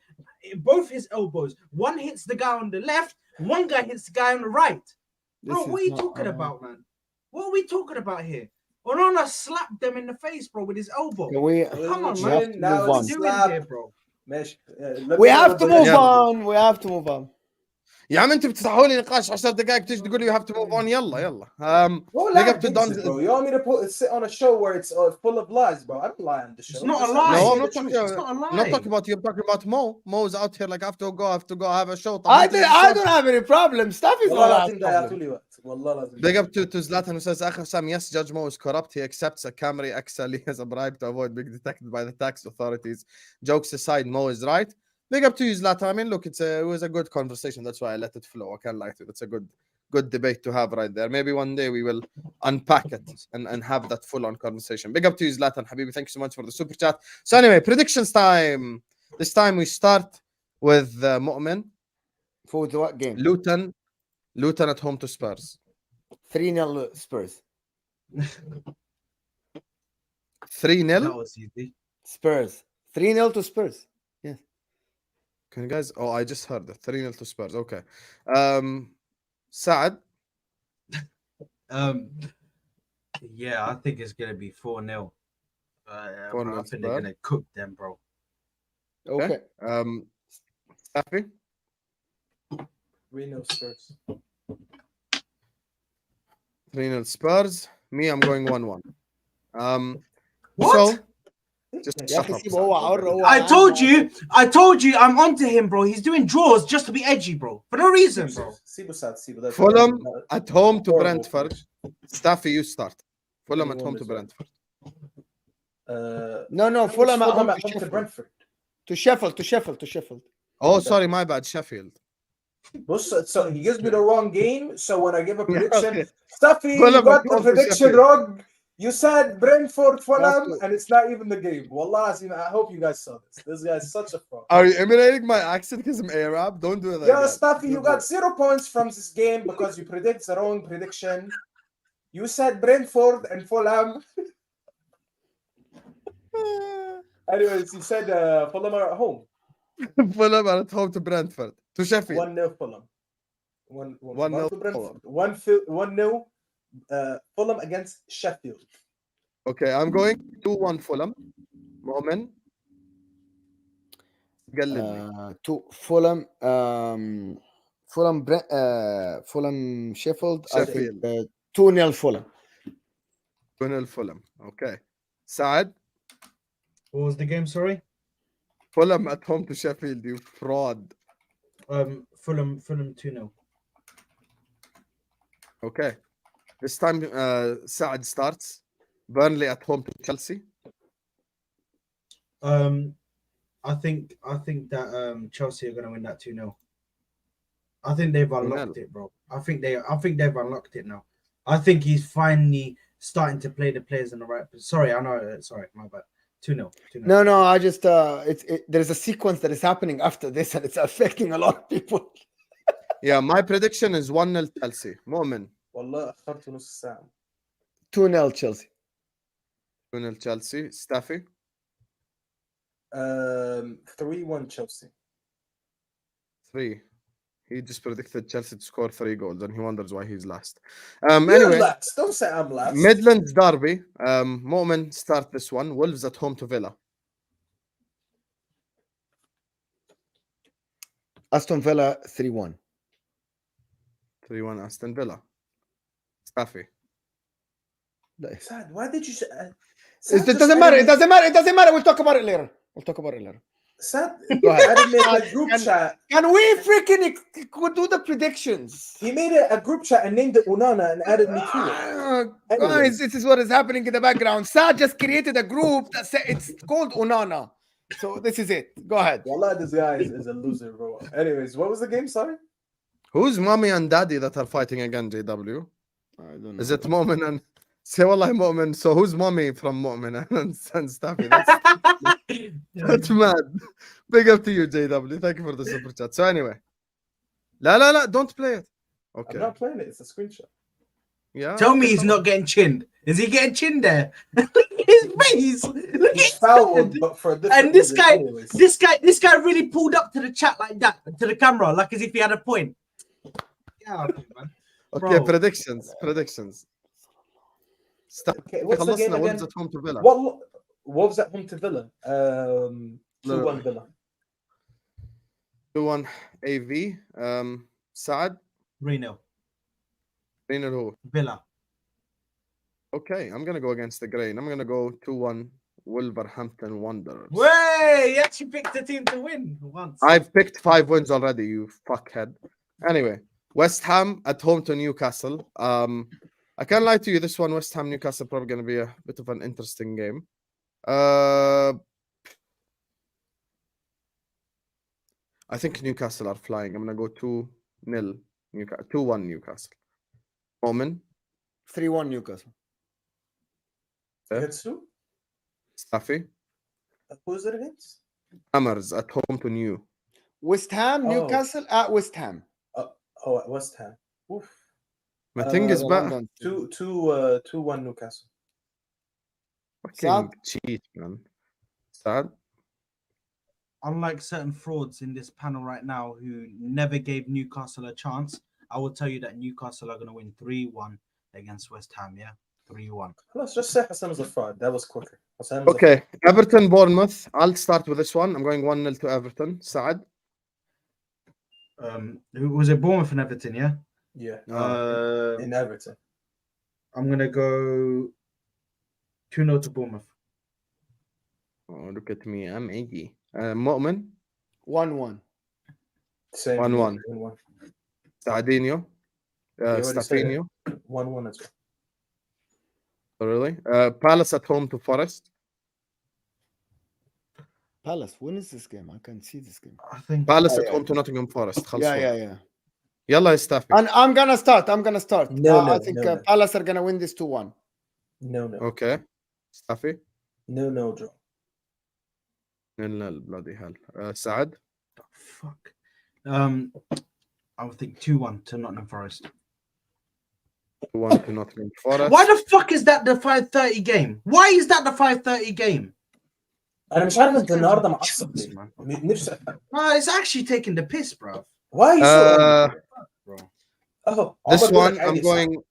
both his elbows, one hits the guy on the left, one guy hits the guy on the right. Bro, what are you talking about, man? What are we talking about here? Onana slapped them in the face, bro, with his elbow. Come on, man. Now What are you doing here, bro? We have to move on. We have to move on. يا عم انتوا بتفتحوا لي نقاش 10 دقائق تيجي تقول لي you have to move on يلا big up to Don. You want me to sit on a show where it's full of lies, bro? I don't lie on the show. It's not a lie. No, I'm not talking about you. I'm talking about Mo. Mo's out here like I have to go have a show. I don't have any problem. Stuff is not Big up to Zlatan who says Akh Sam, yes, Judge Mo is corrupt. He accepts a Camry XLE as a bribe to avoid being detected by the tax authorities. Jokes aside, Mo is right. Big up to you, Zlatan. I mean, look, it was a good conversation. That's why I let it flow. I can't lie to you. It's a good debate to have right there. Maybe one day we will unpack it and have that full-on conversation. Big up to you, Zlatan. Habibi, thank you so much for the super chat. So anyway, predictions time. This time we start with Moamen. For the what game? Luton at home to Spurs. 3-0 Spurs. 3-0? That was easy. Spurs. 3-0 to Spurs. Yes. Can you guys? Oh, I just heard it. 3-0 to Spurs. Okay. Saad. Yeah, I think it's gonna be 4-0. I think they're gonna cook them, bro. Okay. Staffy. 3-0 Spurs. 3-0 Spurs. Me, I'm going 1-1. What? So, just shut up. I told you, I'm onto him, bro. He's doing draws just to be edgy, bro. For no reason, bro. Fulham at home to Brentford. Staffy, you start. Fulham at home to Brentford. No, Fulham at home to Brentford. To Sheffield. Oh, sorry, my bad. Sheffield. So he gives me the wrong game. So when I give a prediction, Staffy, you got the prediction wrong. You said Brentford, Fulham, and it's not even the game. Wallah, I hope you guys saw this. This guy's such a fraud. Are you emulating my accent because I'm Arab? Don't do that. Yeah, Staffy, you got 0 points from this game because you predict the wrong prediction. You said Brentford and Fulham. Anyways, you said Fulham are at home. Fulham are at home to Brentford. To Sheffield. 1-0 Fulham. 1-0 to Brentford. 1-0 Fulham against Sheffield. Okay, I'm going 2-1 Fulham. Moamen. To Fulham. Fulham Sheffield. 2-0 Fulham. 2-0 Fulham. Okay. Saad. What was the game? Sorry. Fulham at home to Sheffield. You fraud. Fulham 2-0. Okay. This time, Saad starts. Burnley at home to Chelsea. I think that Chelsea are gonna win that 2-0. I think they've unlocked it, bro. I think they've unlocked it now. I think he's finally starting to play the players in the right. Sorry, I know. Sorry, my bad. 2-0. No. I just there's a sequence that is happening after this, and it's affecting a lot of people. Yeah, my prediction is 1-0 Chelsea. Moamen. والله اخترت نص ساعة. 2-0 Chelsea. 2-0 Chelsea. Staffy. 3-1 Chelsea. 3. He just predicted Chelsea to score 3 goals, and he wonders why he's last. You're Anyway, last. Don't say I'm last. Midlands derby. Moamen start this one. Wolves at home to Villa. Aston Villa 3-1. 3-1 Aston Villa. Staffy. Saad, why did you say? It doesn't matter. It doesn't matter. It doesn't matter. We'll talk about it later. Saad, Go ahead. I didn't make a group chat. Can we freaking do the predictions? He made a group chat and named it Onana and added me to it. Guys, this is what is happening in the background. Saad just created a group that said it's called Onana. So this is it. Go ahead. Wallah, this guy is a loser, bro. Anyways, what was the game? Sorry. Who's mommy and daddy that are fighting again, JW? I don't know. Is it Moamen and say wallahi Moamen? So who's mommy from Moamen and Staffy? That's mad. Big up to you, JW. Thank you for the super chat. So anyway. La, don't play it. Okay. I'm not playing it, it's a screenshot. Yeah. Tell me he's not getting chinned. Is he getting chinned there? Look at his face. Look at his fouled, but for a and this guy, anyways. this guy really pulled up to the chat like that, to the camera, like as if he had a point. Yeah, man. Okay, Bro. predictions. Okay, what's the game again? Wolves at home to Villa. What Wolves at home to Villa? 2-1 Villa. 2-1 AV. Saad. Reno. Who? Villa. Okay, I'm gonna go against the grain. I'm gonna go 2-1 Wolverhampton Wanderers. Way! He actually picked a team to win once. I've picked 5 wins already, you fuckhead. Anyway, West Ham at home to Newcastle. I can't lie to you, this one, West Ham Newcastle, probably gonna be a bit of an interesting game. I think Newcastle are flying. I'm gonna go 2-0 Newcastle. 2-1 Newcastle. Moamen. 3-1 Newcastle. Against who? Staffy. Who is it against? Hammers at home to New. West Ham, Newcastle at West Ham. At West Ham. Oof. My thing is back. 2-1 Newcastle. Fucking cheat, man. Sad. Unlike certain frauds in this panel right now who never gave Newcastle a chance, I will tell you that Newcastle are going to win 3-1 against West Ham, yeah? 3-1. Let's just say Hassan was a fraud. That was quicker. Okay, Everton, Bournemouth. I'll start with this one. I'm going 1-0 to Everton. Saad. Who was it? Bournemouth and Everton, yeah? Yeah. In Everton. I'm going to go 2-0 to Bournemouth. Oh, look at me. I'm eggy. Moamen. 1-1. 1-1. Saadinho. Staffinho. 1-1 as well. Oh, really? Palace at home to Forest. Palace, when is this game? I can't see this game. I think Palace at home to Nottingham Forest. Yeah. Yalla, Staffy. And I'm gonna start. No, I think Palace are gonna win this 2-1. No. Okay. Staffy. No, draw. No, bloody hell. Saad. Fuck. I would think 2-1 to Nottingham Forest. 2-1 to Nottingham Forest. Why the fuck is that the 5:30 game? Why is that the 5:30 game? انا مش عارف انت النهارده معصب ليه. نفسي It's actually taking the piss, bro. Why are you so bro? This one I'm going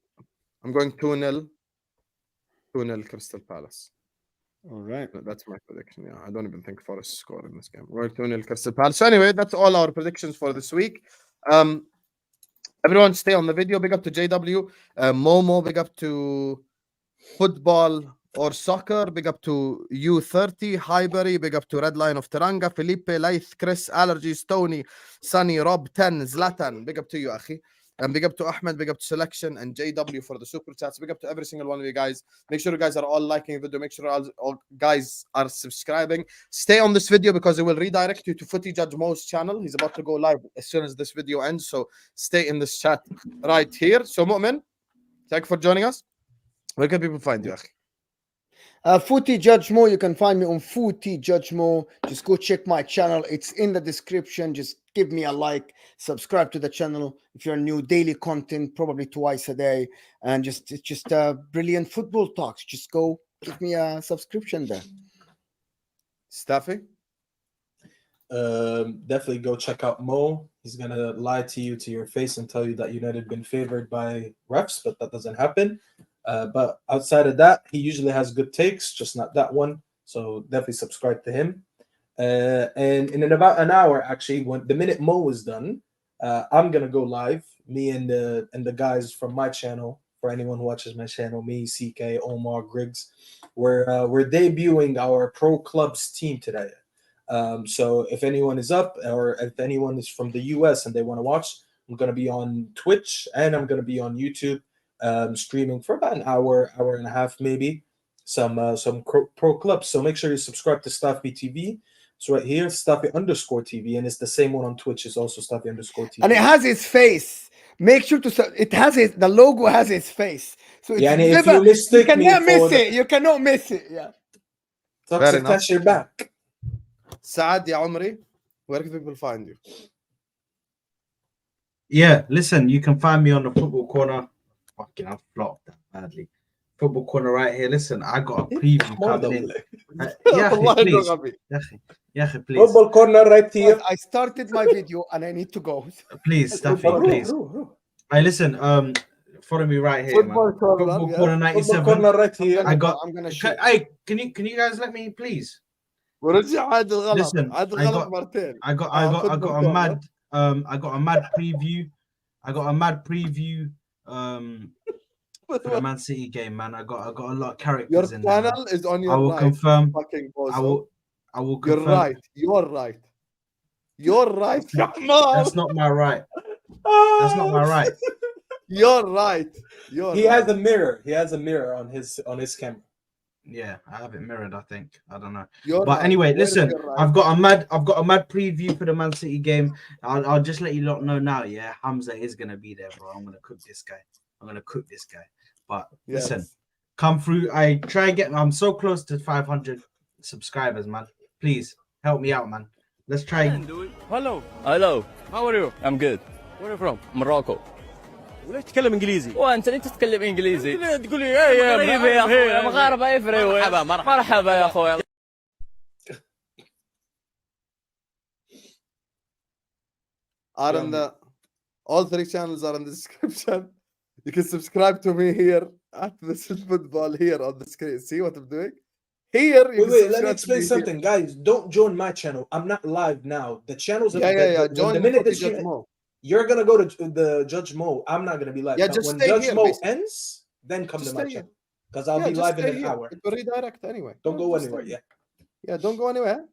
2-0. 2-0 Crystal Palace. All right. That's my prediction. Yeah, I don't even think Forest score in this game. We're 2-0 Crystal Palace. So anyway, that's all our predictions for this week. Everyone stay on the video. Big up to JW. Momo, big up to Football or Soccer. Big up to U30. Highbury. Big up to Red Lion of Teranga. Felipe, Laith, Chris, Allergies, Tony, Sunny, Rob, 10, Zlatan. Big up to you, Akhi. And big up to Ahmed, big up to Selection, and JW for the super chats. Big up to every single one of you guys. Make sure you guys are all liking the video. Make sure all guys are subscribing. Stay on this video because it will redirect you to Footy Judge Mo's channel. He's about to go live as soon as this video ends. So stay in this chat right here. So Moamen, thank you for joining us. Where can people find you, Akhi? Footy Judge Mo, you can find me on Footy Judge Mo. Just go check my channel. It's in the description. Just give me a like, subscribe to the channel. If you're new, daily content, probably twice a day. And it's just brilliant football talks. Just go give me a subscription there. Staffy? definitely go check out Mo. He's gonna lie to you to your face and tell you that United been favored by refs, but that doesn't happen. But outside of that, he usually has good takes, just not that one. So definitely subscribe to him. And in about an hour, actually, when the minute Mo is done, I'm gonna go live. Me and the guys from my channel. For anyone who watches my channel, me, CK, Omar, Griggs, we're debuting our pro clubs team today. So if anyone is up, or if anyone is from the US and they want to watch, I'm gonna be on Twitch and I'm gonna be on YouTube, streaming for about an hour and a half, maybe some pro clubs. So make sure you subscribe to Staffy TV. It's right here, Staffy_TV, and it's the same one on Twitch. It's also Staffy_TV, and it has his face. Make sure to it has the logo has his face. So it's and if you mistake you cannot miss it. You cannot miss it. Yeah. Toxic touch your back. Saad, ya Omri, where can people find you? Yeah, listen, you can find me on the football corner. Fucking, I flopped that badly. Football corner right here. Listen, I got a preview coming in. Please. Football corner right here. I started my video and I need to go. Please, Staffy, please. Hey, listen, follow me right here, football man. corner, Football corner 97. Football corner right here. I'm gonna shoot. Hey, can you guys let me, please? Listen, I got a mad preview. I got a mad preview for the Man City game, man. I got a lot of characters in there. Your channel is on your I will right. confirm. I will confirm. You're right. That's not my right. That's not my right. You're right. He has a mirror. He has a mirror on his camera. Yeah, I have it mirrored, I think. I don't know. But anyway, listen, I've got a mad preview for the Man City game. I'll just let you lot know now, yeah. Hamza is gonna be there, bro. I'm gonna cook this guy. But listen, come through. I'm so close to 500 subscribers, man. Please help me out, man. Let's try. Hello. How are you? I'm good. Where are you from? Morocco. وليش تتكلم انجليزي؟ وانت ليه تتكلم انجليزي؟ تقول لي يا اخوي مغاربه يفرق. مرحبا يا اخوي. All three channels are in the description. You can subscribe to me here at This Is Football here on the screen. See what I'm doing? Here, wait, let me explain something, guys. Don't join my channel. I'm not live now. The channels. Join the minute that you're gonna go to the Judge Mo. I'm not gonna be live. Yeah, just when stay Judge here, Mo basically. ends, then come to my channel because I'll be live in an hour. It will redirect anyway. Don't go anywhere. Yeah. Don't go anywhere.